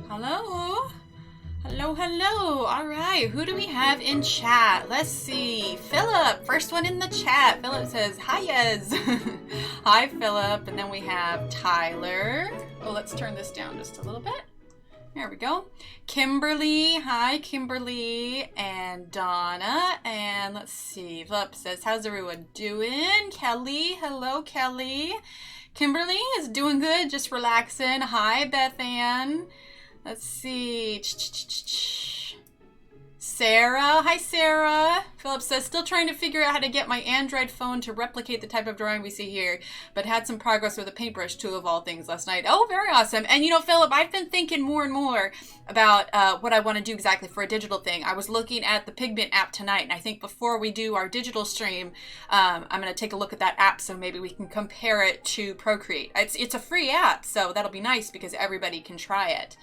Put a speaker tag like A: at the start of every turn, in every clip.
A: Hello? Hello, hello. All right, who do we have in chat? Let's see. Philip, first one in the chat. Philip says, hi, yes. Hi, Philip. And then we have Tyler. Oh, let's turn this down just a little bit. There we go. Kimberly, hi, Kimberly. And Donna. And let's see. Philip says, how's everyone doing? Kelly, hello, Kelly. Kimberly is doing good, just relaxing. Hi, Beth Ann. Let's see. Sarah. Hi, Sarah. Philip says, still trying to figure out how to get my Android phone to replicate the type of drawing we see here, but had some progress with a paintbrush tool of all things last night. Oh, very awesome. And you know, Philip, I've been thinking more and more about what I want to do exactly for a digital thing. I was looking at the Pigment app tonight, and I think before we do our digital stream, I'm going to take a look at that app so maybe we can compare it to Procreate. It's a free app, so that'll be nice because everybody can try it.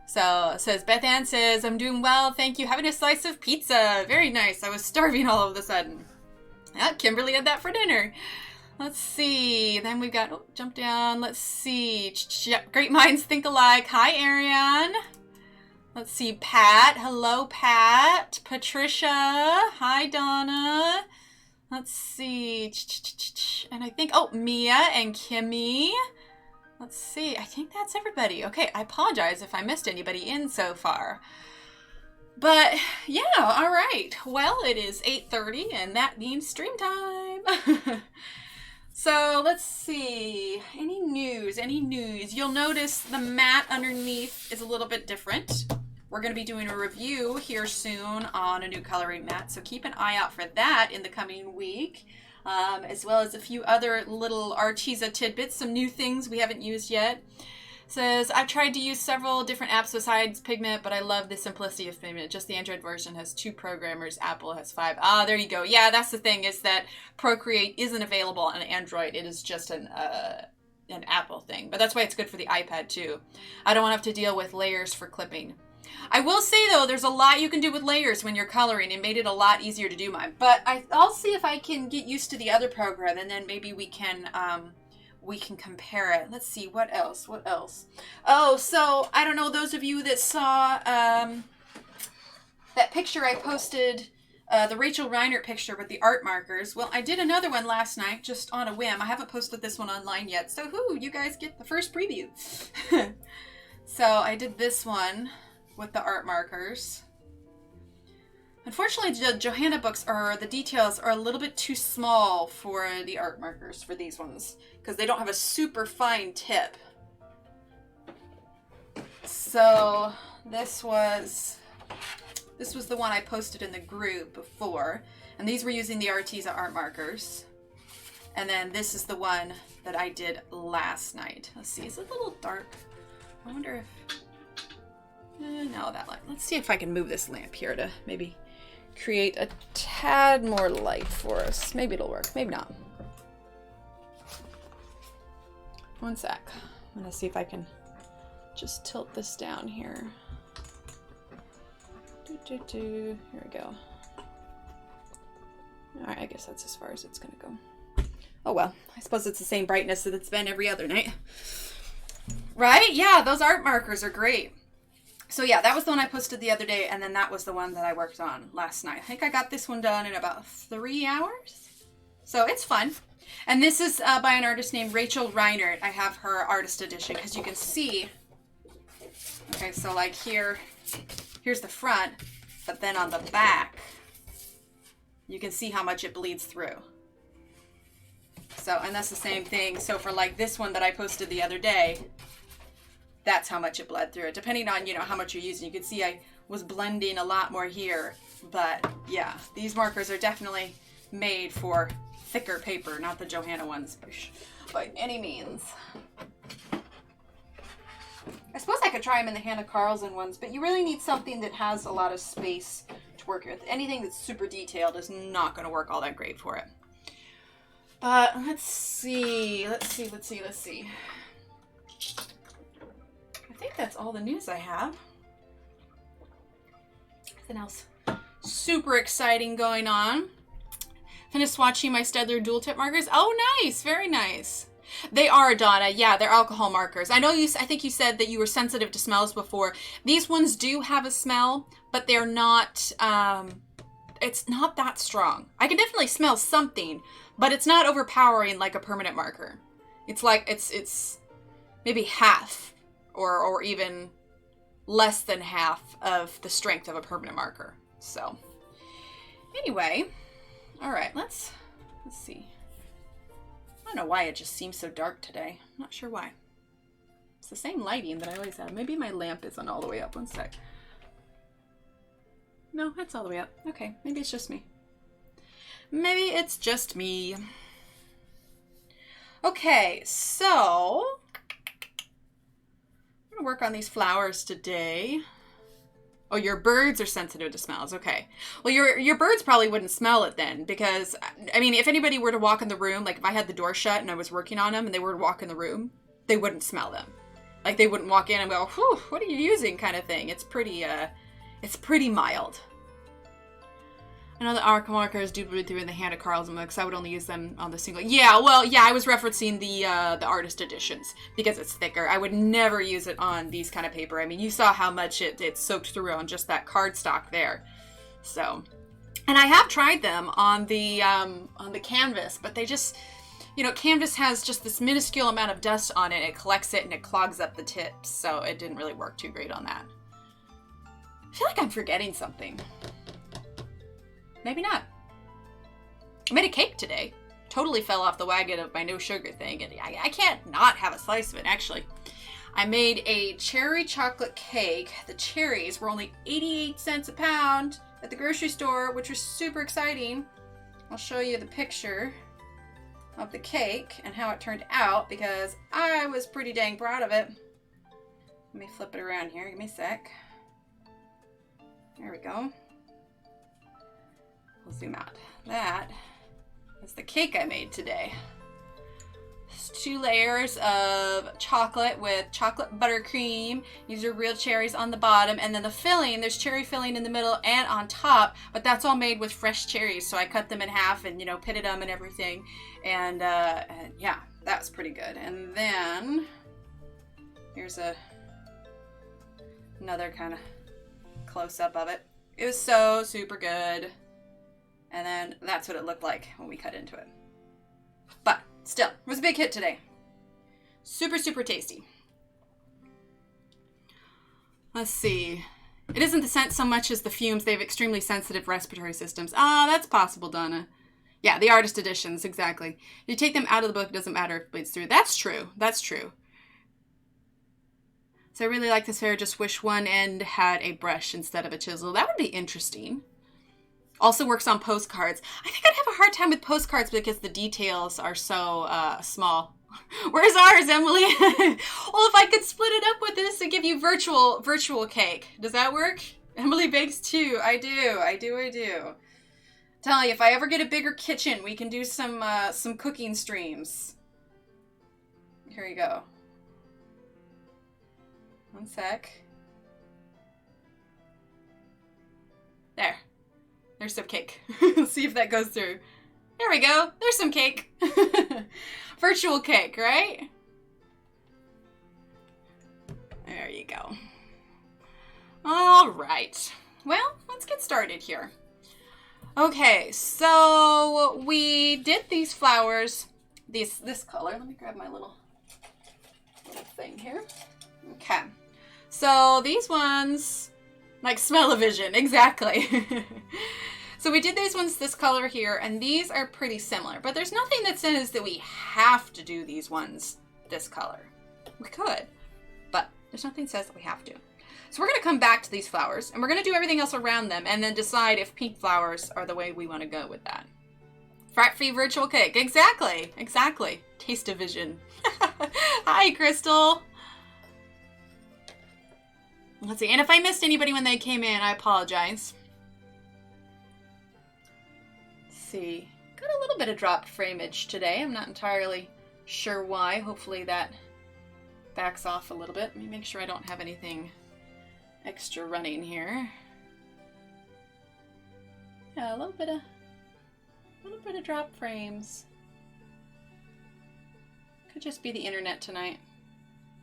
A: So it says, Beth Ann says, I'm doing well, thank you. Having a slice of pizza. Very nice. I was starving all of a sudden. Yeah, Kimberly had that for dinner. Let's see. Then we've got, oh, jump down. Let's see. Yep, great minds think alike. Hi, Ariane. Let's see. Pat. Hello, Pat. Patricia. Hi, Donna. Let's see. And I think, oh, Mia and Kimmy. Let's see. I think that's everybody. Okay, I apologize if I missed anybody in so far. But yeah, all right. Well, it is 8:30 and that means stream time. So let's see, any news, You'll notice the mat underneath is a little bit different. We're going to be doing a review here soon on a new coloring mat, so keep an eye out for that in the coming week, as well as a few other little Arteza tidbits, some new things we haven't used yet. Says, I've tried to use several different apps besides Pigment, but I love the simplicity of Pigment. Just the Android version has 2 programmers. Apple has 5. Ah, there you go. Yeah, that's the thing, is that Procreate isn't available on Android. It is just an Apple thing. But that's why it's good for the iPad, too. I don't want to have to deal with layers for clipping. I will say, though, there's a lot you can do with layers when you're coloring. It made it a lot easier to do mine. But I'll see if I can get used to the other program, and then maybe we can compare it. Let's see, what else? Oh, so, I don't know, those of you that saw that picture I posted, the Rachel Reinert picture with the art markers. Well, I did another one last night, just on a whim. I haven't posted this one online yet, so you guys get the first preview. So, I did this one with the art markers. Unfortunately, the Johanna books the details are a little bit too small for the art markers for these ones, because they don't have a super fine tip. So this was the one I posted in the group before, and these were using the Arteza art markers. And then this is the one that I did last night. Let's see, it's a little dark. I wonder if no, that light. Let's see if I can move this lamp here to maybe create a tad more light for us. Maybe it'll work, maybe not. One sec. I'm gonna see if I can just tilt this down here. Here we go. Alright, I guess that's as far as it's gonna go. Oh well, I suppose it's the same brightness that it's been every other night. Right? Yeah, those art markers are great. So yeah, that was the one I posted the other day, and then that was the one that I worked on last night. I think I got this one done in about 3 hours. So it's fun. And this is by an artist named Rachel Reinert. I have her artist edition, because you can see, okay, so like here's the front, but then on the back, you can see how much it bleeds through. So, and that's the same thing. So for like this one that I posted the other day, that's how much it bled through it. Depending on, how much you're using. You can see I was blending a lot more here. But yeah, these markers are definitely made for thicker paper, not the Johanna ones by any means. I suppose I could try them in the Hannah Carlson ones, but you really need something that has a lot of space to work with. Anything that's super detailed is not going to work all that great for it. But let's see. I think that's all the news I have. Nothing else super exciting going on. Finished swatching my Staedtler dual tip markers. Oh, nice. Very nice. They are, Donna. Yeah, they're alcohol markers. I think you said that you were sensitive to smells before. These ones do have a smell, but they're not, it's not that strong. I can definitely smell something, but it's not overpowering like a permanent marker. It's like, it's maybe half or even less than half of the strength of a permanent marker. So anyway, all right, let's see. I don't know why it just seems so dark today. I'm not sure why. It's the same lighting that I always have. Maybe my lamp isn't all the way up. One sec. No, it's all the way up. Okay, maybe it's just me. Maybe it's just me. Okay, so I'm gonna work on these flowers today. Oh, your birds are sensitive to smells. Okay. Well, your birds probably wouldn't smell it then, because, I mean, if anybody were to walk in the room, like if I had the door shut and I was working on them and they were to walk in the room, they wouldn't smell them. Like they wouldn't walk in and go, whew, what are you using, kind of thing. It's pretty mild. I know the arc markers do bleed through in the Hannah Carlson books. I would only use them on the single. Yeah, well, yeah, I was referencing the artist editions because it's thicker. I would never use it on these kind of paper. I mean, you saw how much it soaked through on just that cardstock there. So, and I have tried them on the canvas, but they just, canvas has just this minuscule amount of dust on it. It collects it and it clogs up the tips. So it didn't really work too great on that. I feel like I'm forgetting something. Maybe not. I made a cake today. totally fell off the wagon of my no sugar thing, and I can't not have a slice of it, actually. I made a cherry chocolate cake. The cherries were only 88 cents a pound at the grocery store, which was super exciting. I'll show you the picture of the cake and how it turned out because I was pretty dang proud of it. Let me flip it around here. Give me a sec. There we go. We'll zoom out. That is the cake I made today. It's 2 layers of chocolate with chocolate buttercream. These are real cherries on the bottom. And then the filling, there's cherry filling in the middle and on top, but that's all made with fresh cherries. So I cut them in half and, you know, pitted them and everything. And yeah, that was pretty good. And then here's another kind of close-up of it. It was so super good. And then that's what it looked like when we cut into it. But still, it was a big hit today. Super, super tasty. Let's see. It isn't the scent so much as the fumes. They have extremely sensitive respiratory systems. Ah, that's possible, Donna. Yeah, the artist editions, exactly. If you take them out of the book, it doesn't matter if it bleeds through. That's true. That's true. So I really like this hair. Just wish one end had a brush instead of a chisel. That would be interesting. Also works on postcards. I think I'd have a hard time with postcards because the details are so small. Where's ours, Emily? Well, if I could split it up with this and give you virtual cake. Does that work? Emily bakes too. I do. Tell you, if I ever get a bigger kitchen, we can do some cooking streams. Here you go. One sec. There. There's some cake. Let's see if that goes through. There we go. There's some cake. Virtual cake, right? There you go. All right. Well, let's get started here. Okay, so we did these flowers, this color. Let me grab my little thing here. Okay. So these ones, like smell-o-vision, exactly. So we did these ones this color here, and these are pretty similar, but there's nothing that says that we have to do these ones this color. We could, but there's nothing that says that we have to. So we're going to come back to these flowers, and we're going to do everything else around them, and then decide if pink flowers are the way we want to go with that. Frat-free virtual cake. Exactly. Exactly. Taste-o-vision. Hi, Crystal. Let's see. And if I missed anybody when they came in, I apologize. Let's see. Got a little bit of dropped frameage today. I'm not entirely sure why. Hopefully that backs off a little bit. Let me make sure I don't have anything extra running here. Yeah, a little bit of drop frames. Could just be the internet tonight.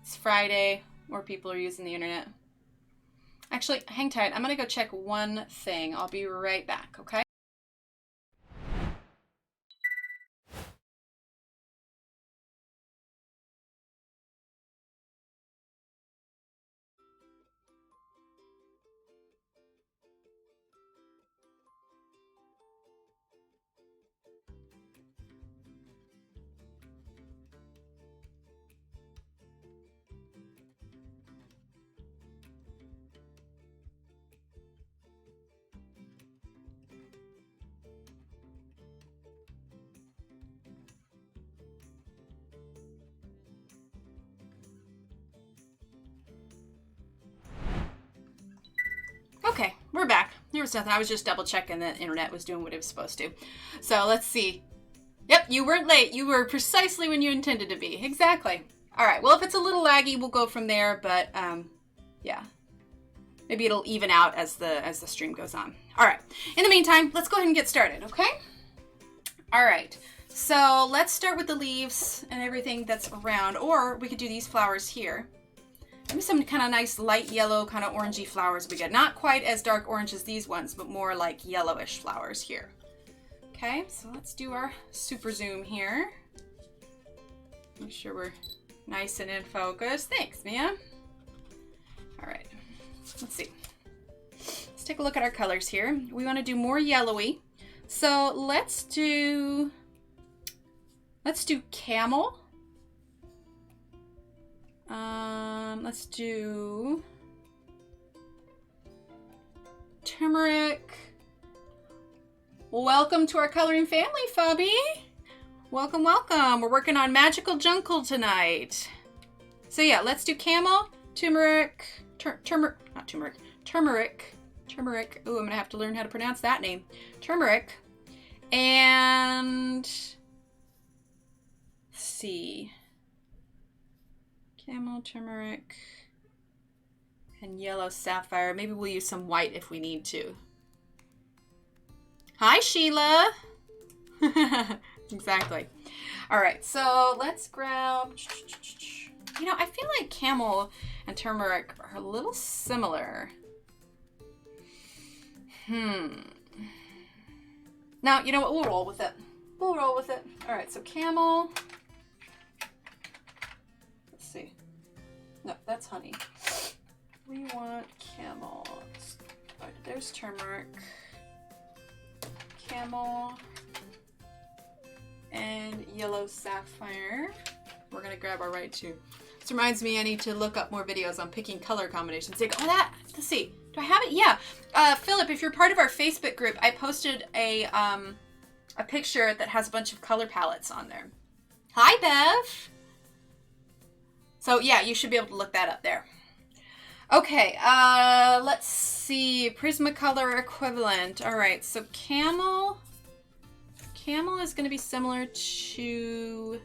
A: It's Friday, more people are using the internet. Actually, hang tight. I'm gonna go check one thing. I'll be right back, okay? Okay, we're back. There was nothing. I was just double checking that the internet was doing what it was supposed to. So let's see. Yep, you weren't late. You were precisely when you intended to be. Exactly. All right. Well, if it's a little laggy, we'll go from there. But yeah, maybe it'll even out as the stream goes on. All right. In the meantime, let's go ahead and get started. Okay. All right. So let's start with the leaves and everything that's around, or we could do these flowers here. Maybe some kind of nice light yellow, kind of orangey flowers we get. Not quite as dark orange as these ones, but more like yellowish flowers here. Okay, so let's do our super zoom here. Make sure we're nice and in focus. Thanks, Mia. All right, let's see. Let's take a look at our colors here. We want to do more yellowy. So let's do Let's do camel. Let's do turmeric. Welcome to our coloring family, Fabi. Welcome, welcome. We're working on magical jungle tonight. So yeah, let's do camel, turmeric, turmeric. Ooh, I'm gonna have to learn how to pronounce that name. Turmeric. And let's see. Camel, turmeric, and yellow sapphire. Maybe we'll use some white if we need to. Hi, Sheila. Exactly. All right, so let's grab, you know, I feel like camel and turmeric are a little similar. Now, you know what, we'll roll with it. We'll roll with it. All right, so camel. Let's see. No, that's honey. We want camel. All right, there's turmeric. Camel. And yellow sapphire. We're gonna grab our right too. This reminds me I need to look up more videos on picking color combinations. Like, oh, that, let's see. Do I have it? Yeah. Philip, if you're part of our Facebook group, I posted a picture that has a bunch of color palettes on there. Hi, Bev. So yeah, you should be able to look that up there. Okay, let's see. Prismacolor equivalent. All right, so camel. Camel is going to be similar to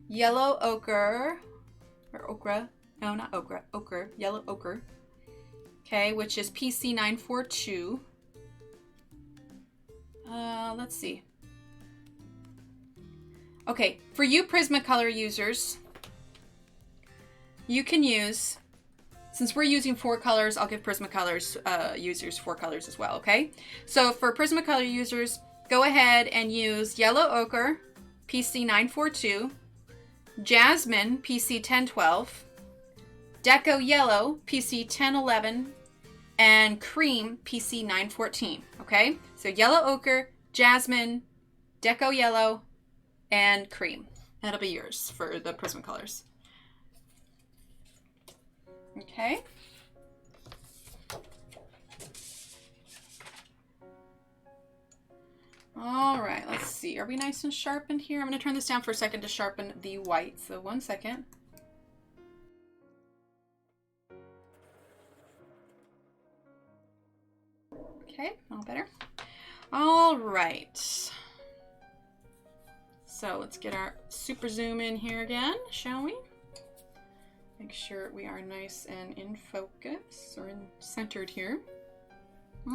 A: yellow ochre, or ochre. No, not ochre. Ochre. Yellow ochre. Okay, which is PC 942. Let's see. Okay, for you Prismacolor users, you can use, since we're using 4 colors, I'll give Prismacolors users 4 colors as well, okay? So for Prismacolor users, go ahead and use yellow ochre, PC 942, jasmine, PC 1012, deco yellow, PC 1011, and cream, PC 914, okay? So yellow ochre, jasmine, deco yellow, and cream. That'll be yours for the Prismacolors. Okay. All right, let's see. Are we nice and sharpened here? I'm going to turn this down for a second to sharpen the white. So 1 second. Okay, all better. All right. So let's get our super zoom in here again, shall we? Make sure we are nice and in focus or in centered here.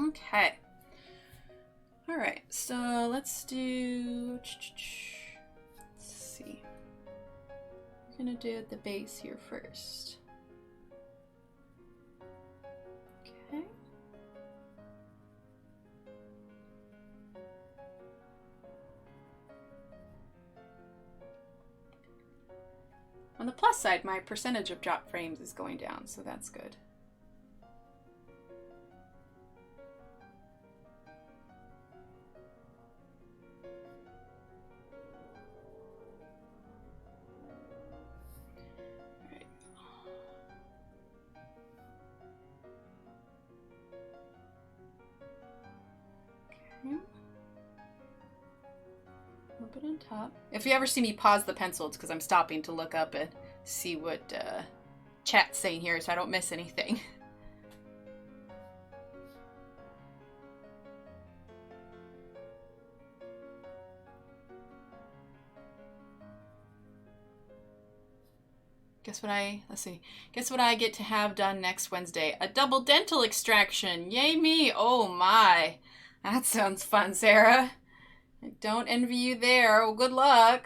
A: Okay. All right, so let's do, let's see. We're gonna do the base here first. Okay. On the plus side, my percentage of drop frames is going down, so that's good. Bit on top. If you ever see me pause the pencil, it's because I'm stopping to look up and see what chat's saying here so I don't miss anything. Guess what I get to have done next Wednesday? A double dental extraction. Yay me. Oh my. That sounds fun, Sarah. I don't envy you there. Well, good luck.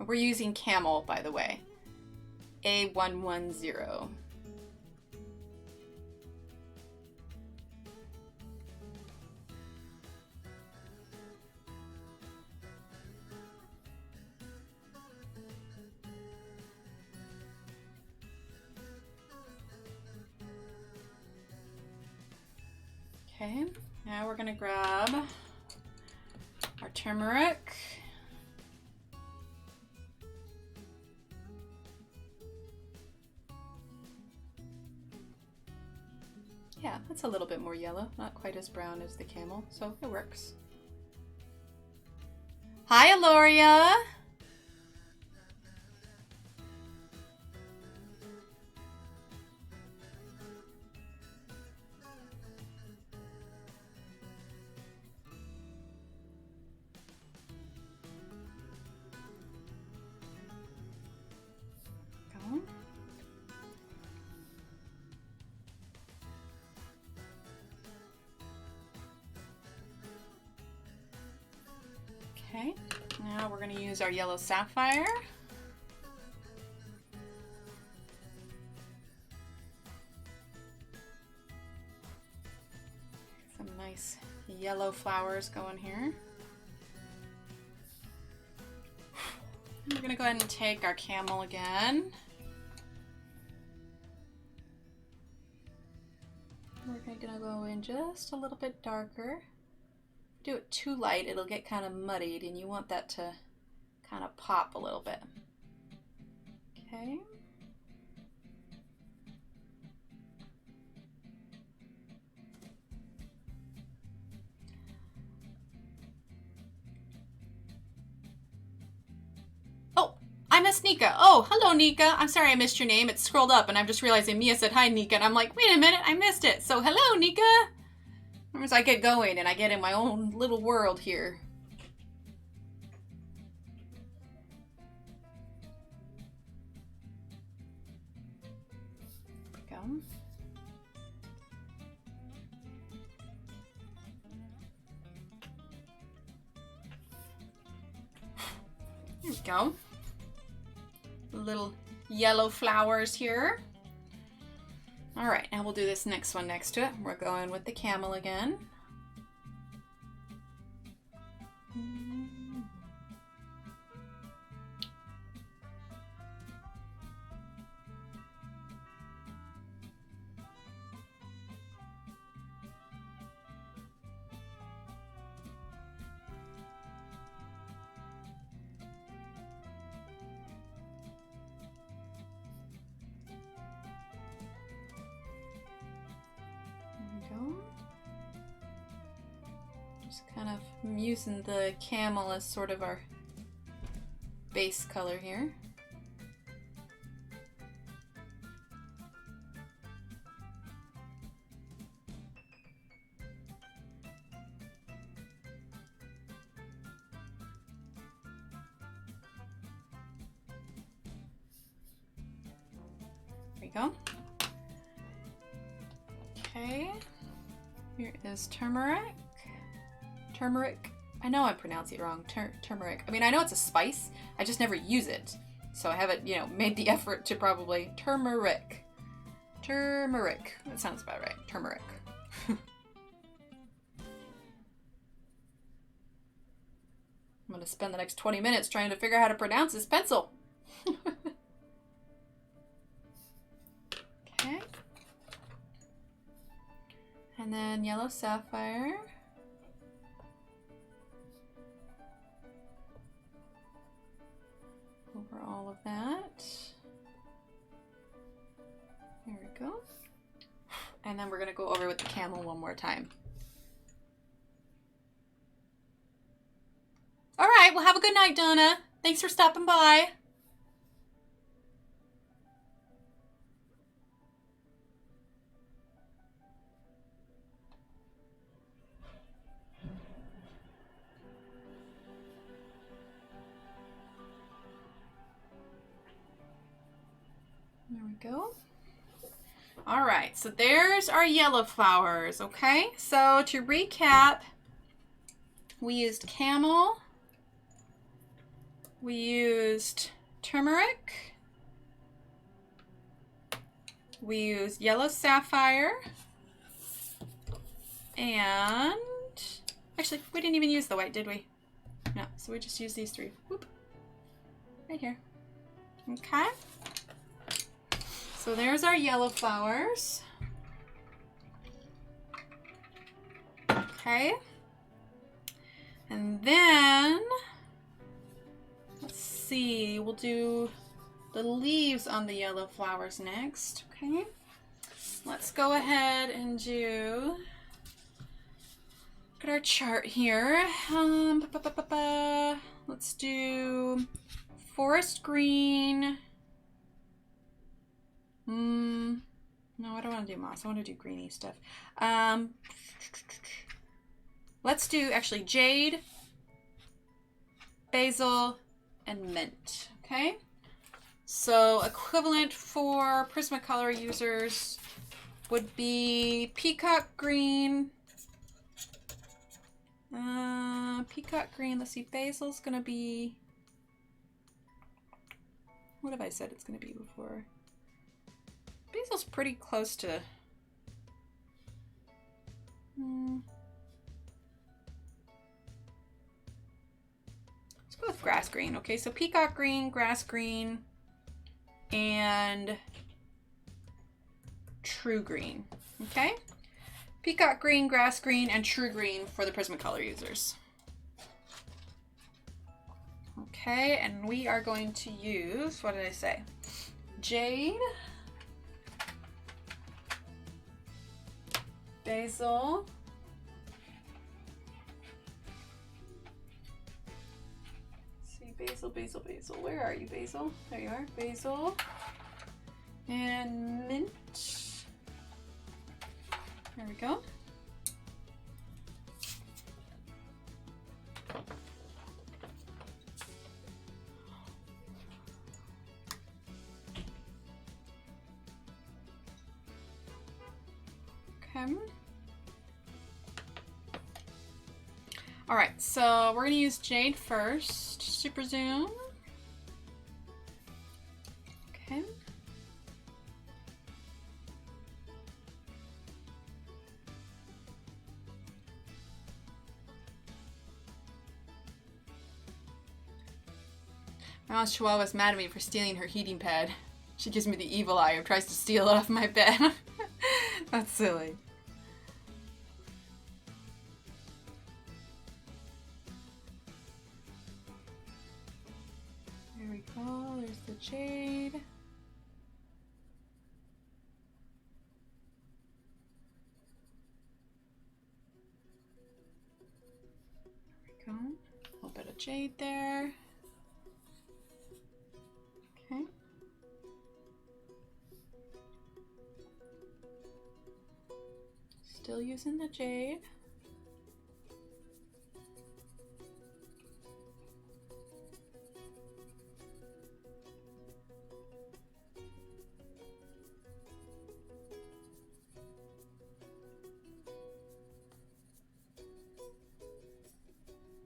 A: We're using camel, by the way. A110. Okay, now we're gonna grab our turmeric. Yeah, that's a little bit more yellow, not quite as brown as the camel, so it works. Hi, Aloria! Go. Okay, now we're going to use our yellow sapphire. Some nice yellow flowers going here. We're going to go ahead and take our camel again. We're going to go in just a little bit darker. Do it too light, it'll get kind of muddied, and you want that to kind of pop a little bit. Okay. Oh, I missed Nika. Oh, hello, Nika. I'm sorry I missed your name. It scrolled up, and I'm just realizing Mia said hi, Nika, and I'm like, wait a minute, I missed it. So hello, Nika. As I get going and I get in my own little world here. There we go. There we go. Little yellow flowers here. All right, now we'll do this next one next to it. We're going with the camel again. Kind of using the camel as sort of our base color here. There we go. Okay, here is turmeric. Turmeric. I know I pronounce it wrong. Turmeric. I mean, I know it's a spice. I just never use it. So I haven't, you know, made the effort to probably turmeric. Turmeric. That sounds about right. Turmeric. I'm going to spend the next 20 minutes trying to figure out how to pronounce this pencil. Okay. And then yellow sapphire. Over all of that. There we go. And then we're going to go over with the camel one more time. All right, well, have a good night, Donna. Thanks for stopping by. There we go. All right, so there's our yellow flowers, okay? So to recap, we used camel, we used turmeric, we used yellow sapphire, and actually, we didn't even use the white, did we? No, so we just used these three. Whoop. Right here. Okay. So there's our yellow flowers. Okay. And then, let's see, we'll do the leaves on the yellow flowers next. Okay. Let's go ahead and do, look at our chart here. Let's do forest green. No, I don't want to do moss. I want to do greeny stuff. Let's do actually jade, basil, and mint. Okay. So equivalent for Prismacolor users would be peacock green. Peacock green. Let's see. Basil's gonna be. What have I said it's gonna be before? Basil's pretty close to. Let's go with grass green. Okay, so peacock green, grass green, and true green. Okay, peacock green, grass green, and true green for the Prismacolor users. Okay, and we are going to use, what did I say? Jade, basil, basil. Where are you, basil? There you are. Basil. And mint. There we go. Okay. All right, so we're gonna use jade first. Super zoom. Okay. My mom's chihuahua's mad at me for stealing her heating pad. She gives me the evil eye or tries to steal it off my bed. That's silly. There we go. There's the jade. There we go. A little bit of jade there. Okay. Still using the jade.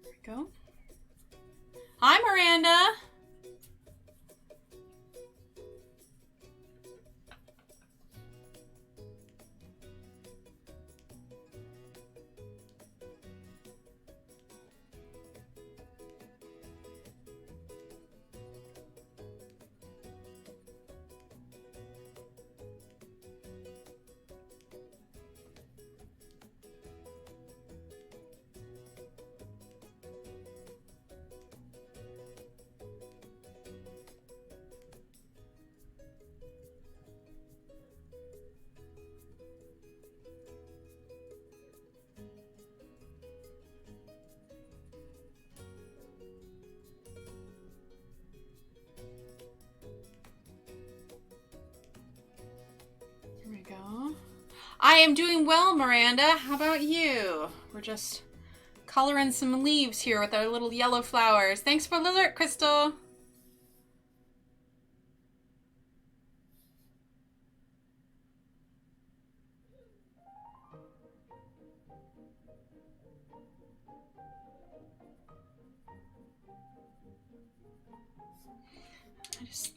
A: There we go. Hi, Miranda. Go. I am doing well, Miranda. How about you? We're just coloring some leaves here with our little yellow flowers. Thanks for the alert, Crystal.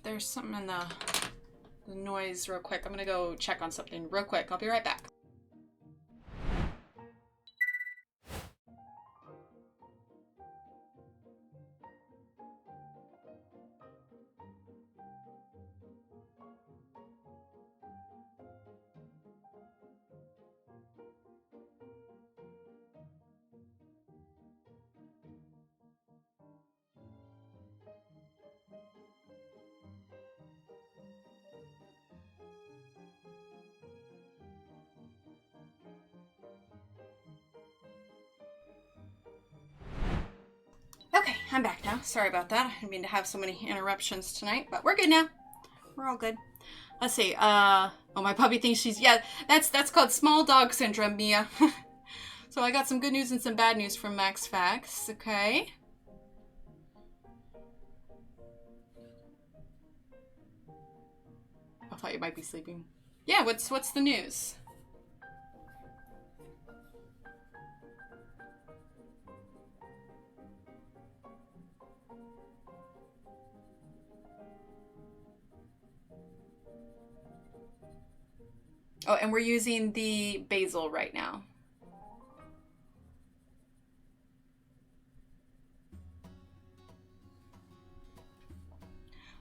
A: There's something in the noise real quick. I'm gonna go check on something real quick. I'll be right back. Sorry about that. I didn't mean to have so many interruptions tonight, but we're good now. We're all good. Let's see. Oh, my puppy thinks she's... Yeah, that's called small dog syndrome, Mia. So I got some good news and some bad news from Max Facts. Okay. I thought you might be sleeping. Yeah, what's the news? Oh, and we're using the basil right now.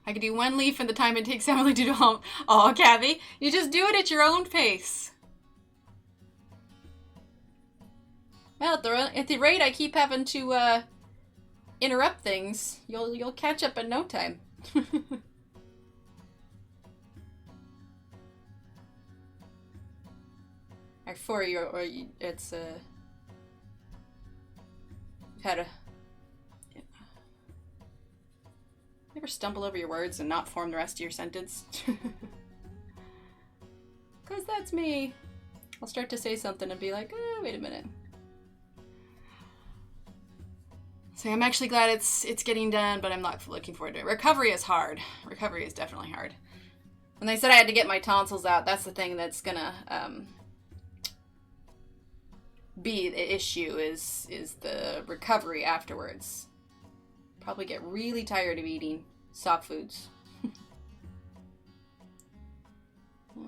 A: I could do one leaf in the time it takes Emily to do home. Oh, Kathy, you just do it at your own pace. Well, at the rate I keep having to interrupt things, you'll catch up in no time. Or for you, or it's you've had a... Ever stumble over your words and not form the rest of your sentence? Because that's me. I'll start to say something and be like, oh, wait a minute. So I'm actually glad it's getting done, but I'm not looking forward to it. Recovery is hard. Recovery is definitely hard. When they said I had to get my tonsils out, that's the thing that's gonna be the issue is the recovery afterwards. Probably get really tired of eating soft foods.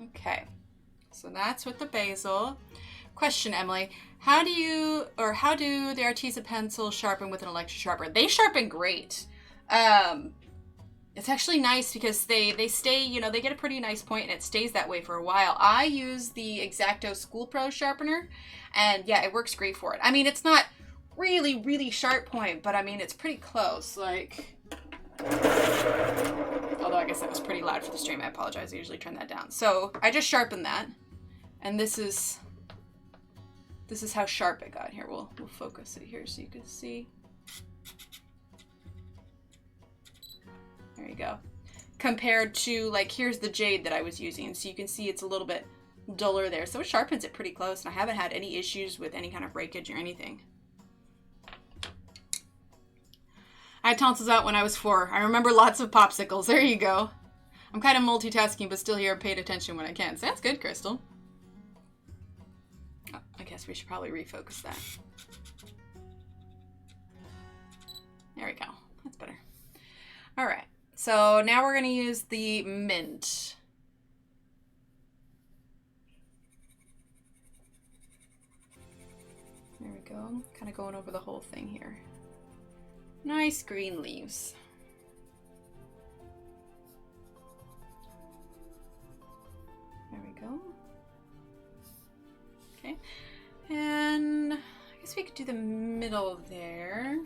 A: Okay, so that's with the basil. Question, Emily, how do the Arteza pencils sharpen with an electric sharpener? They sharpen great. It's actually nice because they stay, you know, they get a pretty nice point and it stays that way for a while. I use the X-Acto School Pro sharpener, and yeah, it works great for it. I mean, it's not really, really sharp point, but I mean, it's pretty close, like... Although I guess that was pretty loud for the stream, I apologize, I usually turn that down. So, I just sharpened that, and this is how sharp it got here. We'll focus it here so you can see. There you go. Compared to, like, here's the Jade that I was using, so you can see it's a little bit duller there. So it sharpens it pretty close, and I haven't had any issues with any kind of breakage or anything. I had tonsils out when I was 4. I remember lots of popsicles. There you go. I'm kind of multitasking, but still here, paid attention when I can. So that's good, Crystal. Oh, I guess we should probably refocus that. There we go. That's better. All right. So now we're going to use the mint. There we go. Kind of going over the whole thing here. Nice green leaves. There we go. Okay. And I guess we could do the middle there.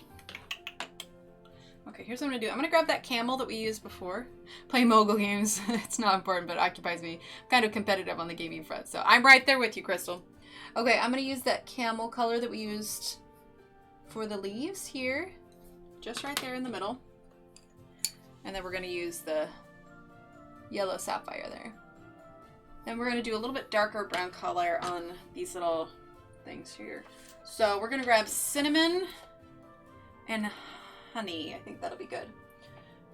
A: Okay, here's what I'm gonna do. I'm gonna grab that camel that we used before. Play mogul games. It's not important, but it occupies me. I'm kind of competitive on the gaming front, so I'm right there with you, Crystal. Okay, I'm gonna use that camel color that we used for the leaves here. Just right there in the middle. And then we're gonna use the yellow sapphire there. Then we're gonna do a little bit darker brown color on these little things here. So we're gonna grab cinnamon and honey. I think that'll be good.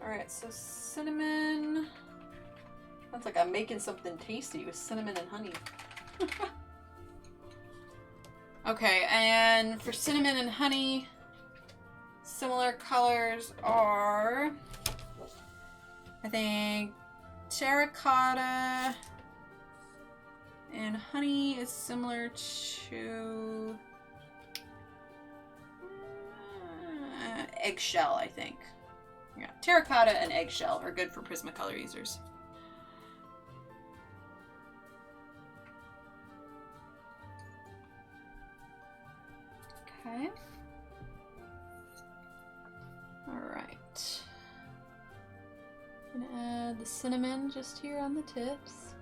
A: All right, so cinnamon. Sounds like I'm making something tasty with cinnamon and honey. Okay, and for cinnamon and honey, similar colors are, I think, terracotta and honey is similar to eggshell, I think. Yeah, terracotta and eggshell are good for Prismacolor users. Okay. Alright. Gonna add the cinnamon just here on the tips.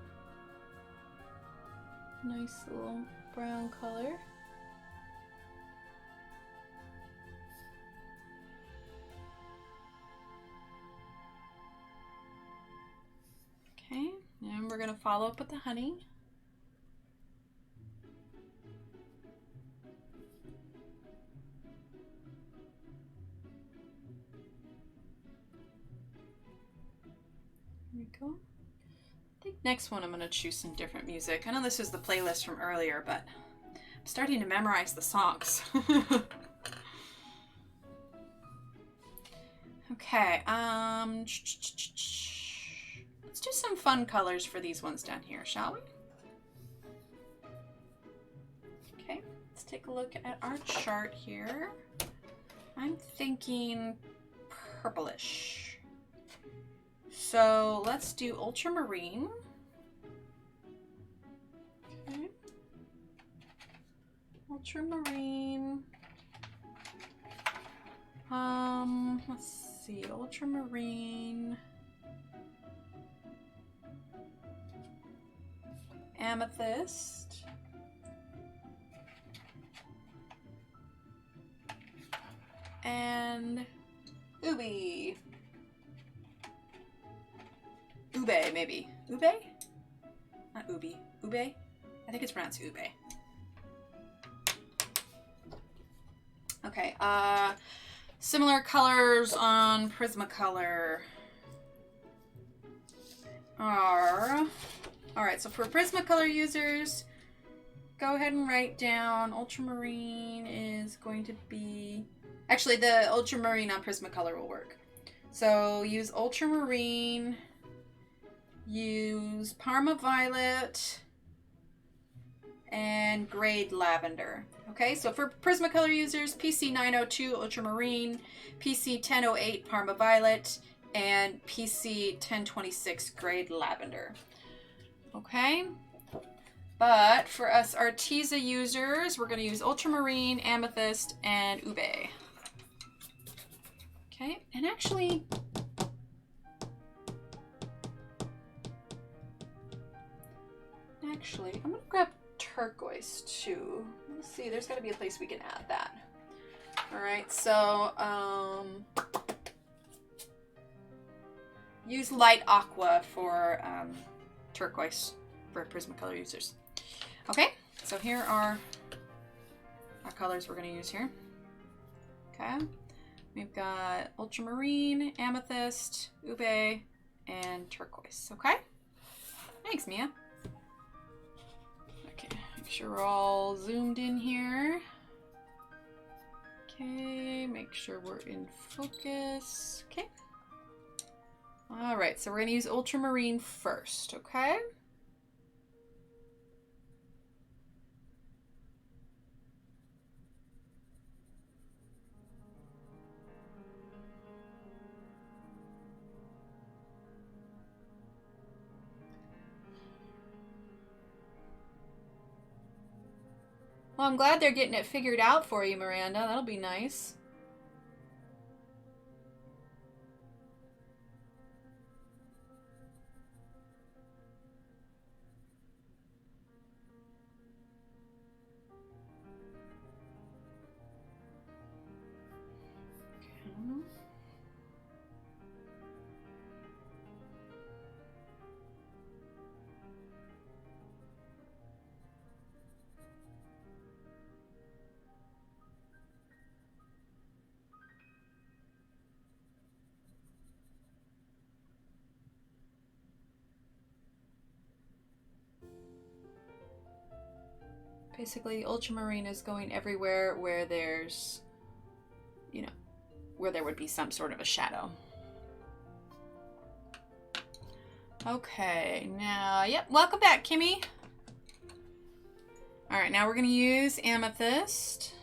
A: Nice little brown color. we're going to follow up with the honey. There we go. I think next one I'm going to choose some different music. I know this is the playlist from earlier, but I'm starting to memorize the songs. Okay, let's do some fun colors for these ones down here, shall we? Okay, let's take a look at our chart here. I'm thinking purplish. So let's do ultramarine. Okay. Ultramarine. Let's see, ultramarine. Amethyst. And Ube. Ube, maybe. Ube? Not Ube. Ube? I think it's pronounced Ube. Okay, similar colors on Prismacolor are... Alright, so for Prismacolor users, go ahead and write down ultramarine is going to be... Actually, the ultramarine on Prismacolor will work. So use ultramarine, use Parma Violet, and Grade Lavender. Okay, so for Prismacolor users, PC 902 Ultramarine, PC 1008 Parma Violet, and PC 1026 Grade Lavender. Okay, but for us Arteza users, we're going to use Ultramarine, Amethyst, and Ube. Okay, and actually, I'm going to grab turquoise too. Let's see, there's got to be a place we can add that. All right, so use light aqua for turquoise for Prismacolor users. Okay, so here are our colors we're going to use here. Okay, we've got ultramarine, amethyst, ube, and turquoise. Okay, thanks, Mia. Make sure we're all zoomed in here. Okay, make sure we're in focus. Okay. All right, so we're going to use ultramarine first, okay? Well, I'm glad they're getting it figured out for you, Miranda. That'll be nice. Okay. Basically, ultramarine is going everywhere where there's, you know, where there would be some sort of a shadow. Okay, now, yep, welcome back, Kimmy. All right, now we're going to use amethyst.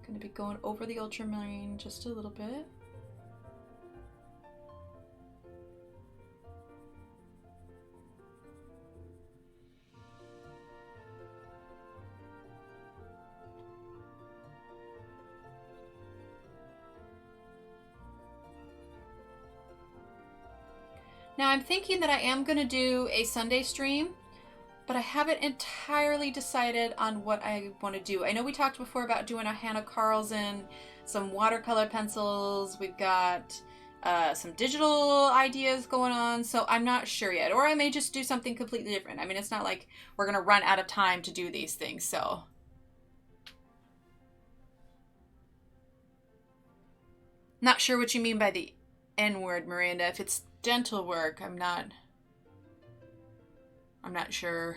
A: Going to be going over the ultramarine just a little bit. Now I'm thinking that I am going to do a Sunday stream, but I haven't entirely decided on what I want to do. I know we talked before about doing a Hannah Carlson, some watercolor pencils. We've got some digital ideas going on. So I'm not sure yet. Or I may just do something completely different. I mean, it's not like we're going to run out of time to do these things. So not sure what you mean by the N word, Miranda. If it's dental work, I'm not sure.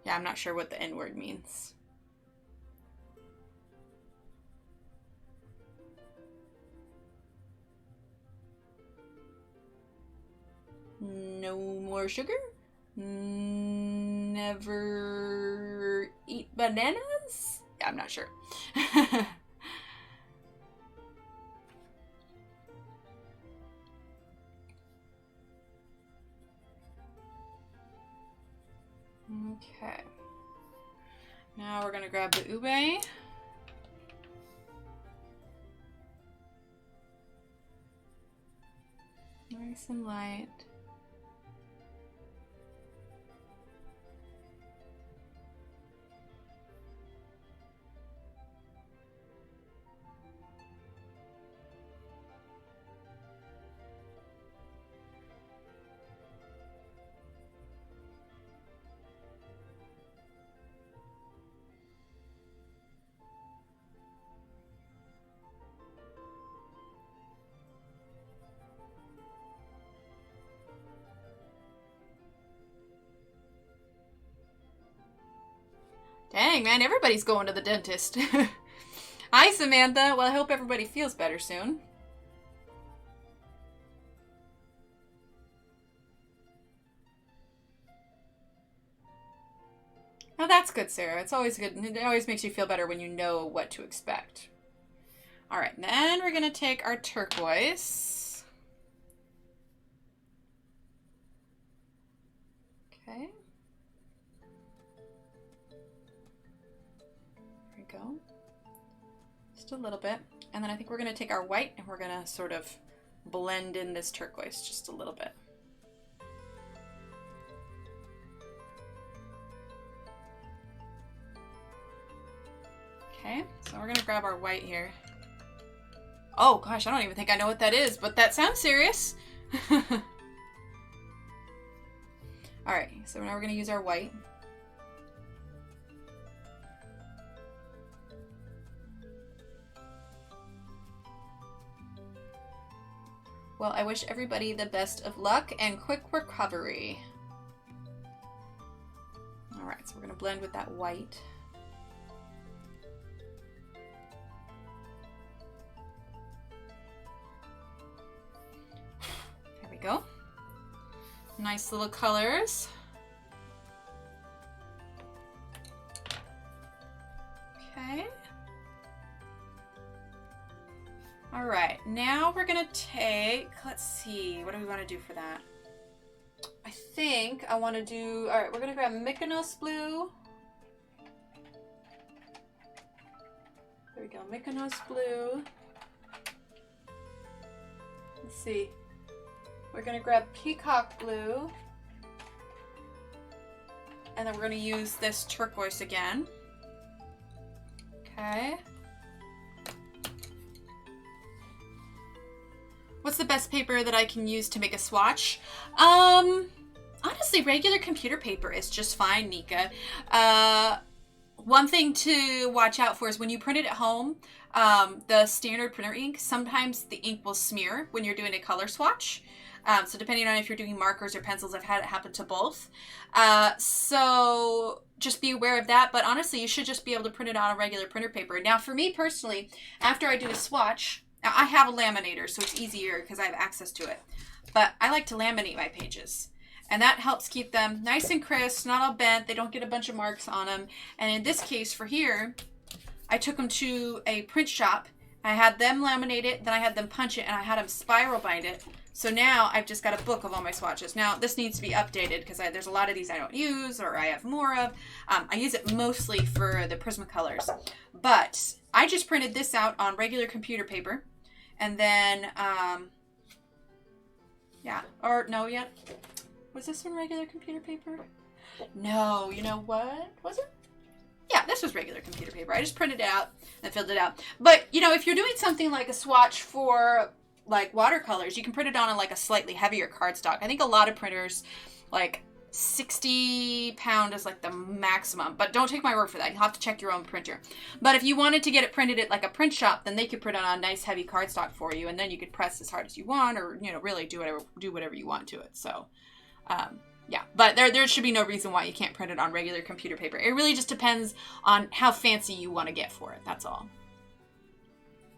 A: Yeah, I'm not sure what the N word means. No more sugar? Never eat bananas? Yeah, I'm not sure. Okay. Now we're going to grab the ube. Nice and light. Dang, man, everybody's going to the dentist. Hi, Samantha. Well, I hope everybody feels better soon. Oh, that's good, Sarah. It's always good. It always makes you feel better when you know what to expect. All right, then we're going to take our turquoise. Okay. Go just a little bit, and then I think we're going to take our white and we're going to sort of blend in this turquoise just a little bit. Okay, so we're going to grab our white here. Oh gosh, I don't even think I know what that is, but that sounds serious. All right, so now we're going to use our white. Well, I wish everybody the best of luck and quick recovery. All right, so we're going to blend with that white. There we go. Nice little colors. Okay. All right, now we're gonna take, let's see, what do we want to do for that? I think I want to do, all right, we're gonna grab Mykonos blue. There we go, Mykonos blue. Let's see. We're gonna grab Peacock blue. And then we're gonna use this turquoise again. Okay. What's the best paper that I can use to make a swatch? Honestly, regular computer paper is just fine, Nika. One thing to watch out for is when you print it at home, the standard printer ink, sometimes the ink will smear when you're doing a color swatch. So depending on if you're doing markers or pencils, I've had it happen to both. So just be aware of that. But honestly, you should just be able to print it on a regular printer paper. Now, for me personally, after I do a swatch, now I have a laminator, so it's easier because I have access to it. But I like to laminate my pages. And that helps keep them nice and crisp, not all bent. They don't get a bunch of marks on them. And in this case for here, I took them to a print shop. I had them laminate it, then I had them punch it, and I had them spiral bind it. So now I've just got a book of all my swatches. Now this needs to be updated because there's a lot of these I don't use or I have more of. I use it mostly for the Prismacolors. But I just printed this out on regular computer paper. And then, yeah, or no, yet. Was this on regular computer paper? No, you know what? Was it? Yeah, this was regular computer paper. I just printed it out and filled it out. But, you know, if you're doing something like a swatch for like watercolors, you can print it on like a slightly heavier cardstock. I think a lot of printers, like 60 pound is like the maximum, but don't take my word for that. You'll have to check your own printer. But if you wanted to get it printed at like a print shop, then they could print it on a nice heavy cardstock for you, and then you could press as hard as you want, or, you know, really do whatever you want to it. So, yeah, but there should be no reason why you can't print it on regular computer paper. It really just depends on how fancy you want to get for it. That's all.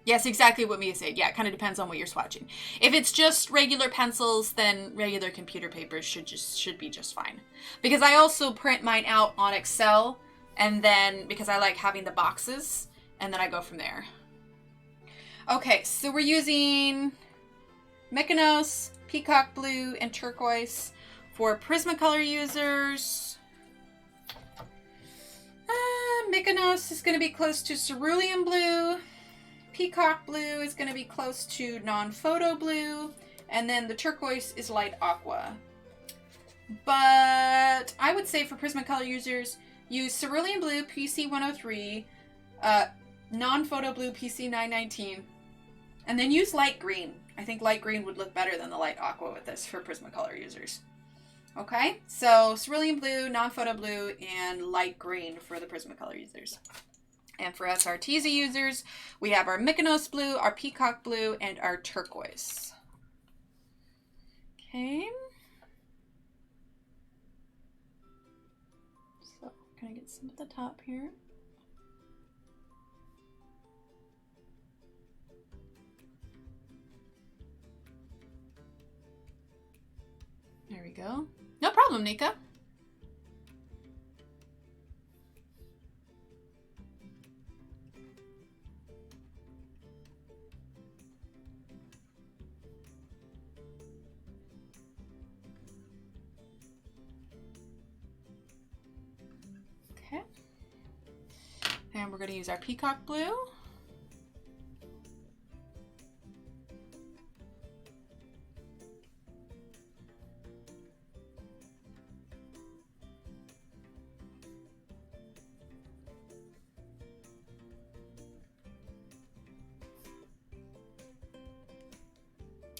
A: Yes, exactly what Mia said. Yeah, it kind of depends on what you're swatching. If it's just regular pencils, then regular computer papers should be just fine. Because I also print mine out on Excel, and then because I like having the boxes, and then I go from there. Okay, so we're using Mykonos, Peacock Blue, and Turquoise for Prismacolor users. Mykonos is going to be close to Cerulean Blue. Peacock Blue is going to be close to non-photo blue, and then the turquoise is light aqua. But I would say for Prismacolor users, use Cerulean Blue PC103, non-photo blue PC919, and then use light green. I think light green would look better than the light aqua with this for Prismacolor users. Okay, so Cerulean Blue, non-photo blue, and light green for the Prismacolor users. And for us Artesia users, we have our Mykonos blue, our Peacock blue, and our turquoise. Okay. So, can I get some at the top here? There we go. No problem, Nika. And we're going to use our Peacock Blue.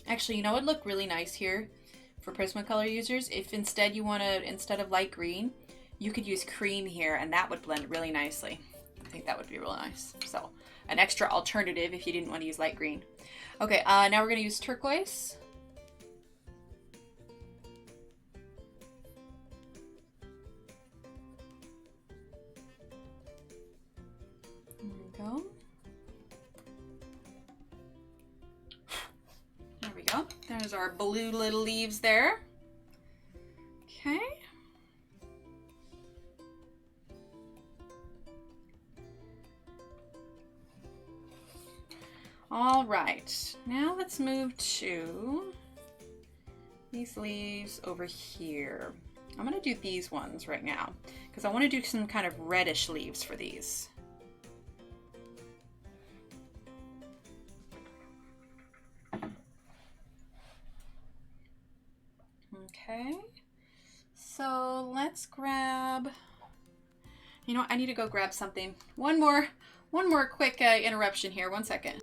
A: Actually, you know what would look really nice here for Prismacolor users? If instead you want to, instead of light green, you could use cream here, and that would blend really nicely. I think that would be real nice. So an extra alternative if you didn't want to use light green. Okay, now we're going to use turquoise. There we go. There we go. There's our blue little leaves there. Okay. All right, now let's move to these leaves over here. I'm gonna do these ones right now because I want to do some kind of reddish leaves for these. Okay, so let's grab, you know what, I need to go grab something. One more quick interruption here, 1 second.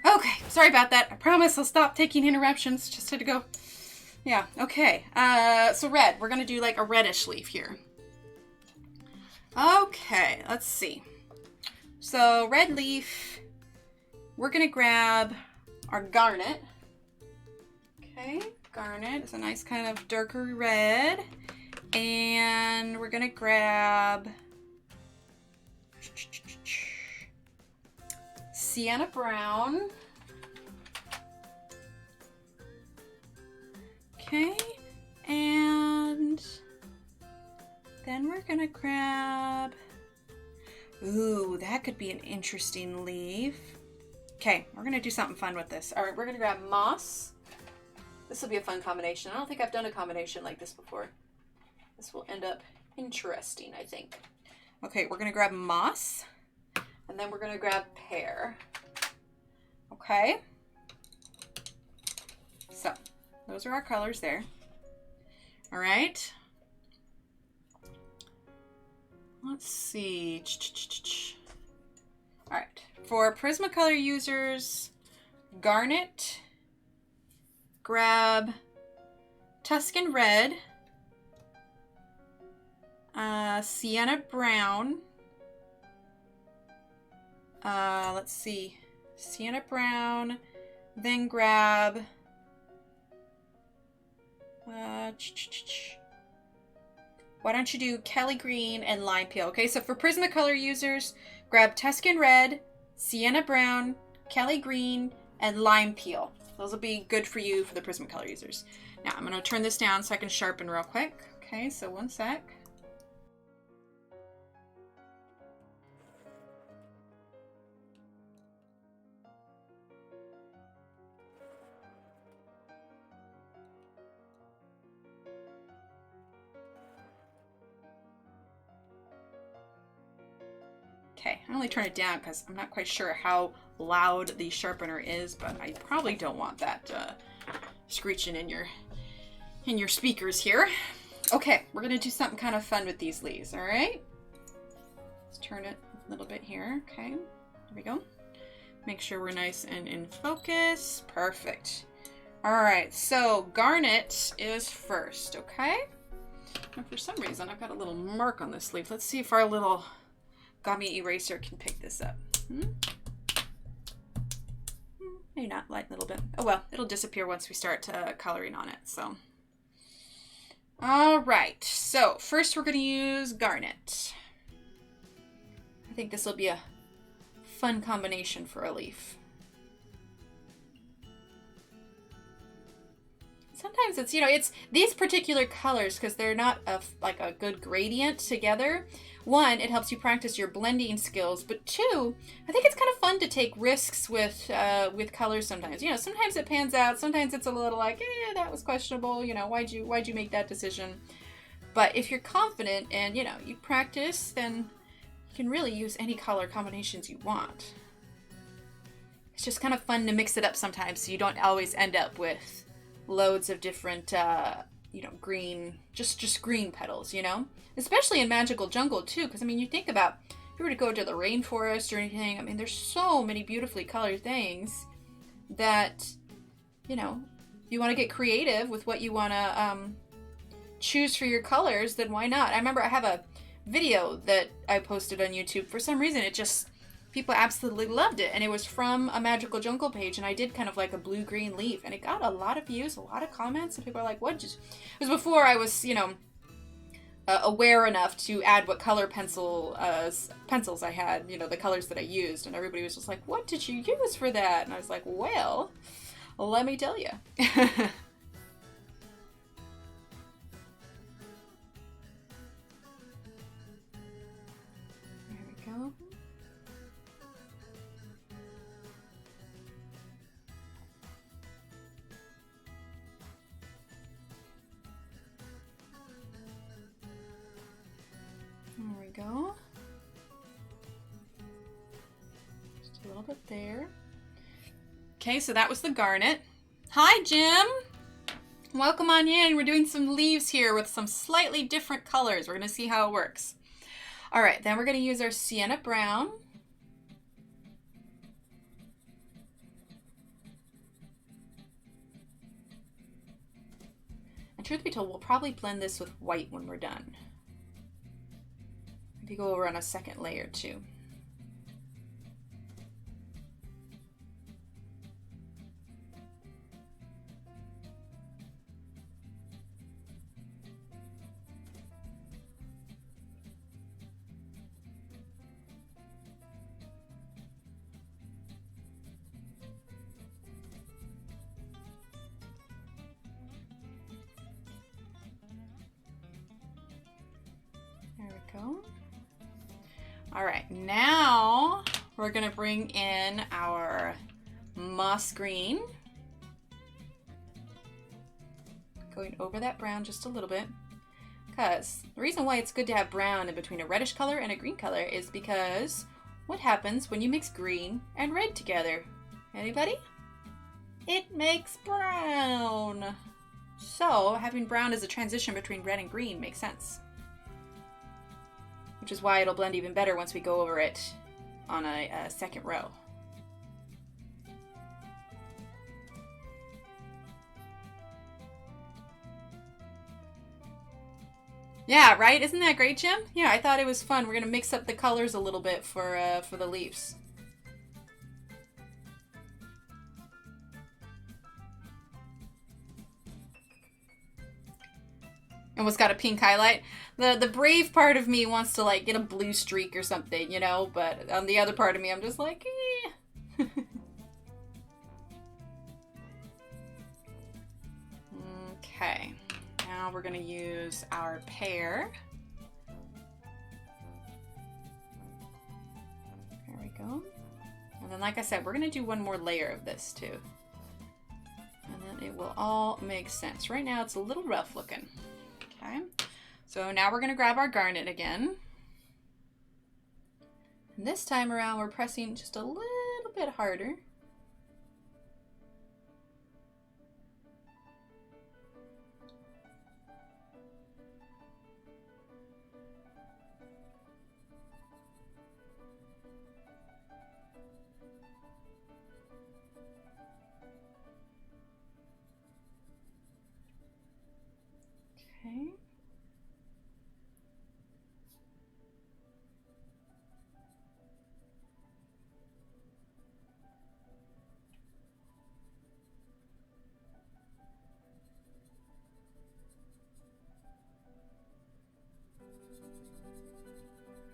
A: Okay, sorry about that. I promise I'll stop taking interruptions. Just had to go. Yeah, okay. So red. We're going to do like a reddish leaf here. Okay, let's see. So red leaf. We're going to grab our garnet. Okay, garnet is a nice kind of darker red. And we're gonna grab sienna brown. Okay, and then we're gonna grab, ooh, that could be an interesting leaf. Okay, we're gonna do something fun with this. All right, we're gonna grab moss. This will be a fun combination. I don't think I've done a combination like this before. This will end up interesting, I think. Okay, we're gonna grab moss, and then we're gonna grab pear. Okay. So, those are our colors there. All right. Let's see. All right, for Prismacolor users, garnet, grab Tuscan red, sienna brown, let's see, sienna brown, then grab, why don't you do Kelly green and lime peel? Okay, so for Prismacolor users, grab Tuscan red, sienna brown, Kelly green, and lime peel. Those will be good for you for the Prismacolor users. Now I'm gonna turn this down so I can sharpen real quick. Okay, so one sec. Okay, I only turn it down because I'm not quite sure how loud the sharpener is, but I probably don't want that screeching in your speakers here. Okay, we're gonna do something kind of fun with these leaves, all right? Let's turn it a little bit here, okay? There we go. Make sure we're nice and in focus. Perfect. All right, so garnet is first, okay? And for some reason, I've got a little mark on this leaf. Let's see if our little gummy eraser can pick this up. Maybe not, light a little bit. Oh well, it'll disappear once we start coloring on it, so. All right, so first we're gonna use garnet. I think this will be a fun combination for a leaf. Sometimes it's, you know, it's these particular colors, because they're not like a good gradient together. One, it helps you practice your blending skills, but two, I think it's kind of fun to take risks with colors sometimes. You know, sometimes it pans out, sometimes it's a little like, that was questionable, you know, why'd you make that decision? But if you're confident and, you know, you practice, then you can really use any color combinations you want. It's just kind of fun to mix it up sometimes so you don't always end up with loads of different, you know, green, just green petals, you know? Especially in Magical Jungle, too, because, I mean, you think about, if you were to go to the rainforest or anything, I mean, there's so many beautifully colored things that, you know, if you want to get creative with what you want to choose for your colors, then why not? I remember I have a video that I posted on YouTube. For some reason, it just, people absolutely loved it, and it was from a Magical Jungle page, and I did kind of like a blue-green leaf, and it got a lot of views, a lot of comments, and people are like, what? It was before I was, you know, aware enough to add what color pencils I had, you know, the colors that I used, and everybody was just like, what did you use for that? And I was like, well, let me tell you. There we go. There we go. Just a little bit there. Okay, so that was the garnet. Hi, Jim. Welcome on in. We're doing some leaves here with some slightly different colors. We're going to see how it works. All right, then we're going to use our sienna brown. And truth be told, we'll probably blend this with white when we're done. Maybe go over on a second layer, too. All right, now we're gonna bring in our moss green. Going over that brown just a little bit. Because the reason why it's good to have brown in between a reddish color and a green color is because what happens when you mix green and red together? Anybody? It makes brown. So having brown as a transition between red and green makes sense. Which is why it'll blend even better once we go over it on a second row. Yeah, right? Isn't that great, Jim? Yeah, I thought it was fun. We're going to mix up the colors a little bit for the leaves. Almost got a pink highlight. The brave part of me wants to like get a blue streak or something, you know, but on the other part of me, I'm just like, eh. Okay, now we're gonna use our pear. There we go. And then, like I said, we're gonna do one more layer of this too. And then it will all make sense. Right now, it's a little rough looking. Okay, so now we're going to grab our garnet again. And this time around, we're pressing just a little bit harder. Okay.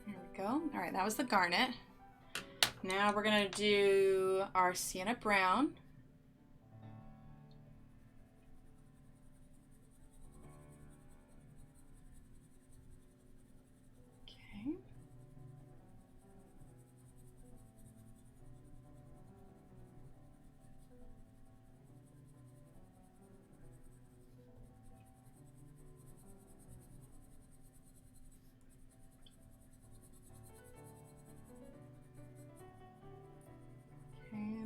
A: There we go. All right, that was the garnet. Now we're gonna do our sienna brown.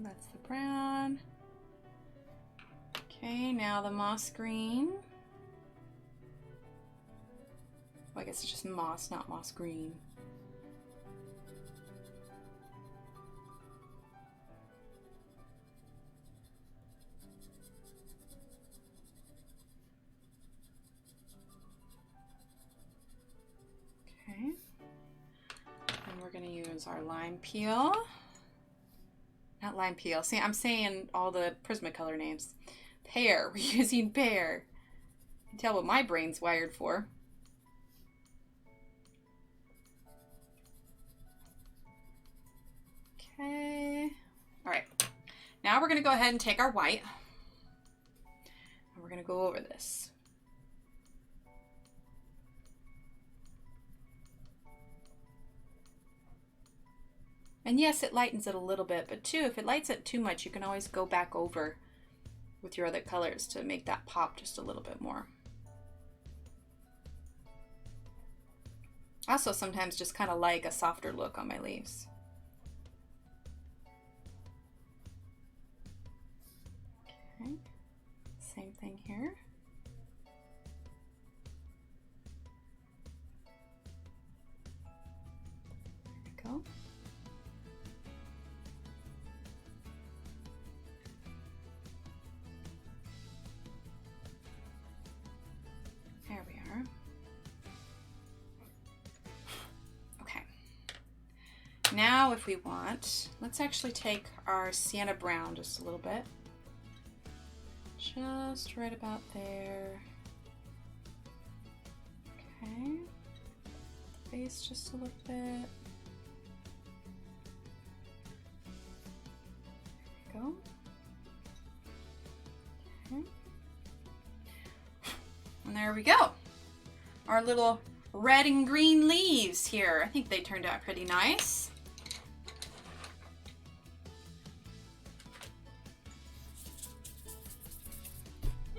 A: That's the brown. Okay, now the moss green. Well, I guess it's just moss, not moss green. Okay. And we're going to use our lime peel. Not lime peel. See, I'm saying all the Prismacolor names. Pear. We're using pear. You can tell what my brain's wired for. Okay. All right. Now we're going to go ahead and take our white. And we're going to go over this. And yes, it lightens it a little bit, but too, if it lights it too much, you can always go back over with your other colors to make that pop just a little bit more. I also sometimes just kind of like a softer look on my leaves. Okay, same thing here. There we go. There we are. Okay. Now if we want, let's actually take our sienna brown just a little bit. Just right about there. Okay. Face just a little bit. There we go. Okay. And there we go. Our little red and green leaves here. I think they turned out pretty nice.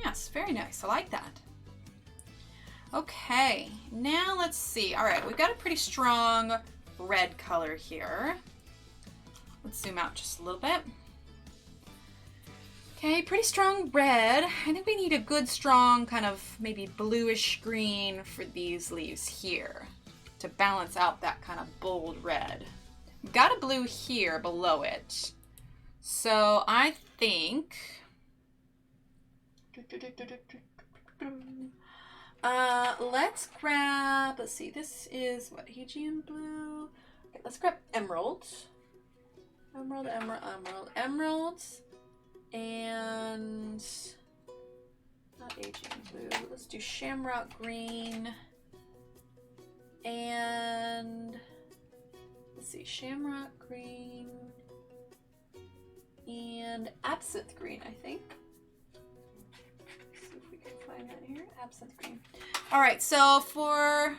A: Yes, very nice. I like that. Okay, now let's see. All right, we've got a pretty strong red color here. Let's zoom out just a little bit. Okay, pretty strong red. I think we need a good strong kind of maybe bluish green for these leaves here to balance out that kind of bold red. We've got a blue here below it. So I think let's grab, let's see, this is what, Aegean blue. Okay, let's grab emerald. Emerald. And not Aegean blue. Let's do Shamrock green. And let's see, Shamrock green and Absinthe green, I think. Let's see if we can find that here. Absinthe green. All right, so for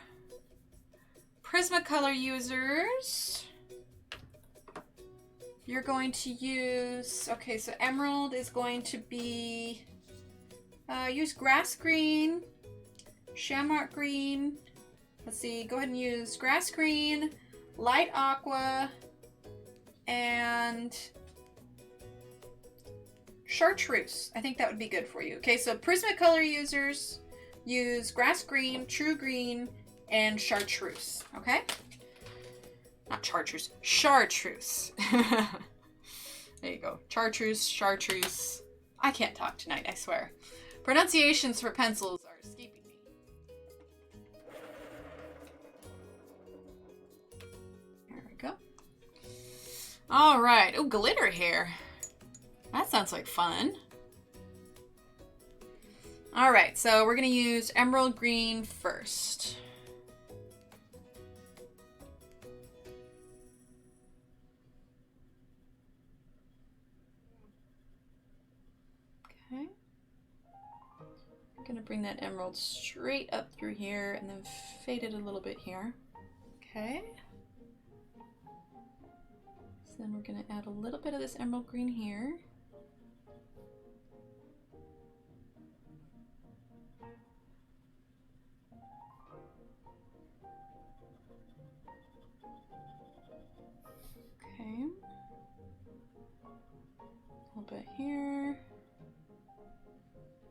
A: Prismacolor users, you're going to use, okay, so emerald is going to be, use grass green, shamrock green. Let's see, go ahead and use grass green, light aqua, and chartreuse. I think that would be good for you. Okay, so Prismacolor users use grass green, true green, and chartreuse, okay? Not chartreuse, chartreuse. There you go. Chartreuse. I can't talk tonight, I swear. Pronunciations for pencils are escaping me. There we go. All right. Oh, glitter here. That sounds like fun. All right, so we're going to use emerald green first. Okay. I'm going to bring that emerald straight up through here and then fade it a little bit here. Okay. So then we're going to add a little bit of this emerald green here. Okay. A little bit here.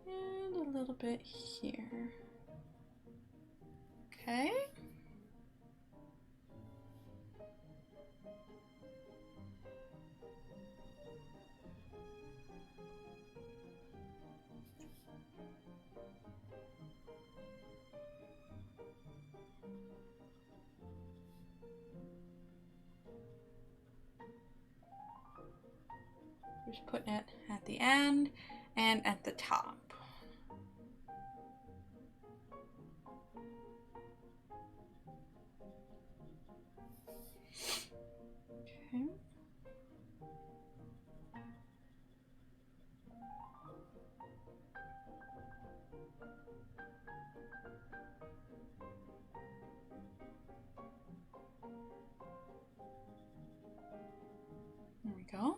A: And a little bit here. Okay. Just putting it at the end and at the top. Okay. There we go.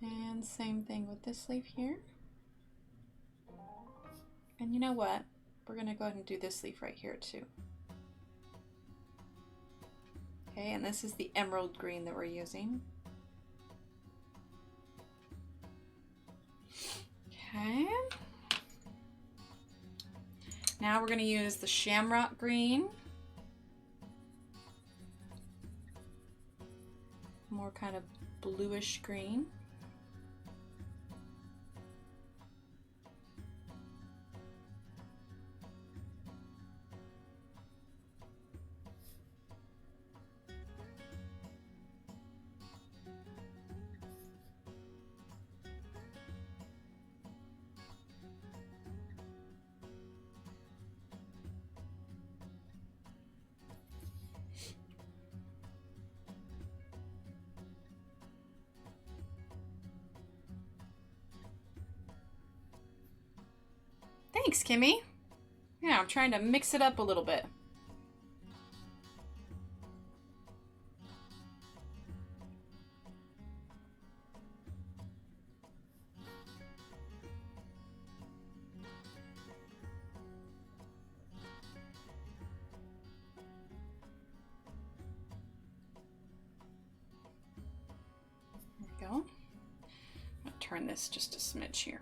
A: And same thing with this leaf here. And you know what? We're going to go ahead and do this leaf right here too. Okay, and this is the emerald green that we're using. Okay. Now we're going to use the shamrock green. More kind of bluish green. Thanks, Kimmy. Yeah, Yeah, I'm trying to mix it up a little bit. There we go. I'll turn this just a smidge here.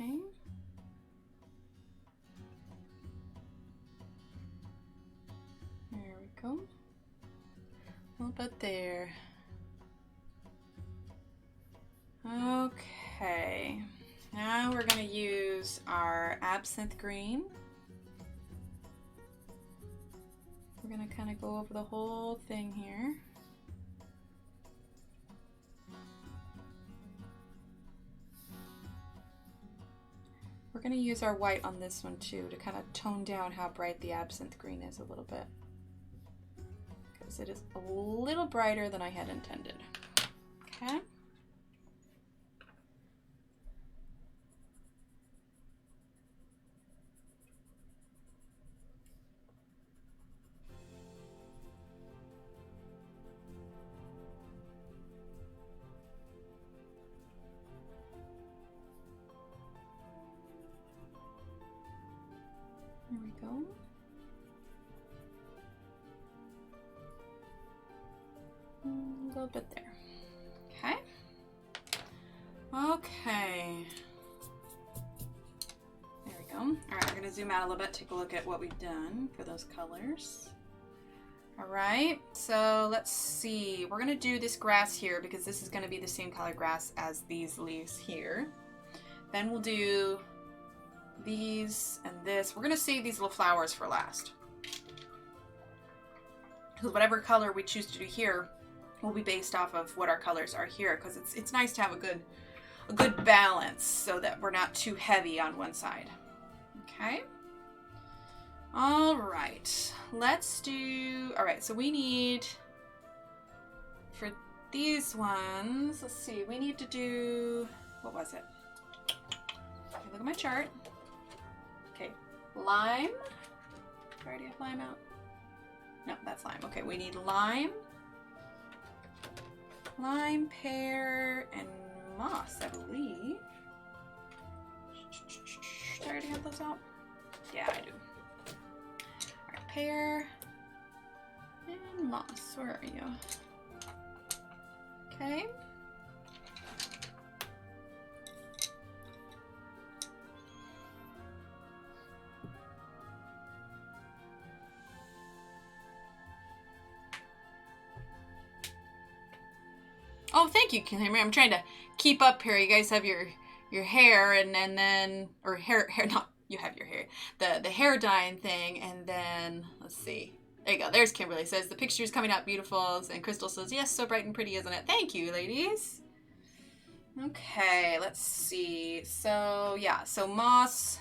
A: Okay. There we go. A little bit there. Okay. Now we're going to use our Absinthe green. We're going to kind of go over the whole thing here. We're going to use our white on this one too to kind of tone down how bright the Absinthe green is a little bit. Because it is a little brighter than I had intended. Okay. There we go. A little bit there. Okay. Okay. There we go. All right, we're going to zoom out a little bit, take a look at what we've done for those colors. All right, so let's see. We're going to do this grass here because this is going to be the same color grass as these leaves here. Then we'll do these and this. We're going to save these little flowers for last. Because whatever color we choose to do here will be based off of what our colors are here, because it's nice to have a good balance so that we're not too heavy on one side. Okay. All right. Let's do, all right, so we need, for these ones, let's see, we need to do, what was it? Okay, look at my chart. Okay, lime. Do I already have lime out? No, that's lime. Okay, we need lime, pear, and moss, I believe. Did I already have those out? Yeah, I do. All right, pear and moss. Where are you? Okay. Oh, thank you, Kim. I'm trying to keep up here. You guys have your hair and then or hair not you have your hair. The hair dyeing thing, and then let's see. There you go. There's Kimberly says the picture's coming out beautiful, and Crystal says, yes, so bright and pretty, isn't it? Thank you, ladies. Okay, let's see. So yeah, so moss.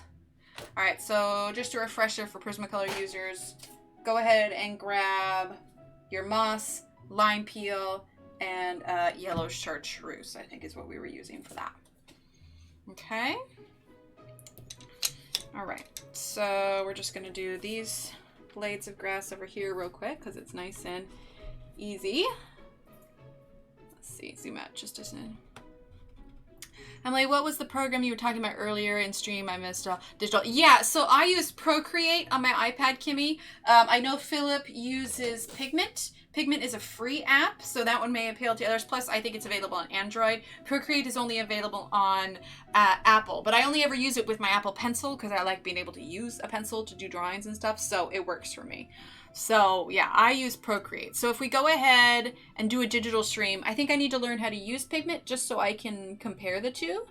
A: All right, so just a refresher for Prismacolor users, go ahead and grab your moss, lime peel, and yellow chartreuse, I think is what we were using for that. Okay. All right, so we're just gonna do these blades of grass over here real quick because it's nice and easy. Let's see, zoom out just a second. Emily, what was the program you were talking about earlier in stream? I missed digital. Yeah, so I use Procreate on my iPad, Kimmy. I know Philip uses Pigment. Pigment is a free app, so that one may appeal to others. Plus, I think it's available on Android. Procreate is only available on Apple, but I only ever use it with my Apple Pencil because I like being able to use a pencil to do drawings and stuff, so it works for me. So yeah, I use Procreate. So if we go ahead and do a digital stream, I think I need to learn how to use Pigment just so I can compare the two.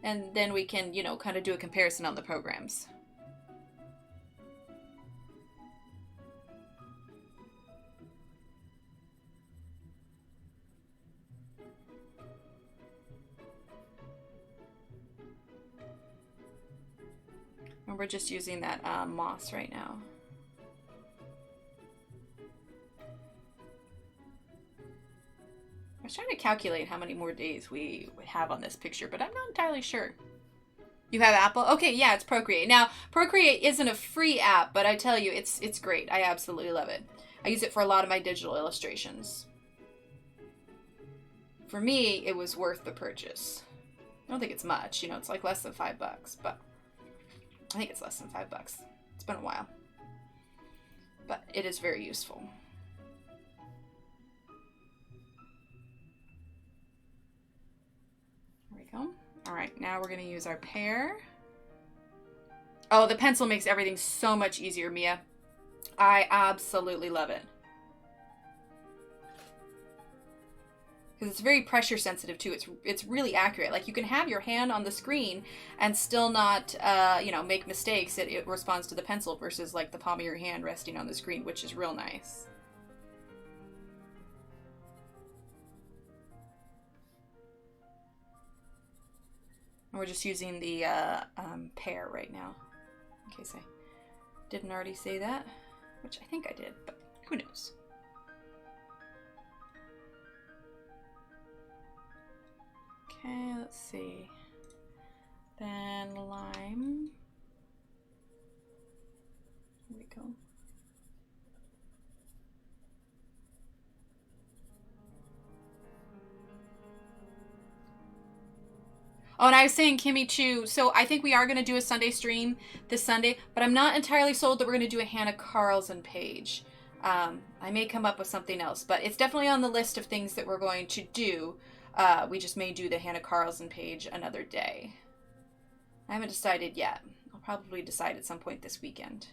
A: And then we can, you know, kind of do a comparison on the programs. And we're just using that moss right now. I was trying to calculate how many more days we would have on this picture, but I'm not entirely sure. You have Apple? Okay, yeah, it's Procreate. Now, Procreate isn't a free app, but I tell you, it's great. I absolutely love it. I use it for a lot of my digital illustrations. For me, it was worth the purchase. I don't think it's much, you know, it's like less than $5, but I think it's less than $5. It's been a while. But it is very useful. There we go. All right, now we're gonna use our Pear. Oh, the pencil makes everything so much easier, Mia. I absolutely love it. Because it's very pressure sensitive too. It's really accurate. Like you can have your hand on the screen and still not, you know, make mistakes. It responds to the pencil versus like the palm of your hand resting on the screen, which is real nice. And we're just using the Pear right now, in case I didn't already say that, which I think I did, but who knows. Okay, let's see. Then lime. Here we go. Oh, and I was saying, Kimmy, too, so I think we are going to do a Sunday stream this Sunday, but I'm not entirely sold that we're going to do a Hannah Carlson page. I may come up with something else, but it's definitely on the list of things that we're going to do. We just may do the Hannah Carlson page another day. I haven't decided yet. I'll probably decide at some point this weekend.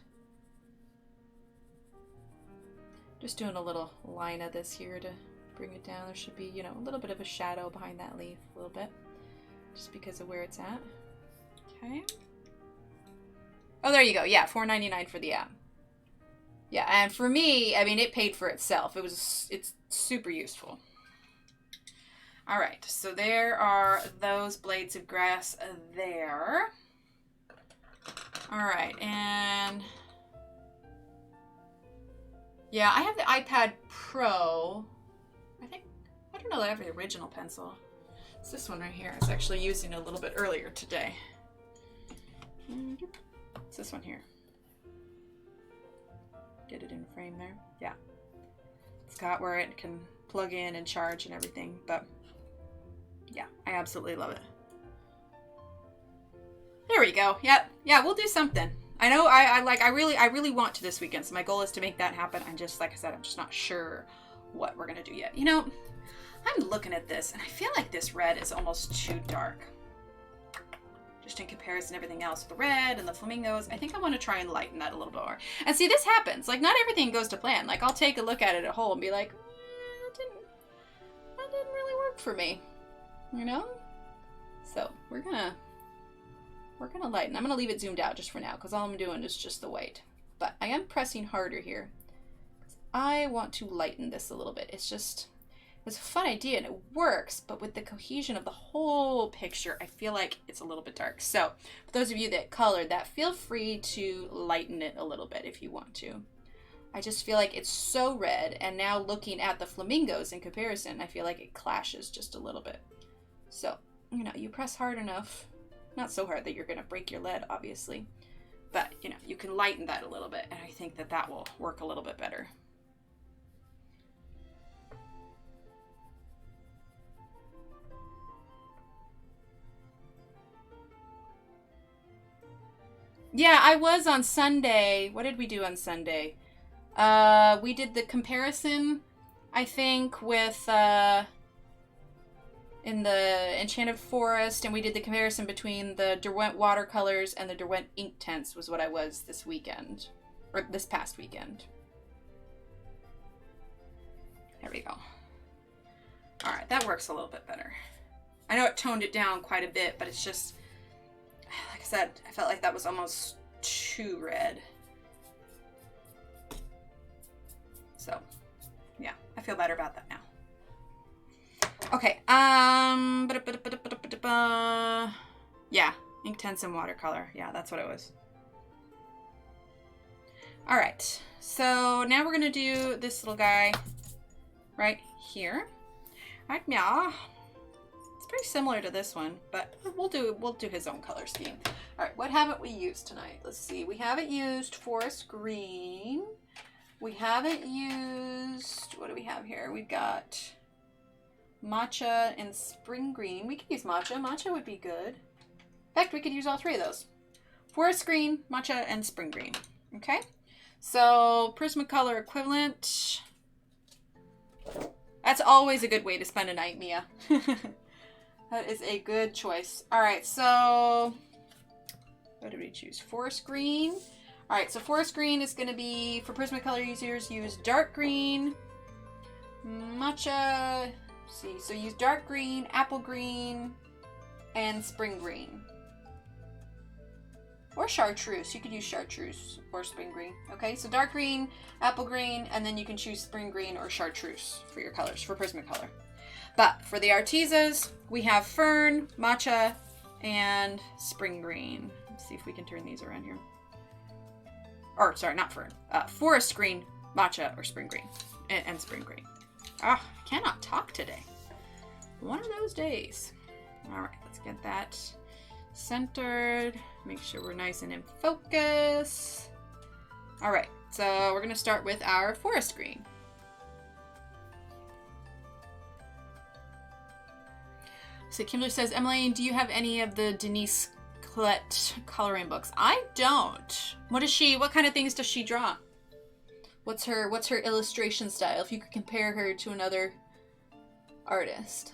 A: Just doing a little line of this here to bring it down. There should be, you know, a little bit of a shadow behind that leaf, a little bit. Just because of where it's at. Okay. Oh, there you go. Yeah, $4.99 for the app. Yeah, and for me, I mean, it paid for itself. It's super useful. All right, so there are those blades of grass there. All right, and yeah, I have the iPad Pro. I don't know that I have the original pencil. It's this one right here. I was actually using it a little bit earlier today. It's this one here. Get it in frame there. Yeah. It's got where it can plug in and charge and everything, but yeah, I absolutely love it. There we go. Yep. Yeah, we'll do something. I know I really want to this weekend, so my goal is to make that happen. I'm just, like I said, I'm just not sure what we're gonna do yet. You know, I'm looking at this and I feel like this red is almost too dark. Just in comparison to everything else, the red and the flamingos, I think I want to try and lighten that a little bit more. And see, this happens. Like, not everything goes to plan. Like, I'll take a look at it at whole and be like, that didn't really work for me, you know? So we're gonna lighten. I'm gonna leave it zoomed out just for now because all I'm doing is just the white. But I am pressing harder here. I want to lighten this a little bit. It's a fun idea and it works, but with the cohesion of the whole picture, I feel like it's a little bit dark. So for those of you that colored that, feel free to lighten it a little bit if you want to. I just feel like it's so red, and now looking at the flamingos in comparison, I feel like it clashes just a little bit. So, you know, you press hard enough, not so hard that you're gonna break your lead, obviously, but you know, you can lighten that a little bit, and I think that that will work a little bit better. Yeah, I was on Sunday. What did we do on Sunday? We did the comparison, I think, with in the Enchanted Forest, and we did the comparison between the Derwent watercolors and the Derwent ink tints was what I was this weekend, or this past weekend. There we go. All right, that works a little bit better. I know it toned it down quite a bit, but it's just, like I said, I felt like that was almost too red. So, yeah, I feel better about that now. Okay, yeah, ink tints and watercolor. Yeah, that's what it was. All right, so now we're gonna do this little guy right here. Yeah. It's pretty similar to this one, but we'll do his own color scheme. All right, what haven't we used tonight? Let's see. We haven't used forest green. We haven't used, what do we have here? We've got matcha and spring green. We could use matcha. Matcha would be good. In fact, we could use all three of those. Forest green, matcha, and spring green. Okay. So Prismacolor equivalent. That's always a good way to spend a night, Mia. That is a good choice. All right, so what did we choose? Forest green. All right, so forest green is going to be, for Prismacolor users, use dark green, matcha. Let's see, so use dark green, apple green, and spring green. Or chartreuse. You could use chartreuse or spring green. Okay, so dark green, apple green, and then you can choose spring green or chartreuse for your colors, for Prismacolor. But for the Artesas, we have Fern, Matcha, and spring green. Let's see if we can turn these around here. Or, sorry, not Fern. Forest green, Matcha, or spring green. And spring green. Ah, I cannot talk today. One of those days. All right, let's get that centered. Make sure we're nice and in focus. All right, so we're going to start with our forest green. So Kimberly says, Emily, do you have any of the Denise Collette coloring books? I don't. What kind of things does she draw? What's her illustration style? If you could compare her to another artist.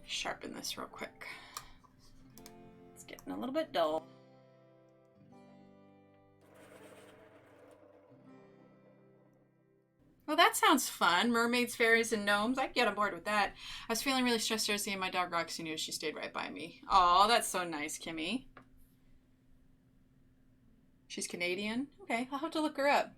A: Sharpen this real quick. It's getting a little bit dull. Well, that sounds fun. Mermaids, fairies, and gnomes. I'd get on board with that. I was feeling really stressed yesterday, and my dog Roxy knew. She stayed right by me. Oh, that's so nice, Kimmy. She's Canadian? Okay, I'll have to look her up.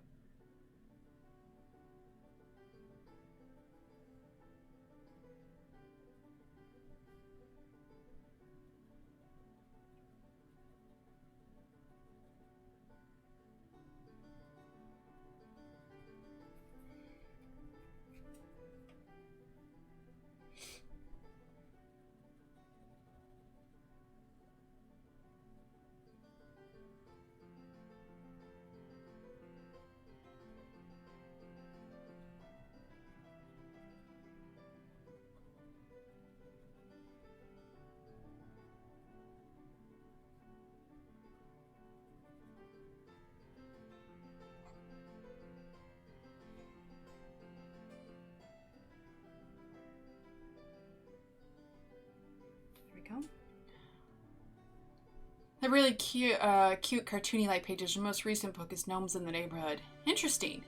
A: The really cute cartoony light pages. The most recent book is Gnomes in the Neighborhood. Interesting.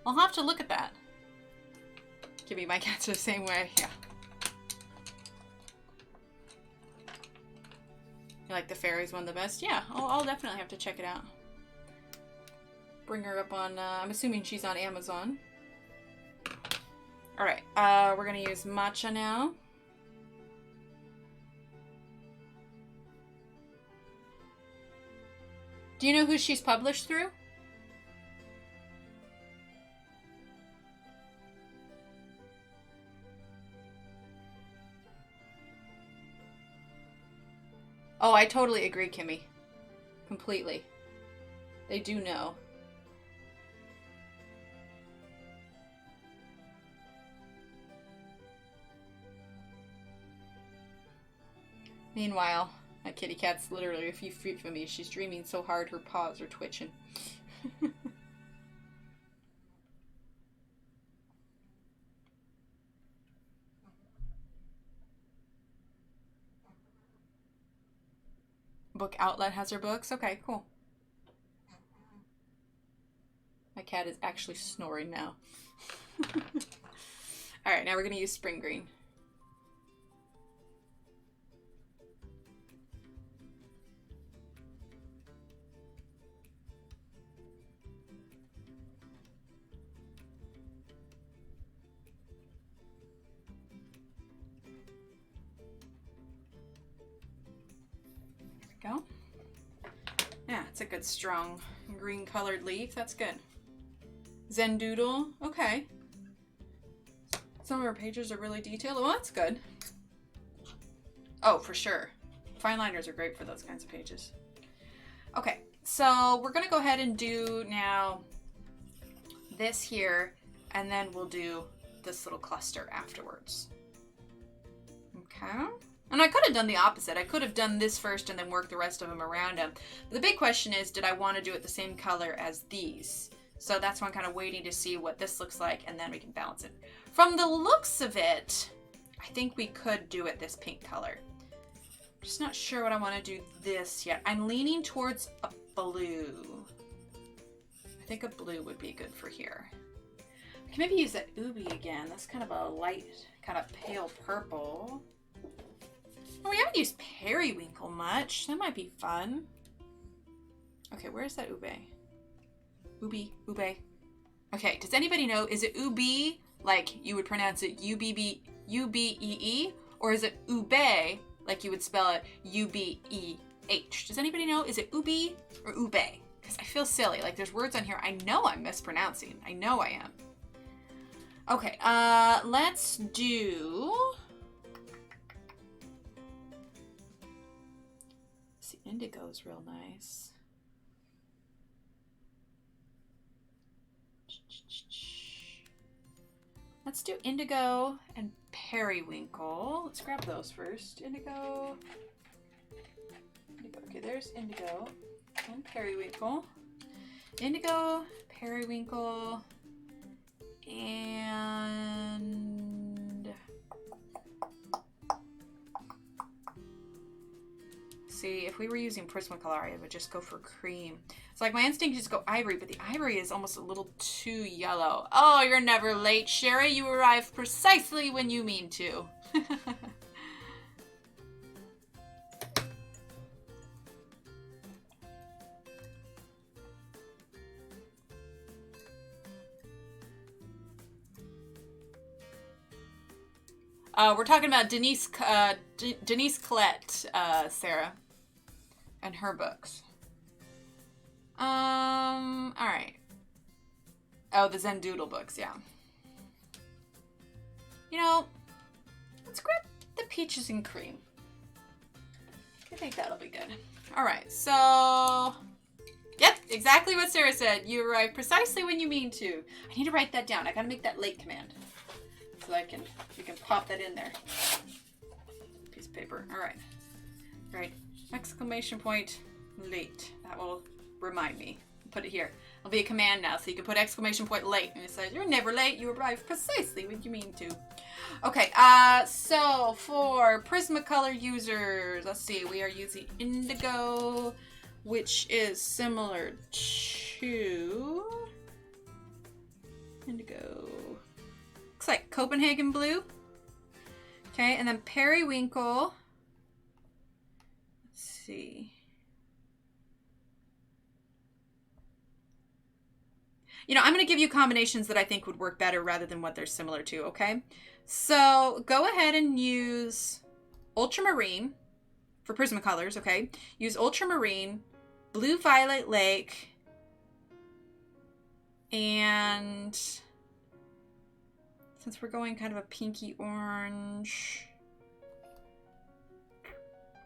A: I'll have to look at that. Give me my cats the same way. Yeah. You like the fairies one the best? Yeah, I'll definitely have to check it out. Bring her up on, I'm assuming she's on Amazon. All right, we're gonna use Matcha now. Do you know who she's published through? Oh, I totally agree, Kimmy. Completely. They do know. Meanwhile, my kitty cat's literally a few feet from me. She's dreaming so hard her paws are twitching. Book Outlet has her books? Okay, cool. My cat is actually snoring now. All right, now we're going to use spring green. Go. Yeah, it's a good strong green colored leaf. That's good. Zen Doodle. Okay. Some of our pages are really detailed. Well, that's good. Oh, for sure. Fine liners are great for those kinds of pages. Okay, so we're going to go ahead and do now this here, and then we'll do this little cluster afterwards. Okay. And I could have done the opposite. I could have done this first and then worked the rest of them around them. But the big question is, did I want to do it the same color as these? So that's why I'm kind of waiting to see what this looks like, and then we can balance it. From the looks of it, I think we could do it this pink color. Just not sure what I want to do this yet. I'm leaning towards a blue. I think a blue would be good for here. I can maybe use that Ubi again. That's kind of a light, kind of pale purple. Oh, we haven't used periwinkle much. That might be fun. Okay, where's that ube? Ube. Okay, does anybody know, is it ubi, like you would pronounce it U-B-E-E, or is it ube, like you would spell it U-B-E-H? Does anybody know, is it ubi or ube? Because I feel silly, like there's words on here I know I'm mispronouncing. I know I am. Okay, let's do... See, indigo is real nice. Let's do indigo and periwinkle. Let's grab those first. Indigo. Okay, there's indigo and periwinkle. Indigo, periwinkle, and see, if we were using Prismacolor, I would just go for cream. It's like my instinct is to go ivory, but the ivory is almost a little too yellow. Oh, you're never late, Sherry. You arrive precisely when you mean to. We're talking about Denise Collette, Sarah, and her books. All right. Oh, the Zen Doodle books, yeah. You know, let's grab the peaches and cream. I think that'll be good. All right, so, yep, exactly what Sarah said. You arrive precisely when you mean to. I need to write that down. I gotta make that late command. So you can pop that in there. Piece of paper. All right. All right. Exclamation point late. That will remind me. Put it here. It'll be a command now, so you can put exclamation point late, and it says you're never late. You arrive precisely when you mean to. Okay. So for Prismacolor users, let's see. We are using indigo, which is similar to indigo. Looks like Copenhagen blue. Okay, and then periwinkle. Let's see. You know, I'm going to give you combinations that I think would work better rather than what they're similar to, okay? So go ahead and use ultramarine for Prismacolors, okay? Use ultramarine, blue violet lake, and since we're going kind of a pinky orange.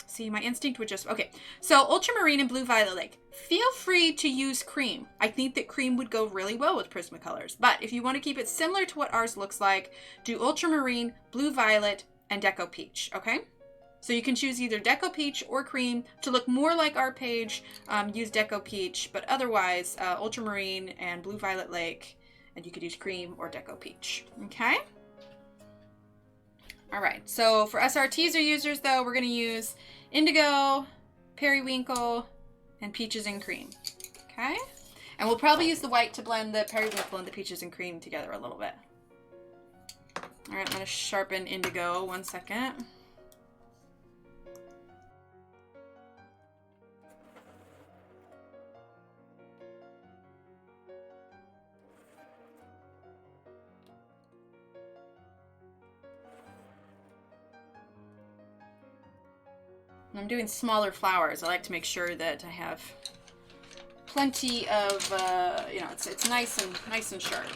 A: See, my instinct would just... Okay, so ultramarine and blue violet lake. Feel free to use cream. I think that cream would go really well with Prismacolors. But if you want to keep it similar to what ours looks like, do ultramarine, blue violet, and Deco Peach, okay? So you can choose either Deco Peach or cream. To look more like our page, use Deco Peach. But otherwise, ultramarine and blue violet lake. And you could use cream or Deco Peach, okay? All right, so for us, our teaser users, though, we're going to use indigo, periwinkle, and peaches and cream, okay? And we'll probably use the white to blend the periwinkle and the peaches and cream together a little bit. All right, I'm gonna sharpen indigo. 1 second. I'm doing smaller flowers. I like to make sure that I have plenty of, you know, it's nice and sharp.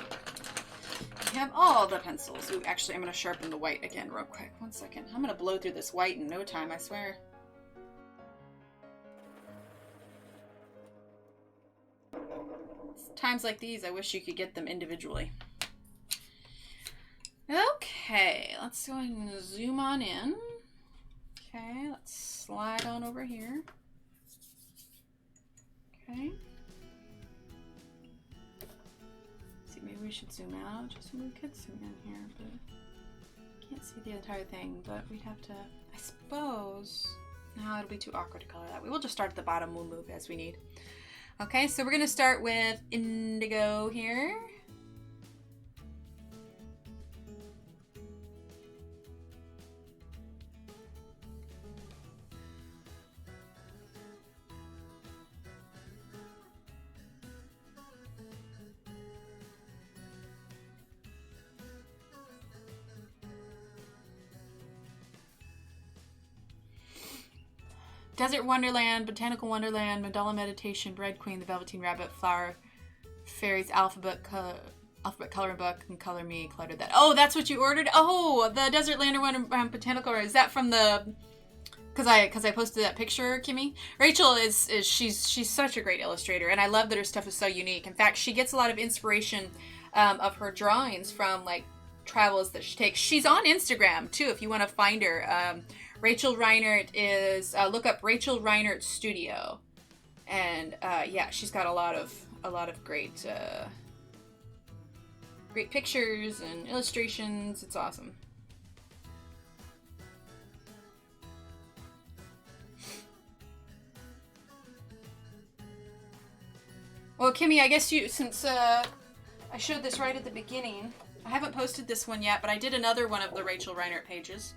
A: I have all the pencils. Ooh, actually, I'm going to sharpen the white again real quick. 1 second. I'm going to blow through this white in no time, I swear. Times like these, I wish you could get them individually. Okay, let's go ahead and zoom on in. Okay, let's slide on over here. Okay. See, maybe we should zoom out. Just we could zoom in here, but can't see the entire thing. But we'd have to, I suppose. No, it'll be too awkward to color that. We will just start at the bottom. We'll move as we need. Okay, so we're gonna start with indigo here. Desert Wonderland, Botanical Wonderland, Mandala Meditation, Bread Queen, The Velveteen Rabbit, Flower, Fairies, Alphabet Coloring Book, and Color Me, Cluttered That. Oh, that's what you ordered? Oh, the Desert Lander one, Botanical. Is that from the... Because I posted that picture, Kimmy? Rachel she's such a great illustrator, and I love that her stuff is so unique. In fact, she gets a lot of inspiration of her drawings from, like, travels that she takes. She's on Instagram, too, if you want to find her. Rachel Reinert is, look up Rachel Reinert Studio, and yeah, she's got a lot of great great pictures and illustrations. It's awesome. Well, Kimmy, I guess since I showed this right at the beginning, I haven't posted this one yet, but I did another one of the Rachel Reinert pages.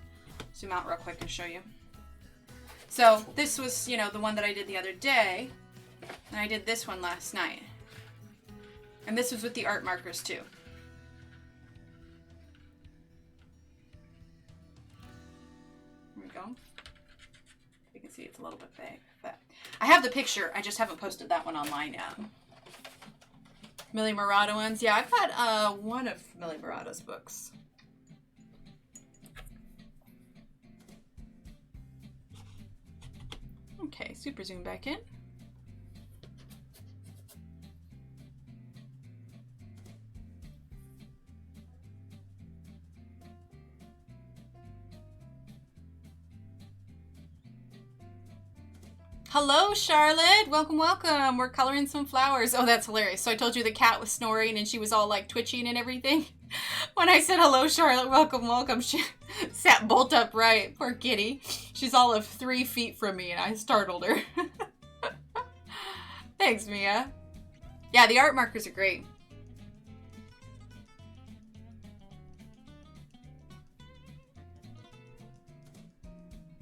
A: Zoom out real quick and show you. So this was, you know, the one that I did the other day, and I did this one last night. And this was with the art markers too. There we go. You can see it's a little bit big, but I have the picture. I just haven't posted that one online yet. Millie Murata ones. Yeah, I've got one of Millie Murata's books. Okay, super zoom back in. Hello, Charlotte. Welcome, welcome. We're coloring some flowers. Oh, that's hilarious. So I told you the cat was snoring and she was all like twitching and everything. When I said hello, Charlotte, welcome, welcome, she sat bolt upright. Poor kitty. She's all of 3 feet from me and I startled her. Thanks, Mia. Yeah, the art markers are great.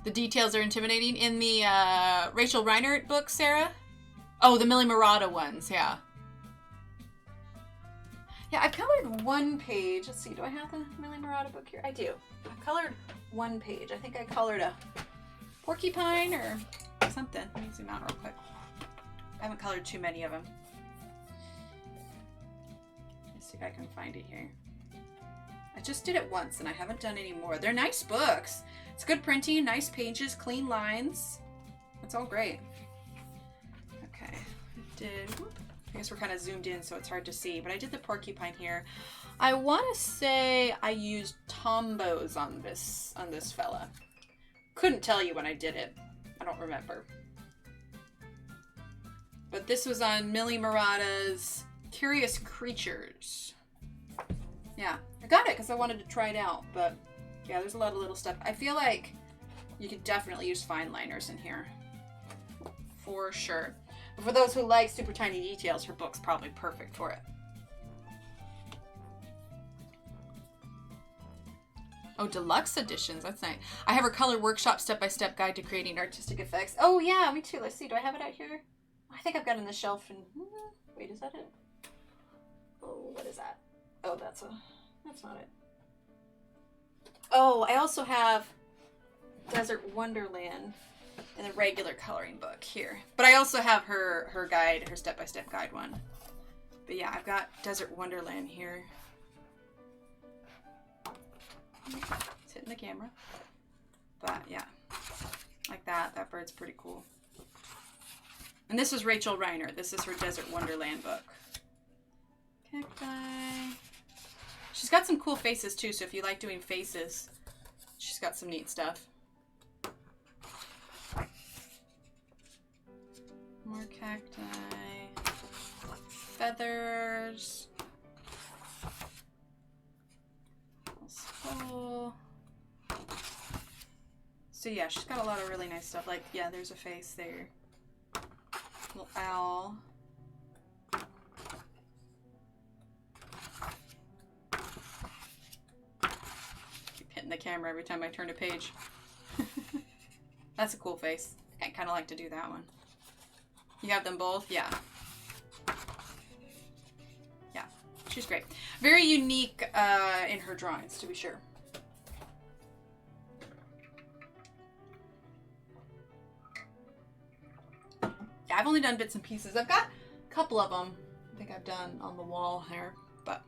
A: The details are intimidating. In the Rachel Reinert book, Sarah? Oh, the Millie Murata ones, yeah. Yeah, I've colored one page. Let's see, do I have the Millie Murata book here? I do. I colored one page. I think I colored a porcupine or something. Let me zoom out real quick. I haven't colored too many of them. Let's see if I can find it here. I just did it once and I haven't done any more. They're nice books. It's good printing, nice pages, clean lines. It's all great. Okay, I guess we're kind of zoomed in so it's hard to see, but I did the porcupine here. I want to say I used Tombos on this fella. Couldn't tell you when I did it. I don't remember. But this was on Millie Murata's Curious Creatures. Yeah, I got it because I wanted to try it out, but yeah, there's a lot of little stuff. I feel like you could definitely use fine liners in here. For sure. But for those who like super tiny details, her book's probably perfect for it. Oh, deluxe editions. That's nice. I have her color workshop step-by-step guide to creating artistic effects. Oh, yeah, me too. Let's see. Do I have it out here? I think I've got it on the shelf. And wait, is that it? Oh, what is that? Oh, that's not it. Oh, I also have Desert Wonderland in the regular coloring book here. But I also have her guide, her step-by-step guide one. But yeah, I've got Desert Wonderland here. It's hitting the camera. But yeah, like that. That bird's pretty cool. And this is Rachel Reiner. This is her Desert Wonderland book. Cacti. She's got some cool faces too, so if you like doing faces, she's got some neat stuff. More cacti. Feathers. So yeah, she's got a lot of really nice stuff. Like, yeah, there's a face there. Little owl. Keep hitting the camera every time I turn a page. That's a cool face. I kind of like to do that one. You have them both? Yeah. Yeah, she's great. Very unique in her drawings, to be sure. Yeah, I've only done bits and pieces. I've got a couple of them I think I've done on the wall here, but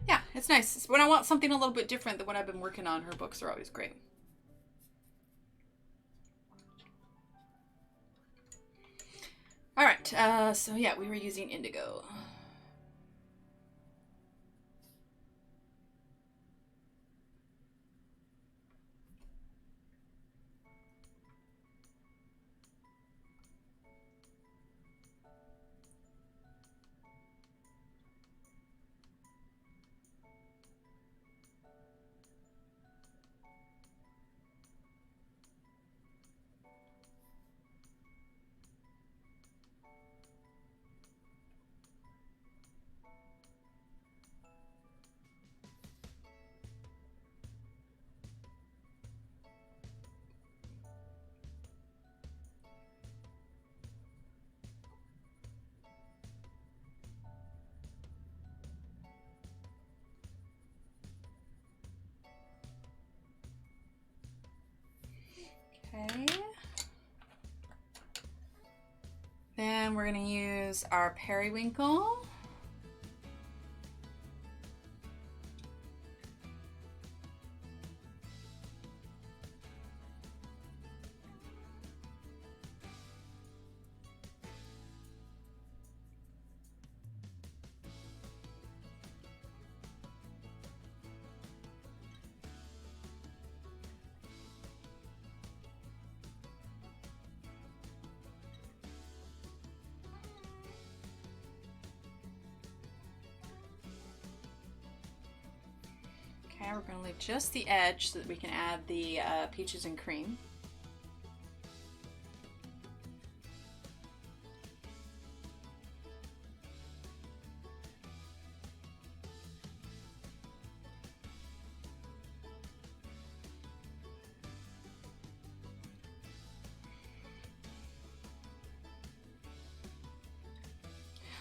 A: yeah, it's nice. When I want something a little bit different than what I've been working on, her books are always great. All right, so yeah, we were using indigo. Okay. Then we're going to use our periwinkle. Okay, we're going to leave just the edge so that we can add the peaches and cream.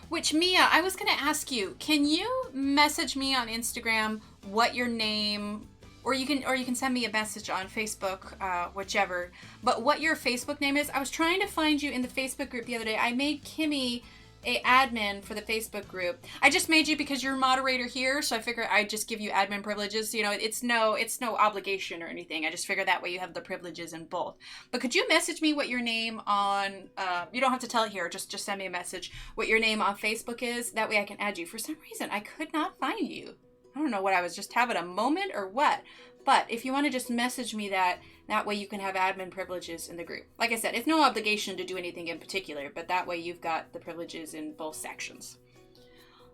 A: Which, Mia, I was going to ask you, can you message me on Instagram what your name, or you can send me a message on Facebook, whichever, but what your Facebook name is? I was trying to find you in the Facebook group the other day. I made Kimmy a admin for the Facebook group. I just made you because you're a moderator here, so I figured I'd just give you admin privileges. You know, it's no obligation or anything. I just figured that way you have the privileges in both. But could you message me what your name on, you don't have to tell it here, just send me a message, what your name on Facebook is. That way I can add you. For some reason, I could not find you. I don't know what I was just having a moment or what. But if you want to just message me that way you can have admin privileges in the group. Like I said, it's no obligation to do anything in particular, but that way you've got the privileges in both sections.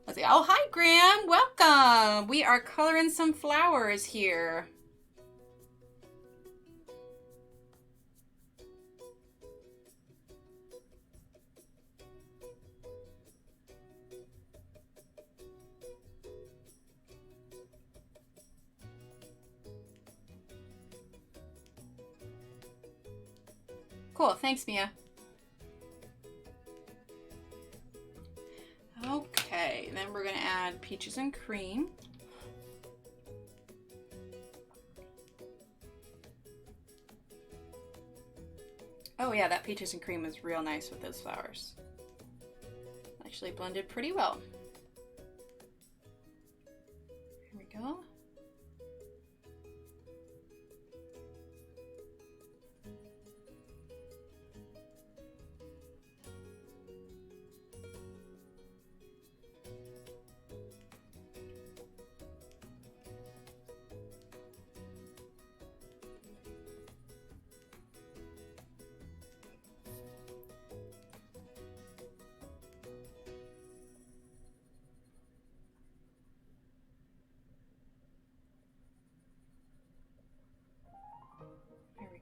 A: Let's see. Oh, hi, Graham. Welcome. We are coloring some flowers here. Cool. Thanks, Mia. Okay, then we're going to add peaches and cream. Oh yeah, that peaches and cream was real nice with those flowers. Actually blended pretty well. Here we go.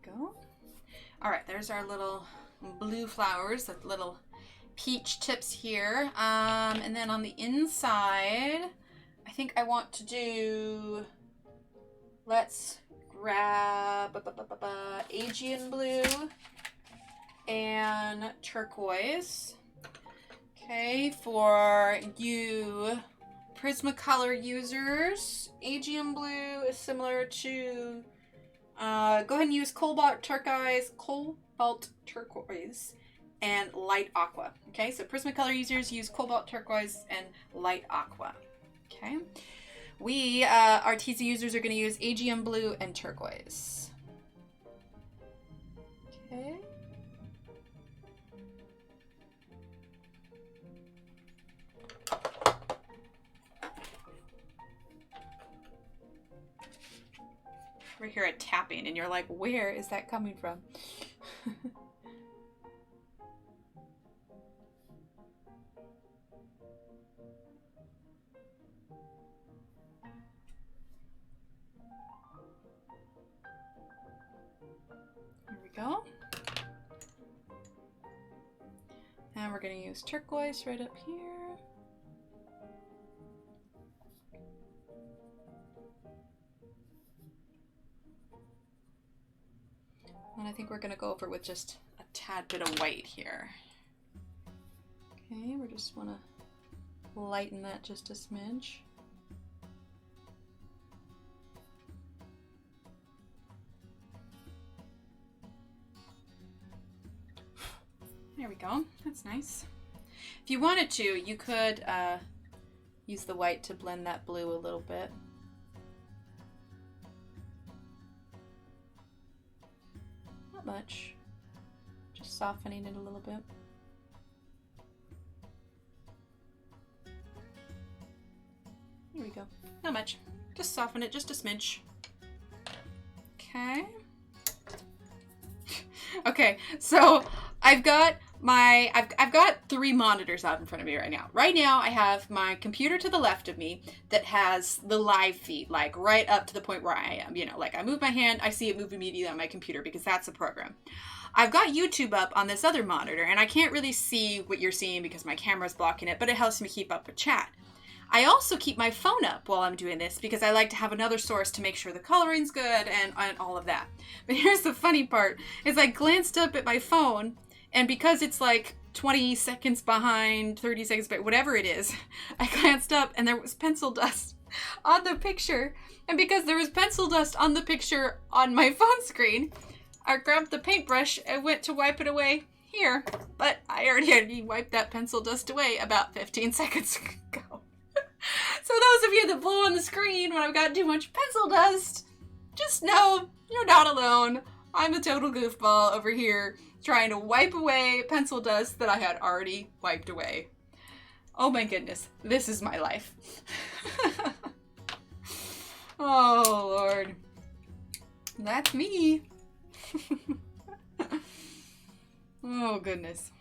A: Go. All right, there's our little blue flowers, the little peach tips here. And then on the inside, I think I want to do, let's grab Aegean blue and turquoise. Okay, for you Prismacolor users, Aegean blue is similar to go ahead and use cobalt turquoise, and light aqua. Okay, so Prismacolor users use cobalt turquoise and light aqua. Okay, we Arteza users are going to use Aegean blue and turquoise. Okay. We hear a tapping and you're like, where is that coming from? There we go. And we're going to use turquoise right up here. And I think we're going to go over with just a tad bit of white here. Okay, we just want to lighten that just a smidge. There we go. That's nice. If you wanted to, you could use the white to blend that blue a little bit. Not much. Just softening it a little bit. Here we go. Not much. Just soften it just a smidge. Okay. Okay, so I've got three monitors out in front of me right now. Right now I have my computer to the left of me that has the live feed, like right up to the point where I am. You know, like I move my hand, I see it move immediately on my computer because that's the program. I've got YouTube up on this other monitor and I can't really see what you're seeing because my camera's blocking it, but it helps me keep up with chat. I also keep my phone up while I'm doing this because I like to have another source to make sure the coloring's good and all of that. But here's the funny part, is I glanced up at my phone and because it's like 20 seconds behind, 30 seconds behind, whatever it is, I glanced up and there was pencil dust on the picture. And because there was pencil dust on the picture on my phone screen, I grabbed the paintbrush and went to wipe it away here. But I already wiped that pencil dust away about 15 seconds ago. So those of you that blow on the screen when I've got too much pencil dust, just know you're not alone. I'm a total goofball over here trying to wipe away pencil dust that I had already wiped away. Oh my goodness, this is my life. Oh Lord, that's me. Oh goodness.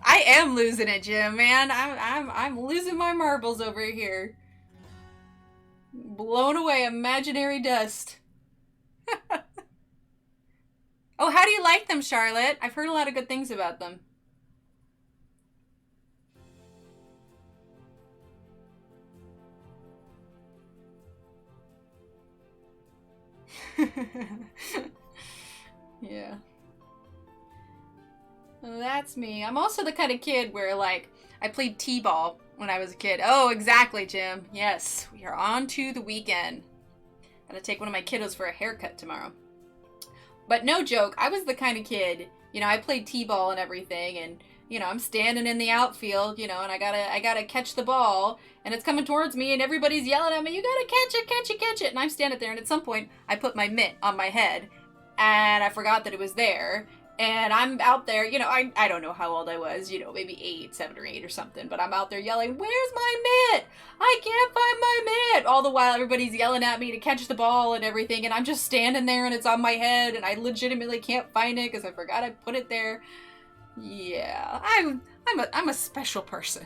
A: I am losing it, Jim, man. I'm losing my marbles over here. Blown away imaginary dust. Oh, how do you like them, Charlotte? I've heard a lot of good things about them. Yeah. Well, that's me. I'm also the kind of kid where, like, I played t-ball when I was a kid. Oh, exactly, Jim. Yes, we are on to the weekend. Gotta take one of my kiddos for a haircut tomorrow. But no joke, I was the kind of kid, you know, I played t-ball and everything, and, you know, I'm standing in the outfield, you know, and I gotta catch the ball, and it's coming towards me, and everybody's yelling at me, you gotta catch it, catch it, catch it, and I'm standing there, and at some point, I put my mitt on my head, and I forgot that it was there, and I'm out there, you know, I don't know how old I was, you know, maybe 7 or 8 or something, but I'm out there yelling, where's my mitt? I can't find my mitt! All the while everybody's yelling at me to catch the ball and everything, and I'm just standing there and it's on my head, and I legitimately can't find it because I forgot I put it there. Yeah, I'm a special person.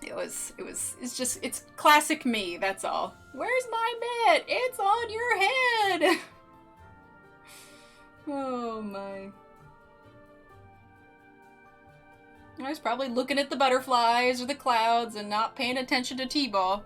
A: It's classic me, that's all. Where's my mitt? It's on your head! Oh my. I was probably looking at the butterflies or the clouds and not paying attention to t-ball.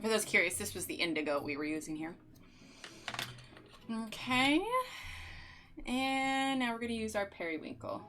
A: For those curious, this was the indigo we were using here. Okay. And now we're going to use our periwinkle.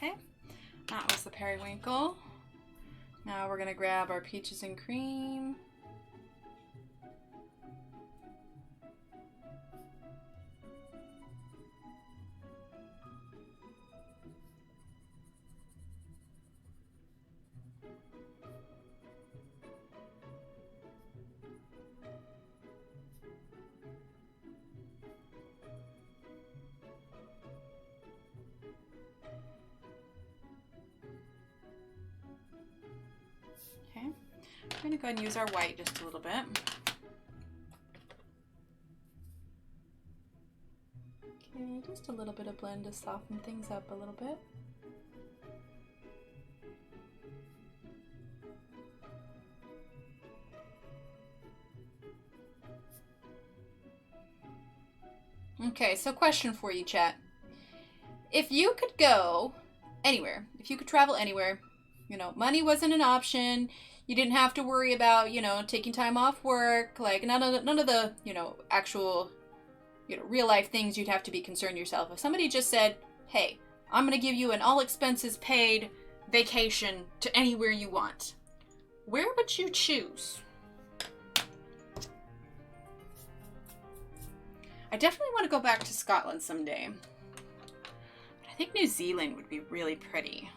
A: Okay, that was the periwinkle. Now we're gonna grab our peaches and cream. Okay, I'm gonna go ahead and use our white just a little bit. Okay, just a little bit of blend to soften things up a little bit. Okay, so question for you, chat. If you could go anywhere, if you could travel anywhere, you know, money wasn't an option, you didn't have to worry about, you know, taking time off work, like none of the, you know, actual, you know, real life things you'd have to be concerned yourself. If somebody just said, hey, I'm going to give you an all expenses paid vacation to anywhere you want, where would you choose? I definitely want to go back to Scotland someday. But I think New Zealand would be really pretty.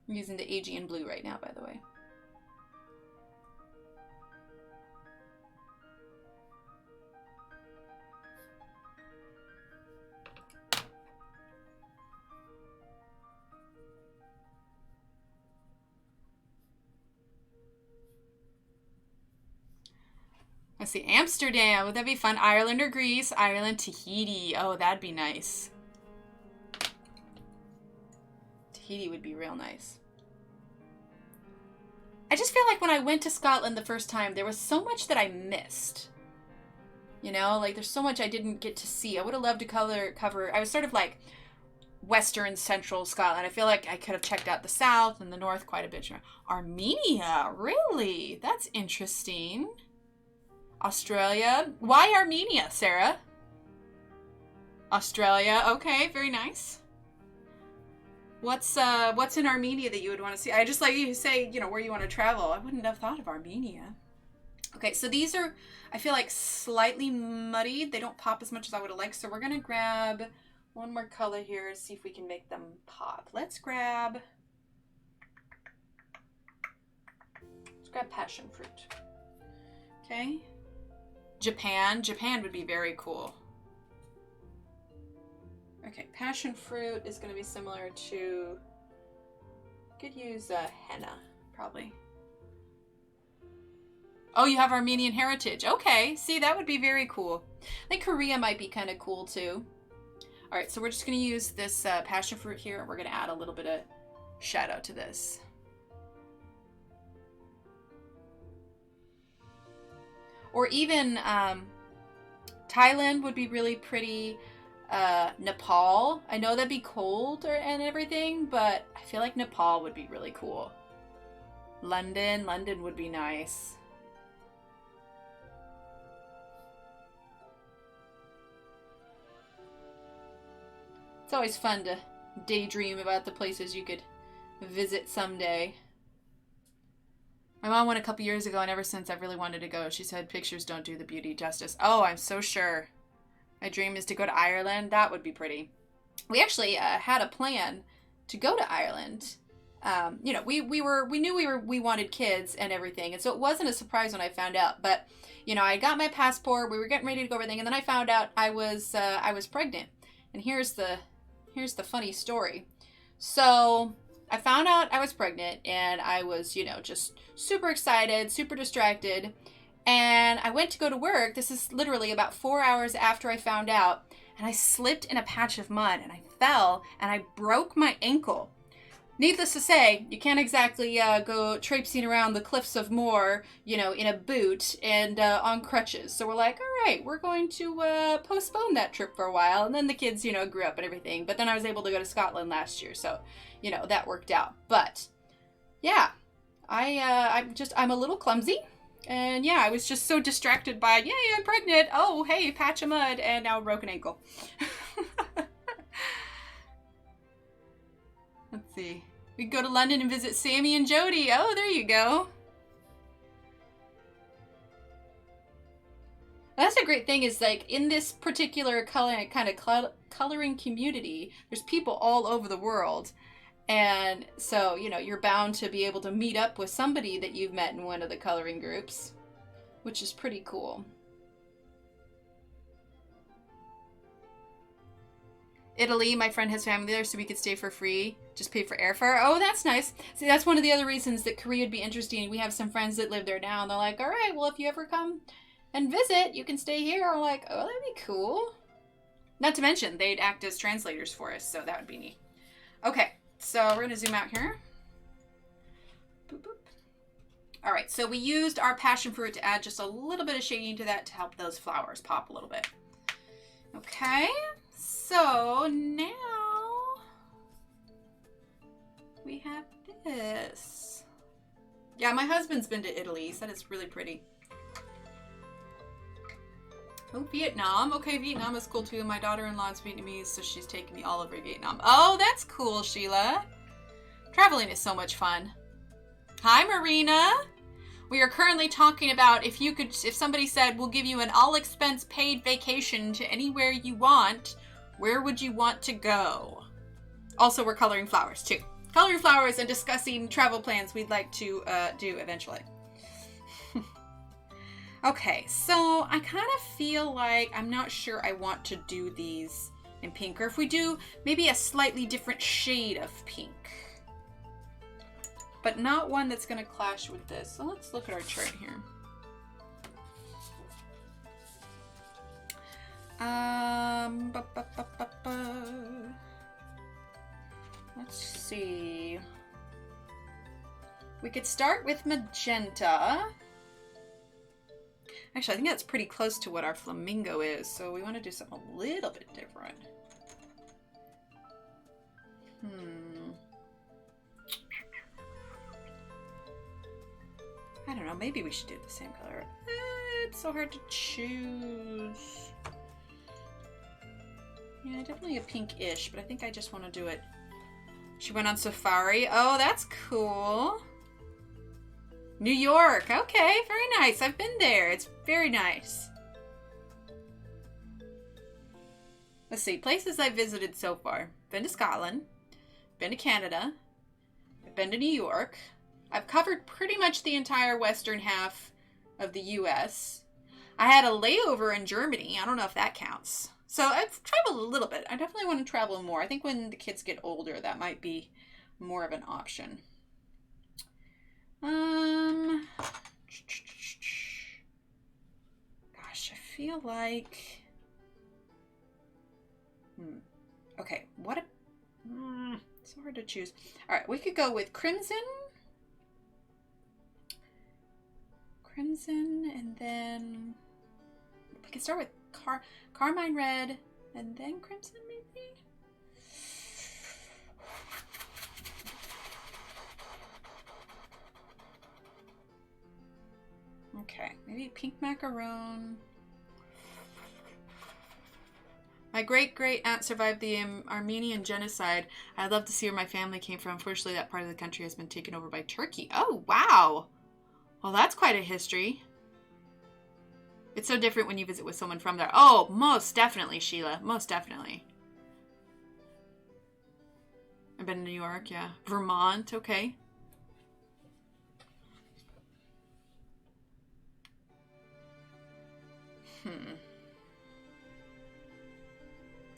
A: I'm using the Aegean blue right now, by the way. Let's see, Amsterdam. Would that be fun? Ireland or Greece? Ireland, Tahiti. Oh, that'd be nice. Tahiti would be real nice. I just feel like when I went to Scotland the first time, there was so much that I missed. You know, like there's so much I didn't get to see. I would have loved to cover. I was sort of like Western Central Scotland. I feel like I could have checked out the south and the north quite a bit. Armenia, really? That's interesting. Australia. Why Armenia, Sarah? Australia. Okay, very nice. What's in Armenia that you would want to see? I just like you say, you know, where you want to travel. I wouldn't have thought of Armenia. Okay, so these are, I feel like, slightly muddied. They don't pop as much as I would have liked. So we're going to grab one more color here to see if we can make them pop. Let's grab passion fruit. Okay. Japan would be very cool. Okay, passion fruit is going to be similar to, could use henna, probably. Oh, you have Armenian heritage. Okay, see, that would be very cool. I think Korea might be kind of cool too. All right, so we're just going to use this passion fruit here, and we're going to add a little bit of shadow to this. Or even Thailand would be really pretty. Nepal. I know that'd be cold and everything, but I feel like Nepal would be really cool. London would be nice. It's always fun to daydream about the places you could visit someday. My mom went a couple years ago, and ever since I've really wanted to go. She said pictures don't do the beauty justice. Oh, I'm so sure. My dream is to go to Ireland. That would be pretty. We actually had a plan to go to Ireland. You know, we knew we wanted kids and everything, and so it wasn't a surprise when I found out. But you know, I got my passport. We were getting ready to go everything, and then I found out I was pregnant. And here's the funny story. So I found out I was pregnant, and I was, you know, just super excited, super distracted. And I went to go to work. This is literally about 4 hours after I found out. And I slipped in a patch of mud, and I fell, and I broke my ankle. Needless to say, you can't exactly go traipsing around the cliffs of Moher, you know, in a boot and on crutches. So we're like, all right, we're going to postpone that trip for a while. And then the kids, you know, grew up and everything. But then I was able to go to Scotland last year. So, you know, that worked out. But, yeah, I'm a little clumsy. And yeah, I was just so distracted by, yay, I'm pregnant. Oh, hey, patch of mud, and now a broken ankle. Let's see. We could go to London and visit Sammy and Jody. Oh, there you go. That's a great thing is like in this particular coloring community, there's people all over the world. And so, you know, you're bound to be able to meet up with somebody that you've met in one of the coloring groups, which is pretty cool. Italy, my friend has family there, so we could stay for free. Just pay for airfare. Oh, that's nice. See, that's one of the other reasons that Korea would be interesting. We have some friends that live there now, and they're like, all right, well, if you ever come and visit, you can stay here. I'm like, oh, that'd be cool. Not to mention, they'd act as translators for us, so that would be neat. Okay. So we're going to zoom out here. Boop, boop. All right, so we used our passion fruit to add just a little bit of shading to that to help those flowers pop a little bit. Okay, so now we have this. Yeah, my husband's been to Italy. He said it's really pretty. Oh, Vietnam. Okay, Vietnam is cool too. My daughter-in-law is Vietnamese, so she's taking me all over Vietnam. Oh, that's cool, Sheila. Traveling is so much fun. Hi, Marina. We are currently talking about if somebody said, we'll give you an all-expense paid vacation to anywhere you want, where would you want to go? Also, we're coloring flowers too. Coloring flowers and discussing travel plans we'd like to do eventually. Okay, so I kind of feel like I'm not sure I want to do these in pink. Or if we do, maybe a slightly different shade of pink. But not one that's going to clash with this. So let's look at our chart here. Let's see. We could start with magenta. Actually, I think that's pretty close to what our flamingo is, so we want to do something a little bit different. I don't know, maybe we should do the same color. It's so hard to choose. Yeah, definitely a pink-ish, but I think I just want to do it. She went on safari. Oh, that's cool. New York. Okay, very nice. I've been there. It's very nice. Let's see. Places I've visited so far. Been to Scotland. Been to Canada. I've been to New York. I've covered pretty much the entire western half of the US. I had a layover in Germany. I don't know if that counts. So I've traveled a little bit. I definitely want to travel more. I think when the kids get older, that might be more of an option. Gosh, I feel like... Okay, what a... It's so hard to choose. All right, we could go with crimson. Crimson, and then... We could start with carmine red, and then crimson, maybe? Okay, maybe pink macaroon. My great-great-aunt survived the Armenian genocide. I'd love to see where my family came from. Unfortunately, that part of the country has been taken over by Turkey. Oh, wow. Well, that's quite a history. It's so different when you visit with someone from there. Oh, most definitely, Sheila. Most definitely. I've been to New York, yeah. Vermont, okay.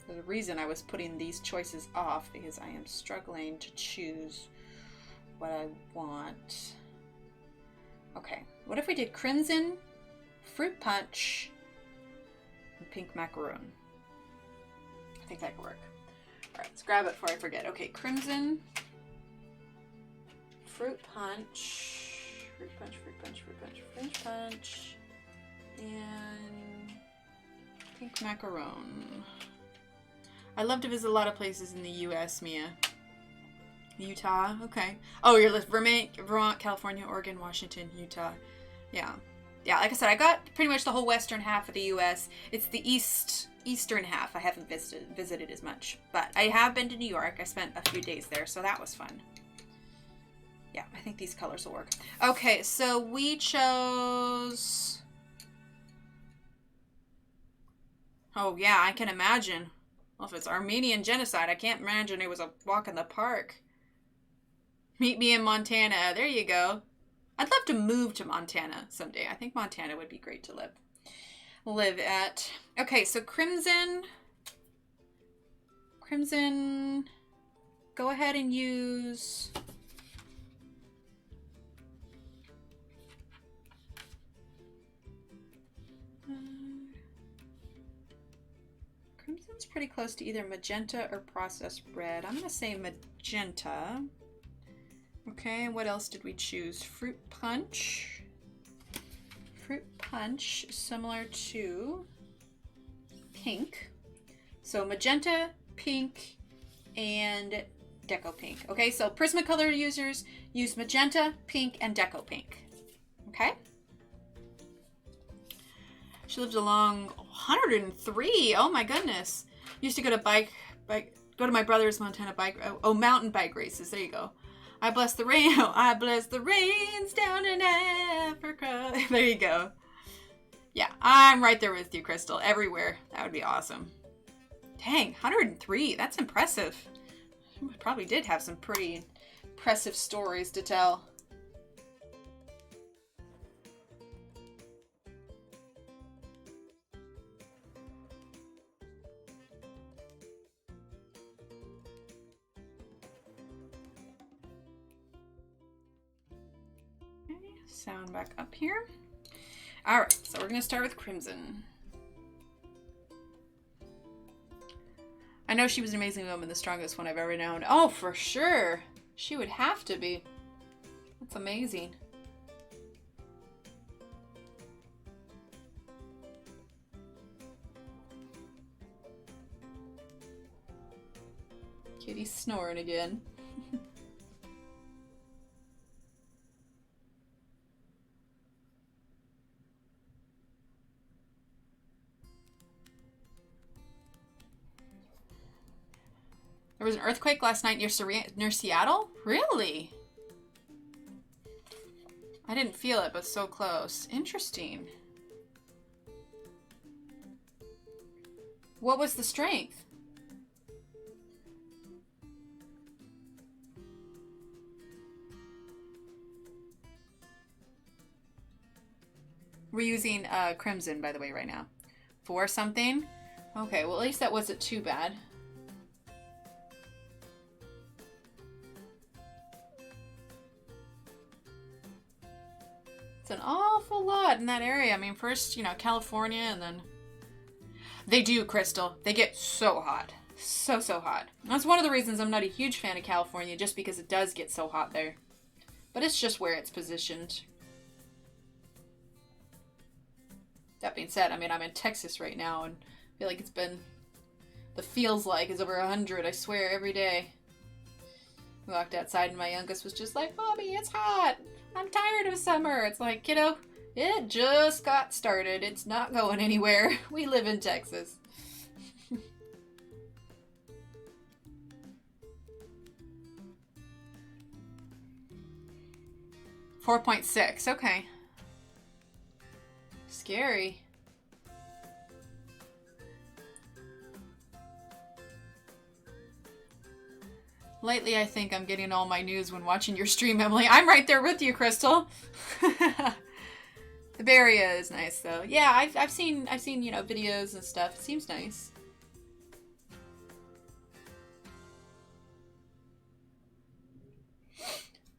A: There's a reason I was putting these choices off, because I am struggling to choose what I want. Okay, what if we did crimson, fruit punch, and pink macaroon? I think that could work. All right, let's grab it before I forget. Okay, crimson, fruit punch, fruit punch, fruit punch, fruit punch, fruit punch, and pink macaroon. I love to visit a lot of places in the U.S., Mia. Utah, okay. Oh, you're Vermont, California, Oregon, Washington, Utah. Yeah. Yeah, like I said, I got pretty much the whole western half of the U.S. It's the eastern half I haven't visited as much. But I have been to New York. I spent a few days there, so that was fun. Yeah, I think these colors will work. Okay, so we chose... Oh, yeah, I can imagine. Well, if it's Armenian genocide, I can't imagine it was a walk in the park. Meet me in Montana. There you go. I'd love to move to Montana someday. I think Montana would be great to live at. Okay, so crimson. Crimson. Go ahead and use... Crimson's pretty close to either magenta or processed red. I'm going to say magenta. Okay, what else did we choose? Fruit punch. Fruit punch, similar to pink. So magenta, pink, and deco pink. Okay, so Prismacolor users use magenta, pink, and deco pink. Okay? She lived a long 103. Oh my goodness. Used to go to go to my brother's Montana mountain bike races. There you go. I bless the rain. Oh, I bless the rains down in Africa. There you go. Yeah, I'm right there with you, Crystal. Everywhere. That would be awesome. Dang, 103. That's impressive. She probably did have some pretty impressive stories to tell. Sound back up here. All right, so we're going to start with crimson. I know she was an amazing woman, the strongest one I've ever known. Oh, for sure. She would have to be. That's amazing. Kitty's snoring again. There was an earthquake last night near Seattle? Really? I didn't feel it, but so close. Interesting. What was the strength? We're using Crimson, by the way, right now. 4 something? Okay, well at least that wasn't too bad. It's an awful lot in that area. I mean, first, you know, California, and then... They do, Crystal. They get so hot. So hot. That's one of the reasons I'm not a huge fan of California, just because it does get so hot there. But it's just where it's positioned. That being said, I mean, I'm in Texas right now, and I feel like it's been... The feels like is over 100, I swear, every day. We walked outside, and my youngest was just like, Mommy, it's hot! I'm tired of summer. It's like, kiddo, it just got started. It's not going anywhere. We live in Texas. 4.6. Okay. Scary. Lately, I think I'm getting all my news when watching your stream, Emily. I'm right there with you, Crystal. The Bay Area is nice, though. Yeah, I've seen you know, videos and stuff. It seems nice.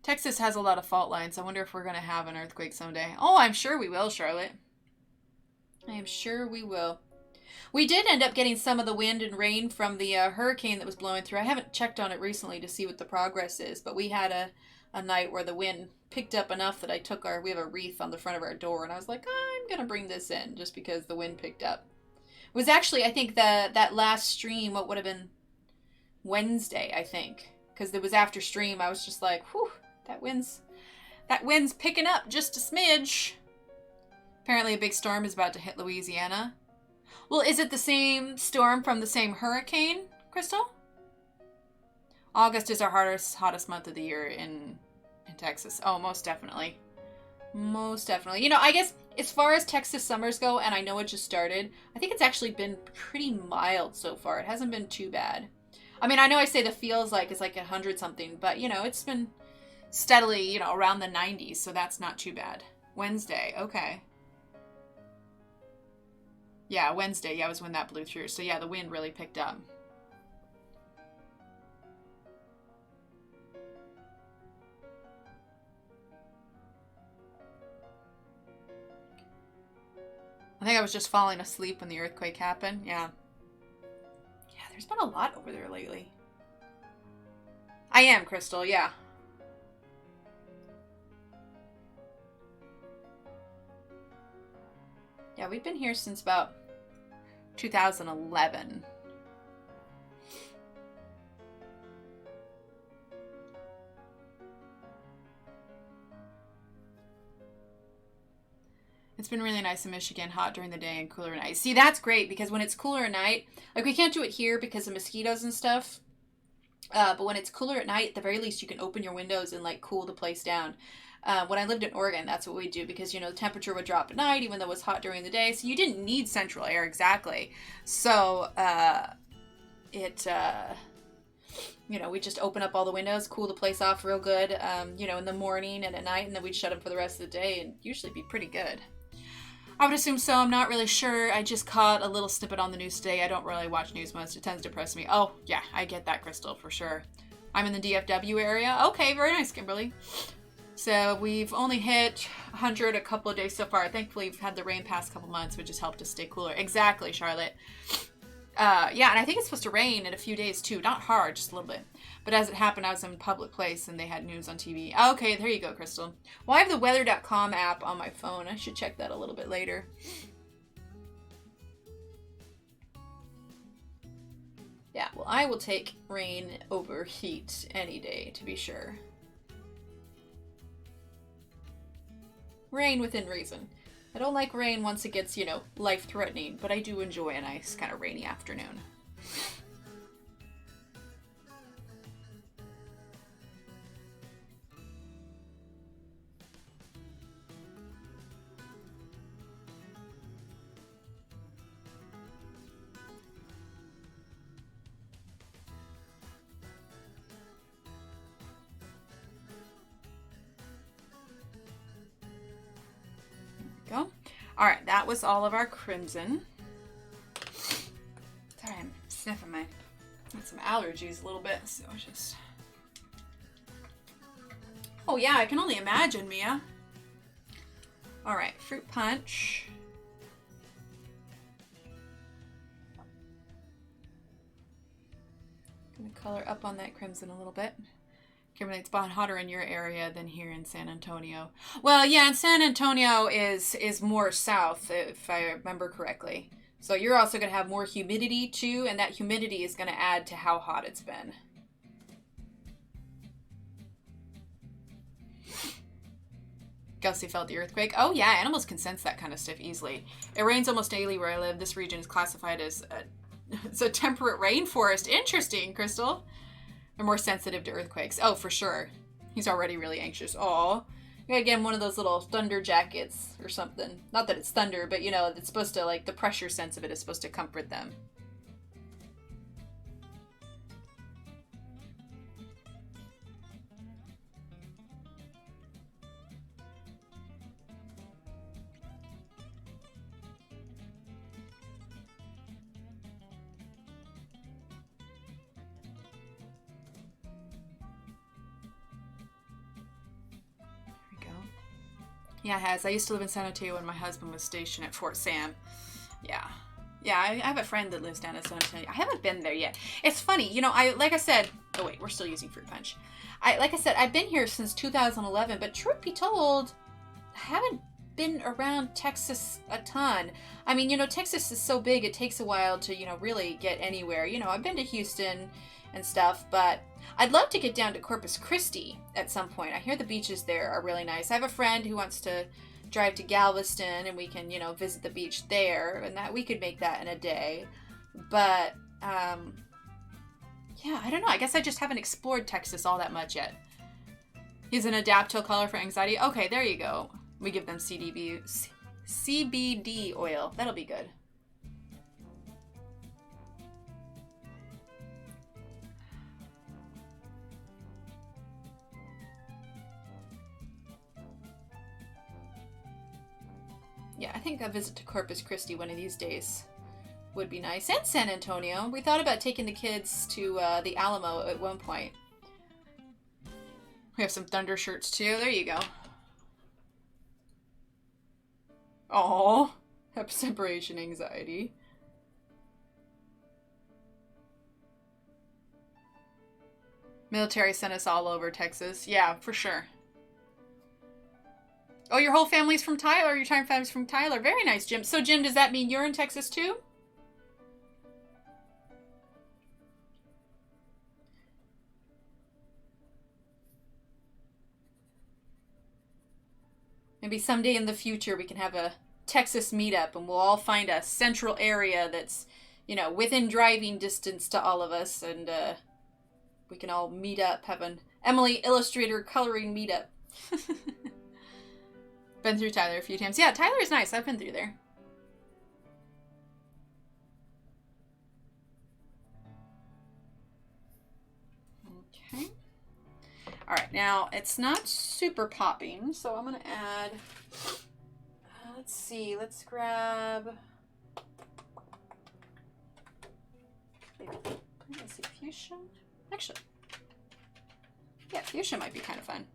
A: Texas has a lot of fault lines. I wonder if we're going to have an earthquake someday. Oh, I'm sure we will, Charlotte. I am sure we will. We did end up getting some of the wind and rain from the hurricane that was blowing through. I haven't checked on it recently to see what the progress is, but we had a night where the wind picked up enough that I took we have a wreath on the front of our door, and I was like, I'm going to bring this in just because the wind picked up. It was actually, I think, that last stream, what would have been Wednesday, I think, because it was after stream. I was just like, whew, that wind's picking up just a smidge. Apparently a big storm is about to hit Louisiana. Well, is it the same storm from the same hurricane, Crystal? August is our hottest month of the year in Texas. Oh, most definitely. Most definitely. You know, I guess as far as Texas summers go, and I know it just started, I think it's actually been pretty mild so far. It hasn't been too bad. I mean, I know I say the feels like it's like 100 something, but, you know, it's been steadily, you know, around the 90s, so that's not too bad. Wednesday, okay. Yeah, Wednesday, yeah, was when that blew through. So yeah, the wind really picked up. I think I was just falling asleep when the earthquake happened. Yeah. Yeah, there's been a lot over there lately. I am, Crystal, yeah. Yeah, we've been here since about 2011. It's been really nice in Michigan, hot during the day and cooler at night. See, that's great because when it's cooler at night, like we can't do it here because of mosquitoes and stuff. But when it's cooler at night, at the very least, you can open your windows and like cool the place down. When I lived in Oregon, that's what we do because, you know, the temperature would drop at night even though it was hot during the day. So you didn't need central air exactly. So you know, we just open up all the windows, cool the place off real good, you know, in the morning and at night, and then we'd shut them for the rest of the day and usually be pretty good. I would assume so. I'm not really sure. I just caught a little snippet on the news today. I don't really watch news much. It tends to depress me. Oh, yeah, I get that, Crystal, for sure. I'm in the DFW area. Okay, very nice, Kimberly. So we've only hit 100 a couple of days so far. Thankfully, we've had the rain past couple months, which has helped us stay cooler. Exactly, Charlotte. Yeah, and I think it's supposed to rain in a few days too. Not hard, just a little bit. But as it happened, I was in a public place and they had news on TV. Okay, there you go, Crystal. Well, I have the weather.com app on my phone. I should check that a little bit later. Yeah, well, I will take rain over heat any day, to be sure. Rain within reason. I don't like rain once it gets, you know, life-threatening, but I do enjoy a nice kind of rainy afternoon. Go. All right, that was all of our crimson. Sorry, I'm sniffing my, got some allergies a little bit, so I just. Oh yeah, I can only imagine, Mia. All right, fruit punch. Gonna color up on that crimson a little bit. Kimberly, it's been hotter in your area than here in San Antonio. Well, yeah, and San Antonio is more south, if I remember correctly. So you're also going to have more humidity too, and that humidity is going to add to how hot it's been. Gussie felt the earthquake. Oh yeah, animals can sense that kind of stuff easily. It rains almost daily where I live. This region is classified as it's a temperate rainforest. Interesting, Crystal. They're more sensitive to earthquakes. Oh, for sure. He's already really anxious. Oh, you gotta get him one of those little thunder jackets or something. Not that it's thunder, but you know, it's supposed to, like, the pressure sense of it is supposed to comfort them. Yeah, it has. I used to live in San Antonio when my husband was stationed at Fort Sam. Yeah. Yeah, I have a friend that lives down in San Antonio. I haven't been there yet. It's funny, you know, like I said, oh wait, we're still using fruit punch. Like I said, I've been here since 2011, but truth be told, I haven't been around Texas a ton. I mean, you know, Texas is so big, it takes a while to, you know, really get anywhere. You know, I've been to Houston and stuff, but I'd love to get down to Corpus Christi at some point. I hear the beaches there are really nice. I have a friend who wants to drive to Galveston and we can, you know, visit the beach there, and that we could make that in a day. But yeah, I don't know. I guess I just haven't explored Texas all that much yet. He's an adaptogenic color for anxiety. Okay, there you go. We give them CBD oil. That'll be good. Yeah, I think a visit to Corpus Christi one of these days would be nice. And San Antonio. We thought about taking the kids to the Alamo at one point. We have some thunder shirts too. There you go. Oh, have separation anxiety. Military sent us all over Texas. Yeah, for sure. Oh, your whole family's from Tyler. Your entire family's from Tyler. Very nice, Jim. So, Jim, does that mean you're in Texas too? Maybe someday in the future we can have a Texas meetup and we'll all find a central area that's, you know, within driving distance to all of us, and we can all meet up, have an Emily Illustrator coloring meetup. Been through Tyler a few times. Yeah, Tyler is nice. I've been through there. Okay. All right, now it's not super popping, so I'm going to add, let's see, let's grab, let's see, fuchsia. Actually, yeah, fuchsia might be kind of fun.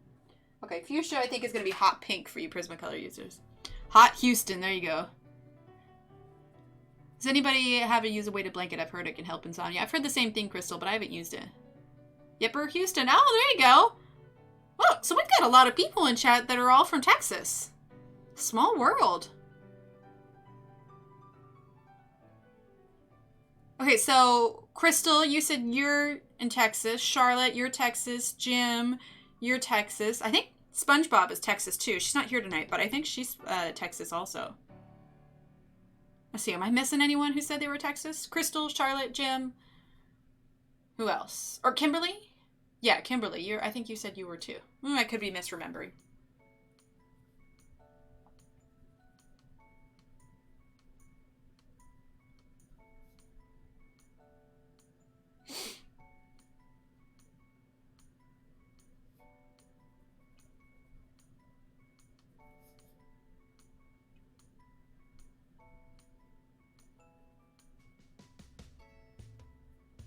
A: Okay, fuchsia I think is going to be hot pink for you Prismacolor users. Hot Houston, there you go. Does anybody have use a weighted blanket? I've heard it can help insomnia. I've heard the same thing, Crystal, but I haven't used it. Yipper, Houston. Oh, there you go. Oh, so we've got a lot of people in chat that are all from Texas. Small world. Okay, so Crystal, you said you're in Texas. Charlotte, you're Texas. Jim, you're Texas. I think SpongeBob is Texas too. She's not here tonight, but I think she's Texas also. Let's see, am I missing anyone who said they were Texas? Crystal, Charlotte, Jim. Who else? Or Kimberly? Yeah, Kimberly. I think you said you were too. I could be misremembering.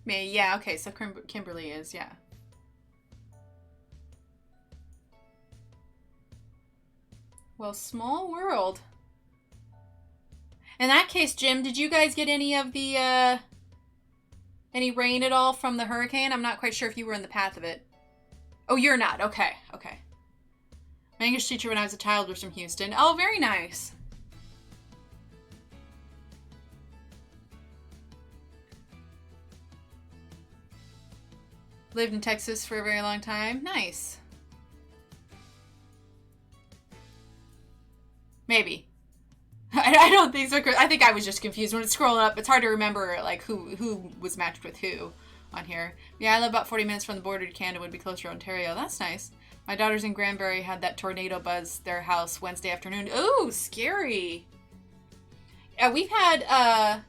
A: Me, yeah, okay, so Kimberly is, yeah. Well, small world. In that case, Jim, did you guys get any of the, any rain at all from the hurricane? I'm not quite sure if you were in the path of it. Oh, you're not. Okay, okay. My English teacher when I was a child was from Houston. Oh, very nice. Lived in Texas for a very long time. Nice. Maybe. I don't think so. I think I was just confused when it's scrolling up. It's hard to remember like who was matched with who on here. Yeah, I live about 40 minutes from the border to Canada. Would be closer to Ontario. That's nice. My daughters in Granbury had that tornado buzz their house Wednesday afternoon. Ooh, scary. Yeah, we've had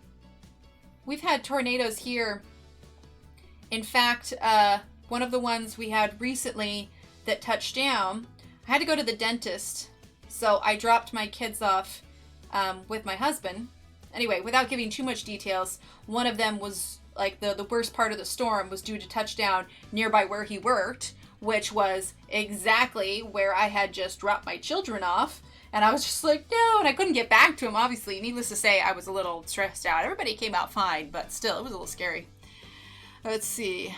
A: tornadoes here. In fact, one of the ones we had recently that touched down, I had to go to the dentist. So I dropped my kids off with my husband. Anyway, without giving too much details, one of them was like the worst part of the storm was due to touchdown nearby where he worked, which was exactly where I had just dropped my children off. And I was just like, no, and I couldn't get back to him, obviously. Needless to say, I was a little stressed out. Everybody came out fine, but still, it was a little scary. Let's see.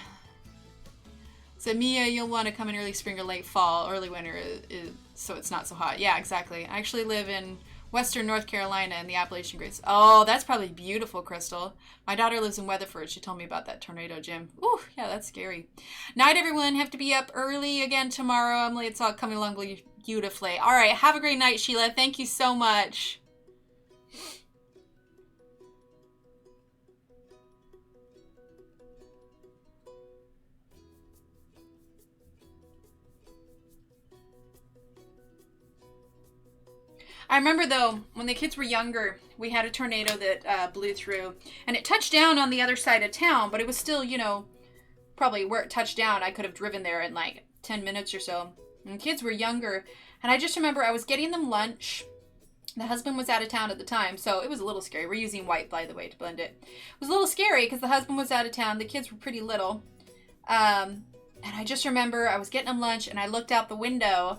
A: So Mia, you'll want to come in early spring or late fall. Early winter is so it's not so hot. Yeah, exactly. I actually live in Western North Carolina in the Appalachian Greats. Oh, that's probably beautiful, Crystal. My daughter lives in Weatherford. She told me about that tornado, Jim. Ooh, yeah, that's scary. Night, everyone. Have to be up early again tomorrow. Emily, it's all coming along beautifully. All right, have a great night, Sheila. Thank you so much. I remember, though, when the kids were younger, we had a tornado that blew through, and it touched down on the other side of town, but it was still, you know, probably where it touched down, I could have driven there in like 10 minutes or so. And the kids were younger, and I just remember I was getting them lunch. The husband was out of town at the time, so it was a little scary. We're using white, by the way, to blend it. It was a little scary because the husband was out of town. The kids were pretty little. And I just remember I was getting them lunch, and I looked out the window,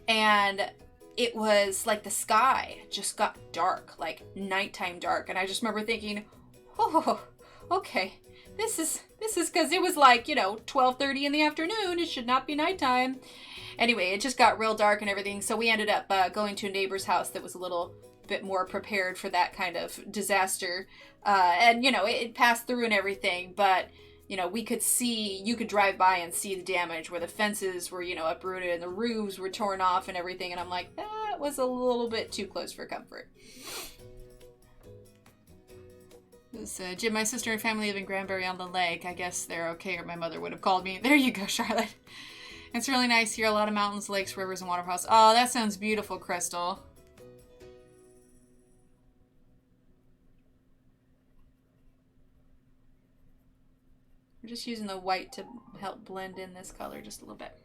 A: and it was like the sky just got dark, like nighttime dark. And I just remember thinking, oh, okay, this is because it was like, you know, 12:30 in the afternoon. It should not be nighttime. Anyway, it just got real dark and everything. So we ended up going to a neighbor's house that was a little bit more prepared for that kind of disaster. And, you know, it passed through and everything, but you know, you could drive by and see the damage where the fences were, you know, uprooted and the roofs were torn off and everything. And I'm like, that was a little bit too close for comfort. Jim, my sister and family live in Granbury on the Lake. I guess they're okay, or my mother would have called me. There you go, Charlotte. It's really nice here. A lot of mountains, lakes, rivers, and waterfalls. Oh, that sounds beautiful, Crystal. We're just using the white to help blend in this color just a little bit.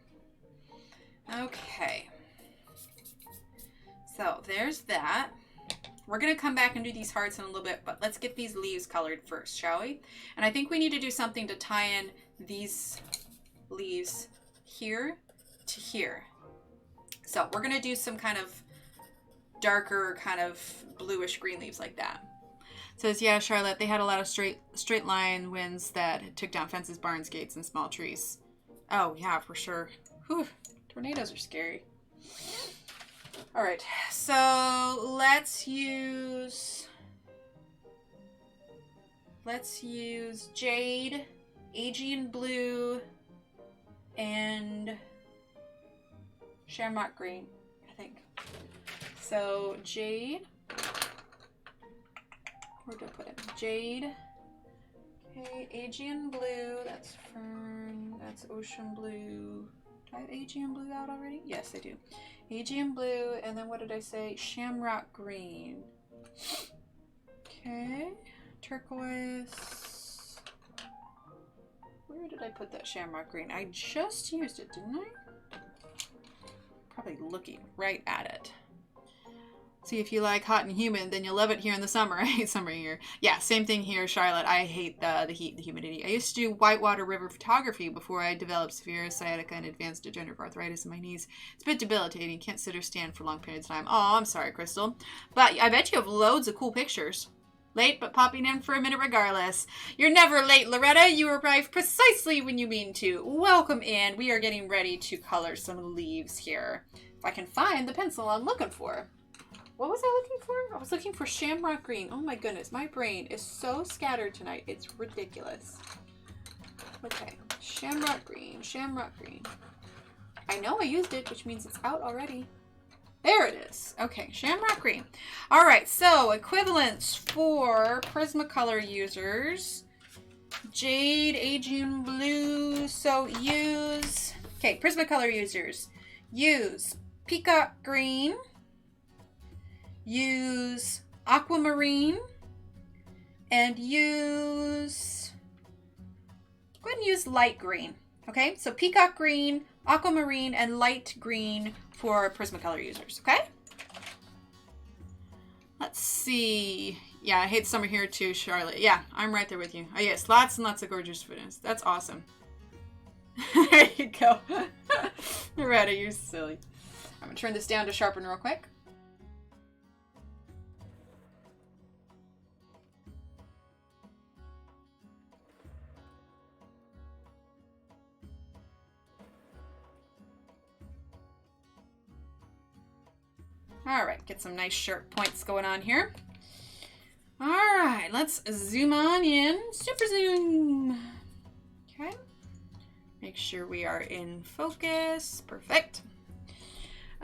A: Okay. So there's that. We're going to come back and do these hearts in a little bit, but let's get these leaves colored first, shall we? And I think we need to do something to tie in these leaves here to here. So we're going to do some kind of darker, kind of bluish green leaves like that. Says, yeah, Charlotte, they had a lot of straight line winds that took down fences, barns, gates, and small trees. Oh, yeah, for sure. Whew. Tornadoes are scary. All right, so let's use Jade, Aegean Blue, and Shamrock Green, I think. So Jade, where did I put it? Jade, okay, Aegean Blue, that's Fern, that's Ocean Blue. Do I have Aegean Blue out already? Yes, I do. Aegean Blue, and then what did I say? Shamrock Green. Okay, turquoise. Where did I put that Shamrock Green? I just used it, didn't I? Probably looking right at it. See, if you like hot and humid, then you'll love it here in the summer. I hate summer here. Yeah, same thing here, Charlotte. I hate the heat and the humidity. I used to do whitewater river photography before I developed severe sciatica and advanced degenerative arthritis in my knees. It's a bit debilitating. Can't sit or stand for long periods of time. Oh, I'm sorry, Crystal. But I bet you have loads of cool pictures. Late, but popping in for a minute regardless. You're never late, Loretta. You arrive precisely when you mean to. Welcome in. We are getting ready to color some leaves here. If I can find the pencil I'm looking for. What was I looking for? I was looking for Shamrock Green. Oh my goodness, my brain is so scattered tonight. It's ridiculous. Okay, Shamrock Green, Shamrock Green. I know I used it, which means it's out already. There it is. Okay, Shamrock Green. All right, so equivalents for Prismacolor users. Jade, Aegean Blue, so use... Okay, Prismacolor users. Use Peacock Green. Use Aquamarine. And use... Go ahead and use Light Green. Okay, so Peacock Green, Aquamarine, and Light Green for Prismacolor users, okay? Let's see. Yeah, I hate summer here too, Charlotte. Yeah, I'm right there with you. Oh yes, lots and lots of gorgeous photos. That's awesome. There you go. Loretta, you're silly. I'm gonna turn this down to sharpen real quick. All right, get some nice sharp points going on here. All right, let's zoom on in. Super zoom. Okay. Make sure we are in focus. Perfect.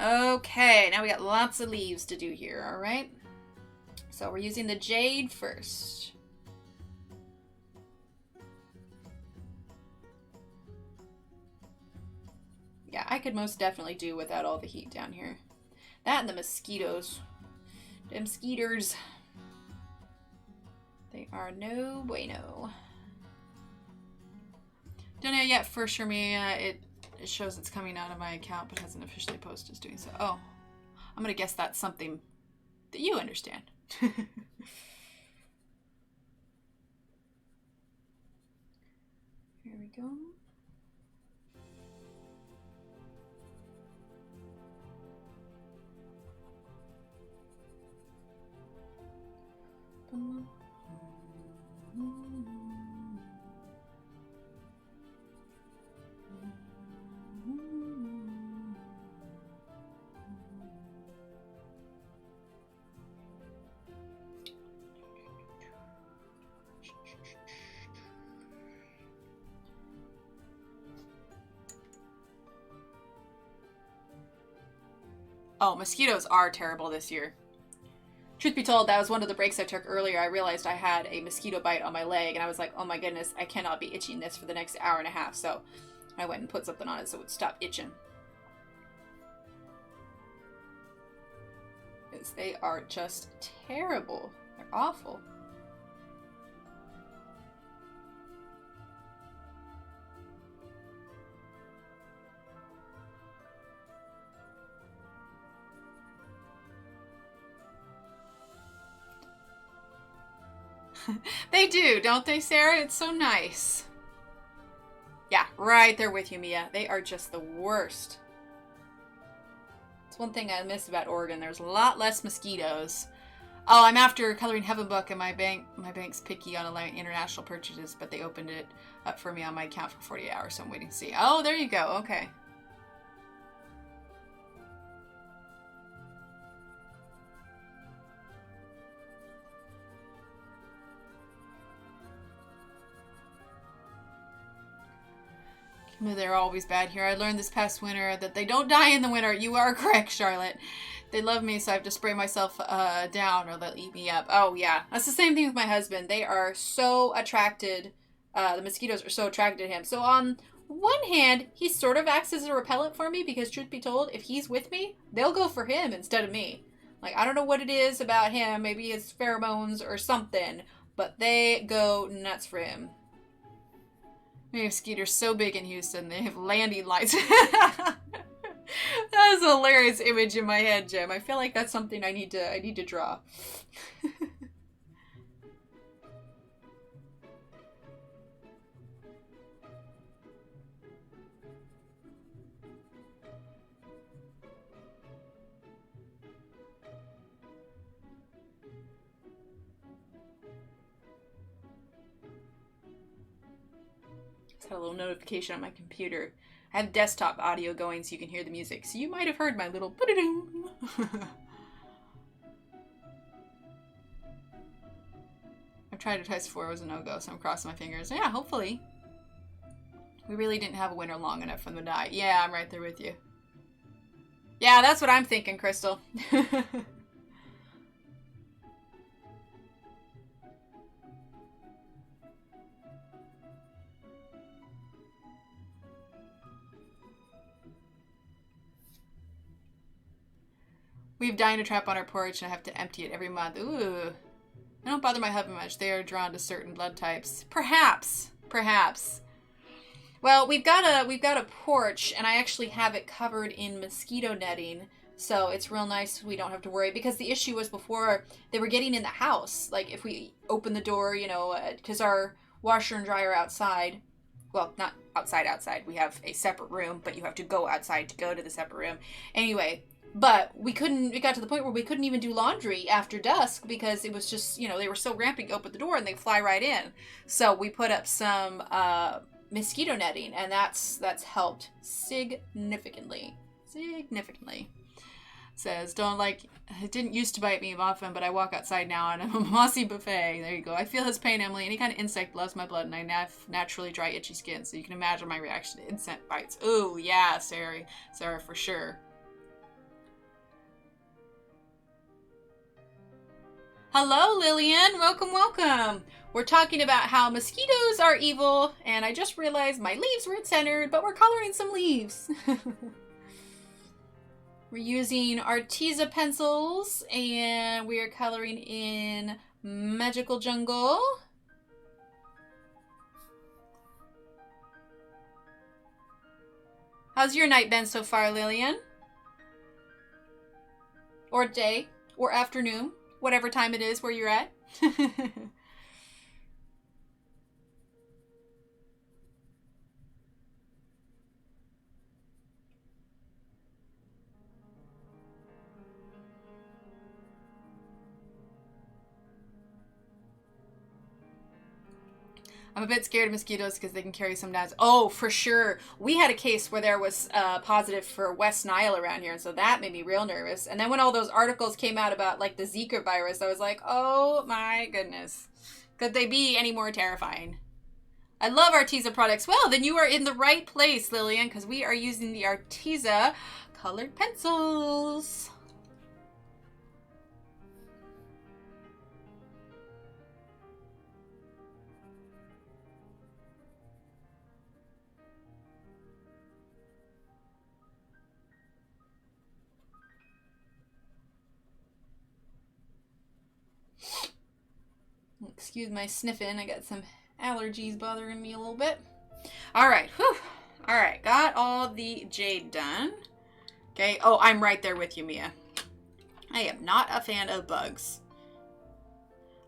A: Okay, now we got lots of leaves to do here, all right? So we're using the Jade first. Yeah, I could most definitely do without all the heat down here. That and the mosquitoes. Them skeeters. They are no bueno. Don't know yet for sure. It shows it's coming out of my account, but hasn't officially posted as doing so. Oh, I'm gonna guess that's something that you understand. Here we go. Oh, mosquitoes are terrible this year. Truth be told, that was one of the breaks I took earlier. I realized I had a mosquito bite on my leg, and I was like, oh my goodness, I cannot be itching this for the next hour and a half. So I went and put something on it so it would stop itching. Because they are just terrible. They're awful. They do, don't they, Sarah? It's so nice. Yeah, right there with you, Mia. They are just the worst. It's one thing I miss about Oregon. There's a lot less mosquitoes. Oh, I'm after Coloring Heaven book, and my bank's picky on allowing international purchases, but they opened it up for me on my account for 48 hours, so I'm waiting to see. Oh, there you go. Okay. They're always bad here. I learned this past winter that they don't die in the winter. You are correct, Charlotte. They love me, so I have to spray myself down or they'll eat me up. Oh, yeah. That's the same thing with my husband. They are so attracted. The mosquitoes are so attracted to him. So on one hand, he sort of acts as a repellent for me because, truth be told, if he's with me, they'll go for him instead of me. Like, I don't know what it is about him. Maybe his pheromones or something. But they go nuts for him. We have skeeters so big in Houston, they have landing lights. That was a hilarious image in my head, Jim. I feel like that's something I need to draw. Had a little notification on my computer. I have desktop audio going so you can hear the music. So you might have heard my little ba-da-doom. I've tried it twice before. It was a no-go, so I'm crossing my fingers. Yeah, hopefully. We really didn't have a winter long enough for them to die. Yeah, I'm right there with you. Yeah, that's what I'm thinking, Crystal. We have Dyna Trap on our porch, and I have to empty it every month. Ooh. I don't bother my husband much. They are drawn to certain blood types. Perhaps. Perhaps. Well, we've got a porch, and I actually have it covered in mosquito netting, so it's real nice. We don't have to worry, because the issue was before they were getting in the house. Like, if we open the door, you know, because our washer and dryer are outside. Well, not outside. We have a separate room, but you have to go outside to go to the separate room. Anyway, but it got to the point where we couldn't even do laundry after dusk because it was just, you know, they were so ramping to open the door and they fly right in. So we put up some mosquito netting, and that's helped significantly. Says, it didn't used to bite me often, but I walk outside now and I'm a mossy buffet. There you go. I feel his pain, Emily. Any kind of insect loves my blood, and I naturally dry, itchy skin, so you can imagine my reaction to insect bites. Ooh, yeah, Sarah, for sure. Hello, Lillian. Welcome. We're talking about how mosquitoes are evil, and I just realized my leaves weren't centered, but we're coloring some leaves. We're using Arteza pencils, and we are coloring in Magical Jungle. How's your night been so far, Lillian? Or day, or afternoon, whatever time it is where you're at. I'm a bit scared of mosquitoes because they can carry some gnats. Oh, for sure. We had a case where there was positive for West Nile around here, and so that made me real nervous. And then when all those articles came out about, like, the Zika virus, I was like, oh my goodness. Could they be any more terrifying? I love Arteza products. Well, then you are in the right place, Lillian, because we are using the Arteza colored pencils. Excuse my sniffing. I got some allergies bothering me a little bit. All right. Whew. All right. Got all the Jade done. Okay. Oh, I'm right there with you, Mia. I am not a fan of bugs.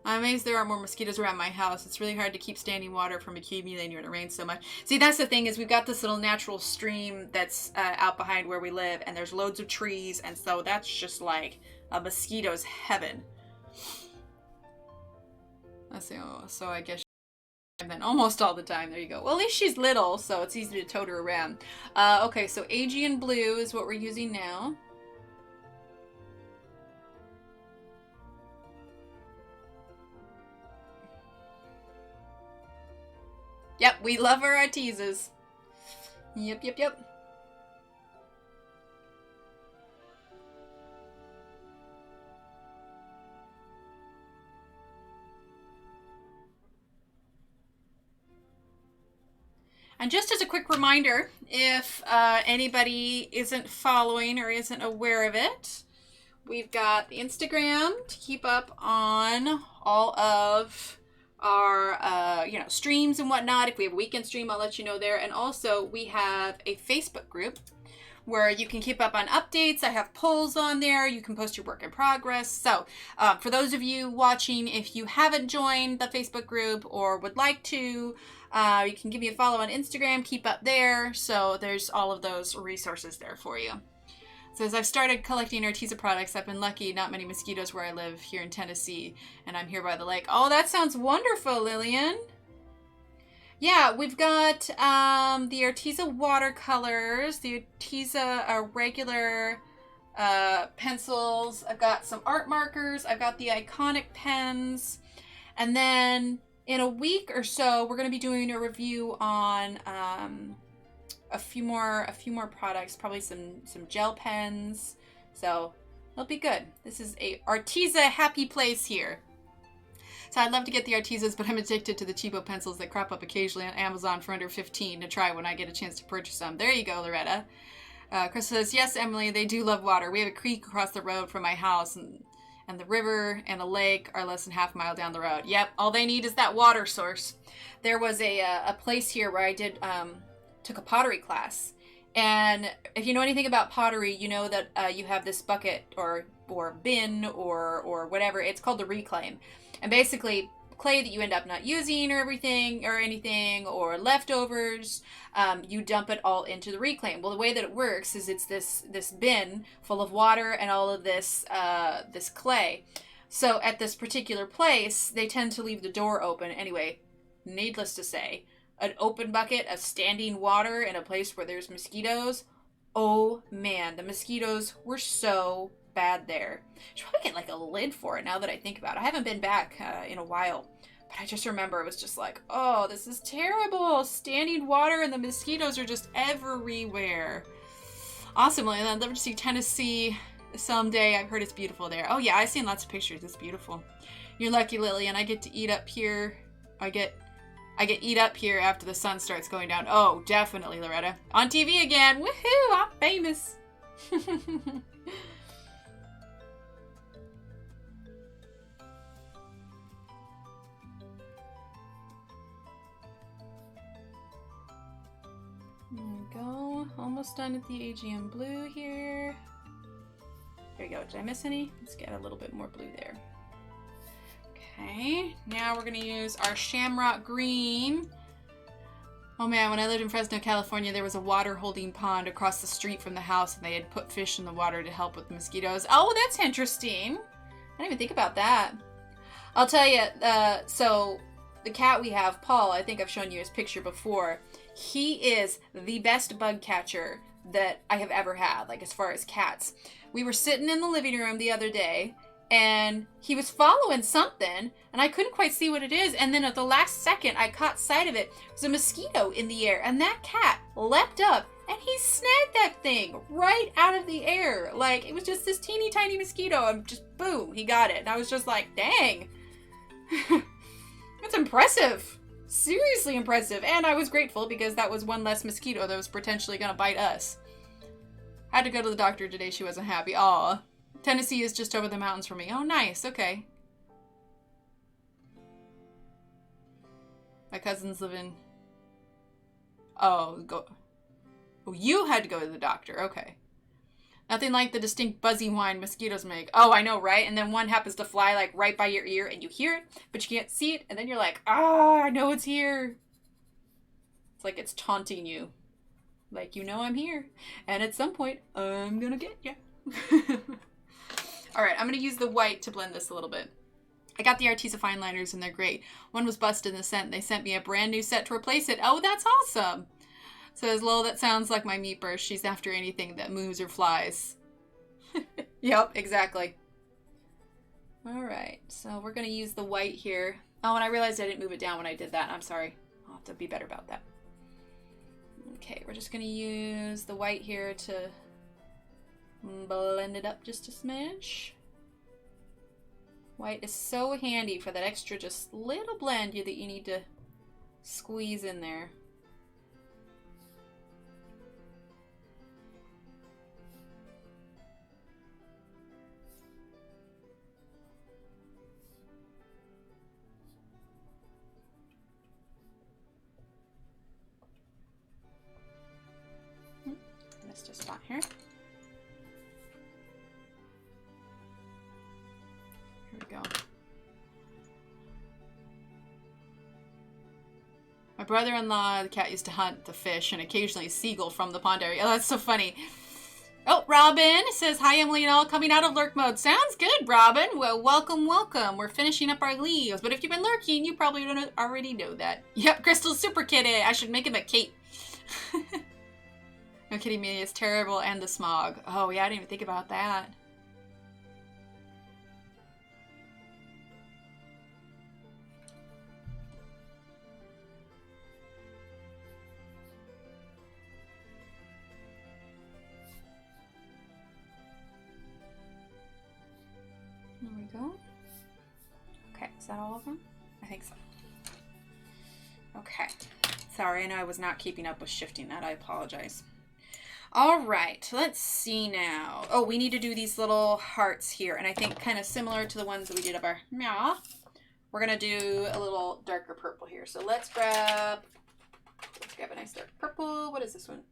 A: I'm amazed there are more mosquitoes around my house. It's really hard to keep standing water from accumulating when it rains so much. See, that's the thing is we've got this little natural stream that's out behind where we live, and there's loads of trees, and so that's just like a mosquito's heaven. Let's see. Oh, so I guess and then almost all the time. There you go. Well, at least she's little, so it's easy to tote her around. Okay, so Aegean blue is what we're using now. Yep, we love our Arteses. Yep, yep, yep. And just as a quick reminder, if anybody isn't following or isn't aware of it, we've got the Instagram to keep up on all of our you know, streams and whatnot. If we have a weekend stream, I'll let you know there. And also we have a Facebook group where you can keep up on updates. I have polls on there. You can post your work in progress. So for those of you watching, if you haven't joined the Facebook group or would like to, you can give me a follow on Instagram, keep up there. So there's all of those resources there for you. So as I've started collecting Artesa products, I've been lucky, not many mosquitoes where I live here in Tennessee, and I'm here by the lake. Oh, that sounds wonderful, Lillian. Yeah, we've got the Artesa watercolors, the Artesa regular pencils. I've got some art markers. I've got the iconic pens. And then in a week or so, we're going to be doing a review on a few more products, probably some gel pens. So it'll be good. This is a Artesa happy place here. So I'd love to get the Artesas, but I'm addicted to the cheapo pencils that crop up occasionally on Amazon for under $15 to try when I get a chance to purchase them. There you go, Loretta. Chris says, yes, Emily, they do love water. We have a creek across the road from my house, and the river and a lake are less than half a mile down the road. Yep, all they need is that water source. There was a place here where I took a pottery class. And if you know anything about pottery, you know that you have this bucket or bin or whatever. It's called the reclaim. And basically, clay that you end up not using or anything, or leftovers, you dump it all into the reclaim. Well, the way that it works is it's this bin full of water and all of this clay. So at this particular place, they tend to leave the door open. Anyway, needless to say, an open bucket of standing water in a place where there's mosquitoes. Oh man, the mosquitoes were so bad there. Should probably get like a lid for it now that I think about it. I haven't been back in a while, but I just remember it was just like, oh, this is terrible. Standing water and the mosquitoes are just everywhere. Awesome, Lillian. I'd love to see Tennessee someday. I've heard it's beautiful there. Oh yeah, I've seen lots of pictures. It's beautiful. You're lucky, Lillian. I get to eat up here. I get eat up here after the sun starts going down. Oh, definitely, Loretta. On TV again. Woohoo! I'm famous. There we go. Almost done with the Aegean blue here. There you go. Did I miss any? Let's get a little bit more blue there. Okay, now we're going to use our Shamrock green. Oh man, when I lived in Fresno, California, there was a water holding pond across the street from the house, and they had put fish in the water to help with mosquitoes. Oh, that's interesting. I didn't even think about that. I'll tell you, so the cat we have, Paul, I think I've shown you his picture before. He is the best bug catcher that I have ever had, like as far as cats. We were sitting in the living room the other day, and he was following something, and I couldn't quite see what it is. And then at the last second, I caught sight of it. It was a mosquito in the air, and that cat leapt up, and he snagged that thing right out of the air. Like, it was just this teeny tiny mosquito, and just boom, he got it. And I was just like, dang. That's impressive. Seriously impressive. And I was grateful because that was one less mosquito that was potentially going to bite us. I had to go to the doctor today. She wasn't happy. Aw. Tennessee is just over the mountains for me. Oh, nice. Okay. My cousins live in... Oh, you had to go to the doctor. Okay. Nothing like the distinct buzzy whine mosquitoes make. Oh, I know, right? And then one happens to fly like right by your ear and you hear it, but you can't see it. And then you're like, ah, I know it's here. It's like it's taunting you. Like, you know I'm here. And at some point, I'm gonna get you. All right, I'm going to use the white to blend this a little bit. I got the Arteza fine liners and they're great. One was busted in the scent. They sent me a brand new set to replace it. Oh, that's awesome. Says Lil, that sounds like my meeper. She's after anything that moves or flies. Yep, exactly. All right, so we're going to use the white here. Oh, and I realized I didn't move it down when I did that. I'm sorry. I'll have to be better about that. Okay, we're just going to use the white here to blend it up just a smidge. White is so handy for that extra just little blend that you need to squeeze in there. Missed a spot here. Here we go. My brother-in-law, the cat, used to hunt the fish and occasionally a seagull from the pond area. Oh, that's so funny. Oh, Robin says, hi, Emily and all, coming out of lurk mode. Sounds good, Robin. Well, welcome, welcome. We're finishing up our leaves, but if you've been lurking, you probably don't already know that. Yep, Crystal's super kitty. I should make him a cape. No kidding me, it's terrible, and the smog. Oh yeah, I didn't even think about that. There we go. Okay, is that all of them? I think so. Okay. Sorry, I know I was not keeping up with shifting that. I apologize. All right, let's see now. Oh, we need to do these little hearts here, and I think kind of similar to the ones that we did up our meow. We're gonna do a little darker purple here. So let's grab a nice dark purple. What is this one?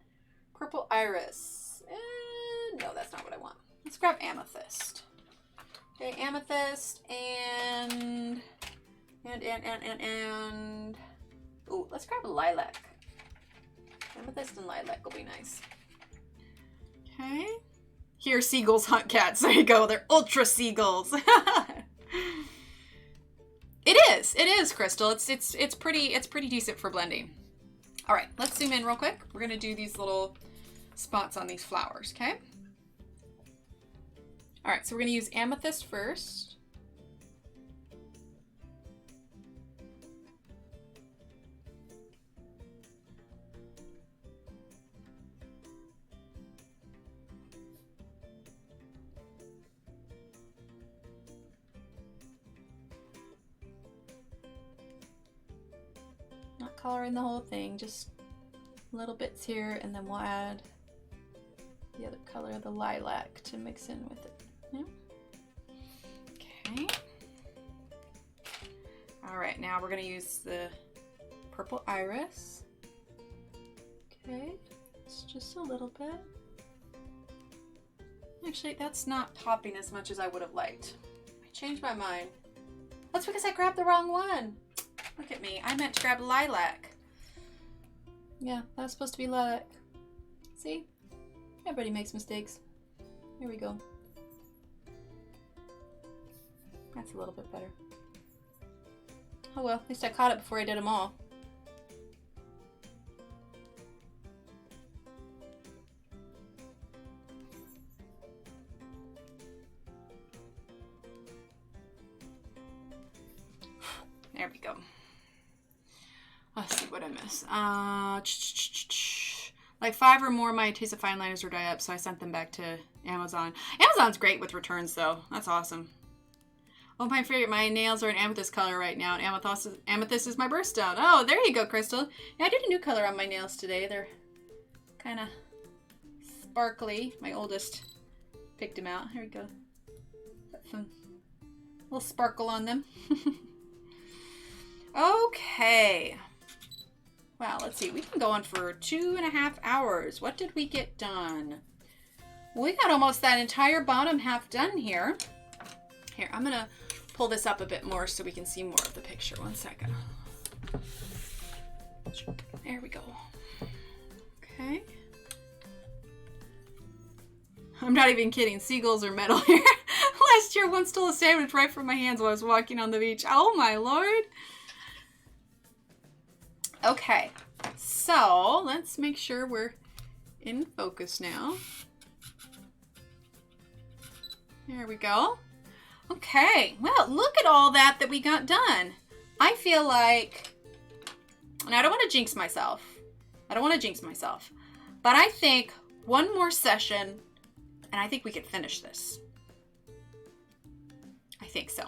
A: Purple iris. No, that's not what I want. Let's grab amethyst. Okay, amethyst and oh, let's grab lilac. Amethyst and lilac will be nice. Okay. Here, seagulls hunt cats. There you go. They're ultra seagulls. It is, Crystal. It's pretty decent for blending. All right, let's zoom in real quick. We're gonna do these little spots on these flowers, okay? All right, so we're gonna use amethyst first. Not coloring the whole thing, just little bits here, and then we'll add the other color, the lilac, to mix in with it. Yeah. Okay. All right, now we're gonna use the purple iris. Okay, it's just a little bit. Actually, that's not popping as much as I would have liked. I changed my mind. That's because I grabbed the wrong one. Look at me, I meant to grab lilac. Yeah, that was supposed to be lilac. See? Everybody makes mistakes. Here we go. That's a little bit better. Oh well, at least I caught it before I did them all. There we go. Let's see what I miss. Like 5 or more of my Arteza fine liners were dry up, so I sent them back to Amazon. Amazon's great with returns, though. That's awesome. Oh, my favorite. My nails are an amethyst color right now, and amethyst is my birthstone. Oh, there you go, Crystal. Yeah, I did a new color on my nails today. They're kind of sparkly. My oldest picked them out. Here we go. Got some little sparkle on them. Okay. Wow, let's see. We can go on for 2.5 hours. What did we get done? We got almost that entire bottom half done here. Here, I'm going to pull this up a bit more so we can see more of the picture. One second. There we go. Okay. I'm not even kidding. Seagulls are metal here. last year one stole a sandwich right from my hands while I was walking on the beach. Oh my lord. Okay, so let's make sure we're in focus now. There we go. Okay, well, look at all that we got done. I feel like, and I don't want to jinx myself. But I think one more session, and I think we could finish this. I think so.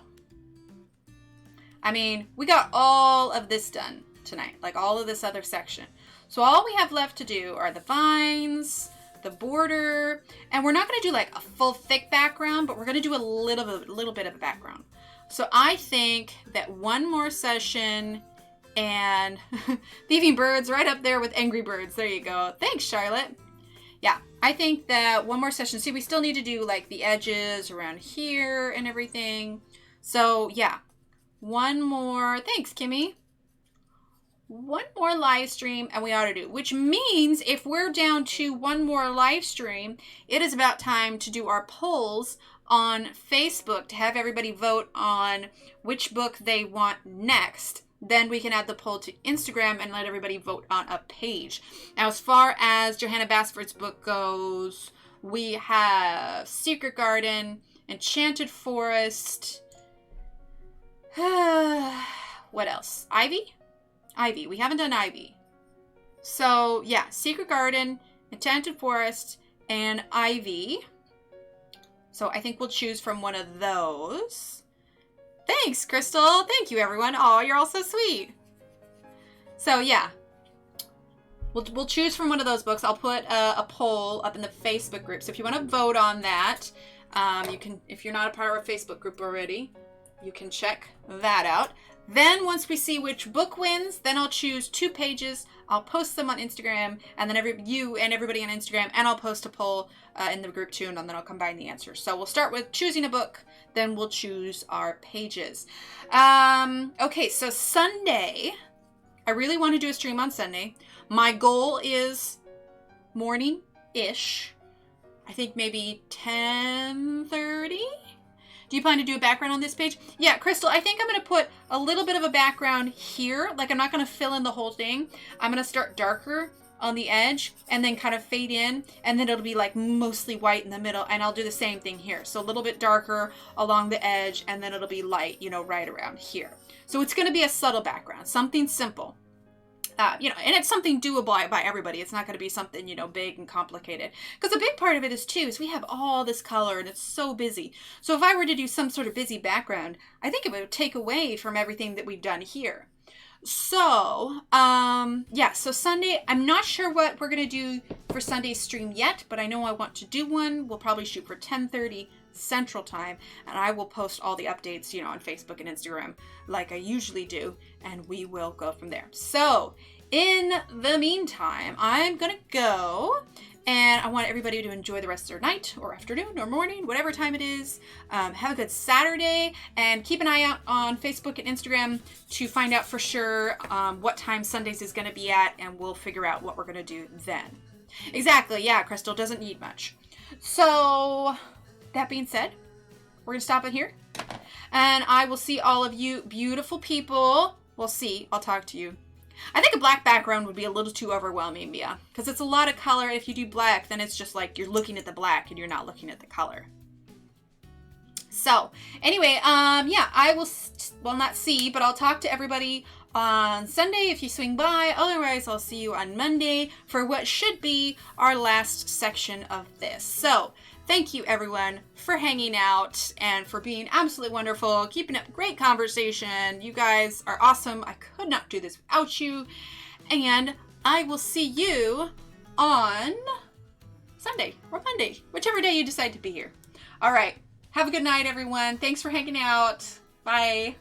A: I mean, we got all of this done tonight, like all of this other section. So all we have left to do are the vines, the border, and we're not going to do like a full thick background, but we're going to do a little bit of a background. So I think that one more session, and thieving birds right up there with angry birds. There you go. Thanks, Charlotte. Yeah, I think that one more session. See, we still need to do like the edges around here and everything. So yeah, one more. Thanks, Kimmy. One more live stream and we ought to do, which means if we're down to one more live stream, it is about time to do our polls on Facebook to have everybody vote on which book they want next. Then we can add the poll to Instagram and let everybody vote on a page. Now, as far as Johanna Basford's book goes, we have Secret Garden, Enchanted Forest. What else? Ivy? Ivy. We haven't done Ivy. So, yeah, Secret Garden, Enchanted Forest, and Ivy. So I think we'll choose from one of those. Thanks, Crystal. Thank you, everyone. Oh, you're all so sweet. So, yeah. We'll choose from one of those books. I'll put a poll up in the Facebook group. So if you want to vote on that, you can, if you're not a part of our Facebook group already, you can check that out. Then once we see which book wins, then I'll choose 2 pages. I'll post them on Instagram, and then you and everybody on Instagram, and I'll post a poll in the group too, and then I'll combine the answers. So we'll start with choosing a book, then we'll choose our pages. Okay, so Sunday, I really want to do a stream on Sunday. My goal is morning-ish. I think maybe 10:30. Do you plan to do a background on this page? Yeah, Crystal, I think I'm going to put a little bit of a background here. Like, I'm not going to fill in the whole thing. I'm going to start darker on the edge and then kind of fade in. And then it'll be like mostly white in the middle. And I'll do the same thing here. So a little bit darker along the edge. And then it'll be light, you know, right around here. So it's going to be a subtle background. Something simple. You know, and it's something doable by everybody. It's not going to be something, you know, big and complicated. Because a big part of it is, too, is we have all this color and it's so busy. So if I were to do some sort of busy background, I think it would take away from everything that we've done here. So, yeah, so Sunday, I'm not sure what we're going to do for Sunday's stream yet, but I know I want to do one. We'll probably shoot for 10:30 Central Time, and I will post all the updates, you know, on Facebook and Instagram like I usually do, and we will go from there. So, in the meantime, I'm gonna go, and I want everybody to enjoy the rest of their night, or afternoon, or morning, whatever time it is. Have a good Saturday, and keep an eye out on Facebook and Instagram to find out for sure what time Sundays is gonna be at, and we'll figure out what we're gonna do then. Exactly, yeah, Crystal, doesn't need much. So, that being said, we're going to stop it here. And I will see all of you beautiful people. We'll see. I'll talk to you. I think a black background would be a little too overwhelming, yeah. Because it's a lot of color. If you do black, then it's just like you're looking at the black and you're not looking at the color. So, anyway, yeah, I will, well, not see, but I'll talk to everybody on Sunday if you swing by. Otherwise, I'll see you on Monday for what should be our last section of this. So, thank you, everyone, for hanging out and for being absolutely wonderful, keeping up great conversation. You guys are awesome. I could not do this without you. And I will see you on Sunday or Monday, whichever day you decide to be here. All right. Have a good night, everyone. Thanks for hanging out. Bye.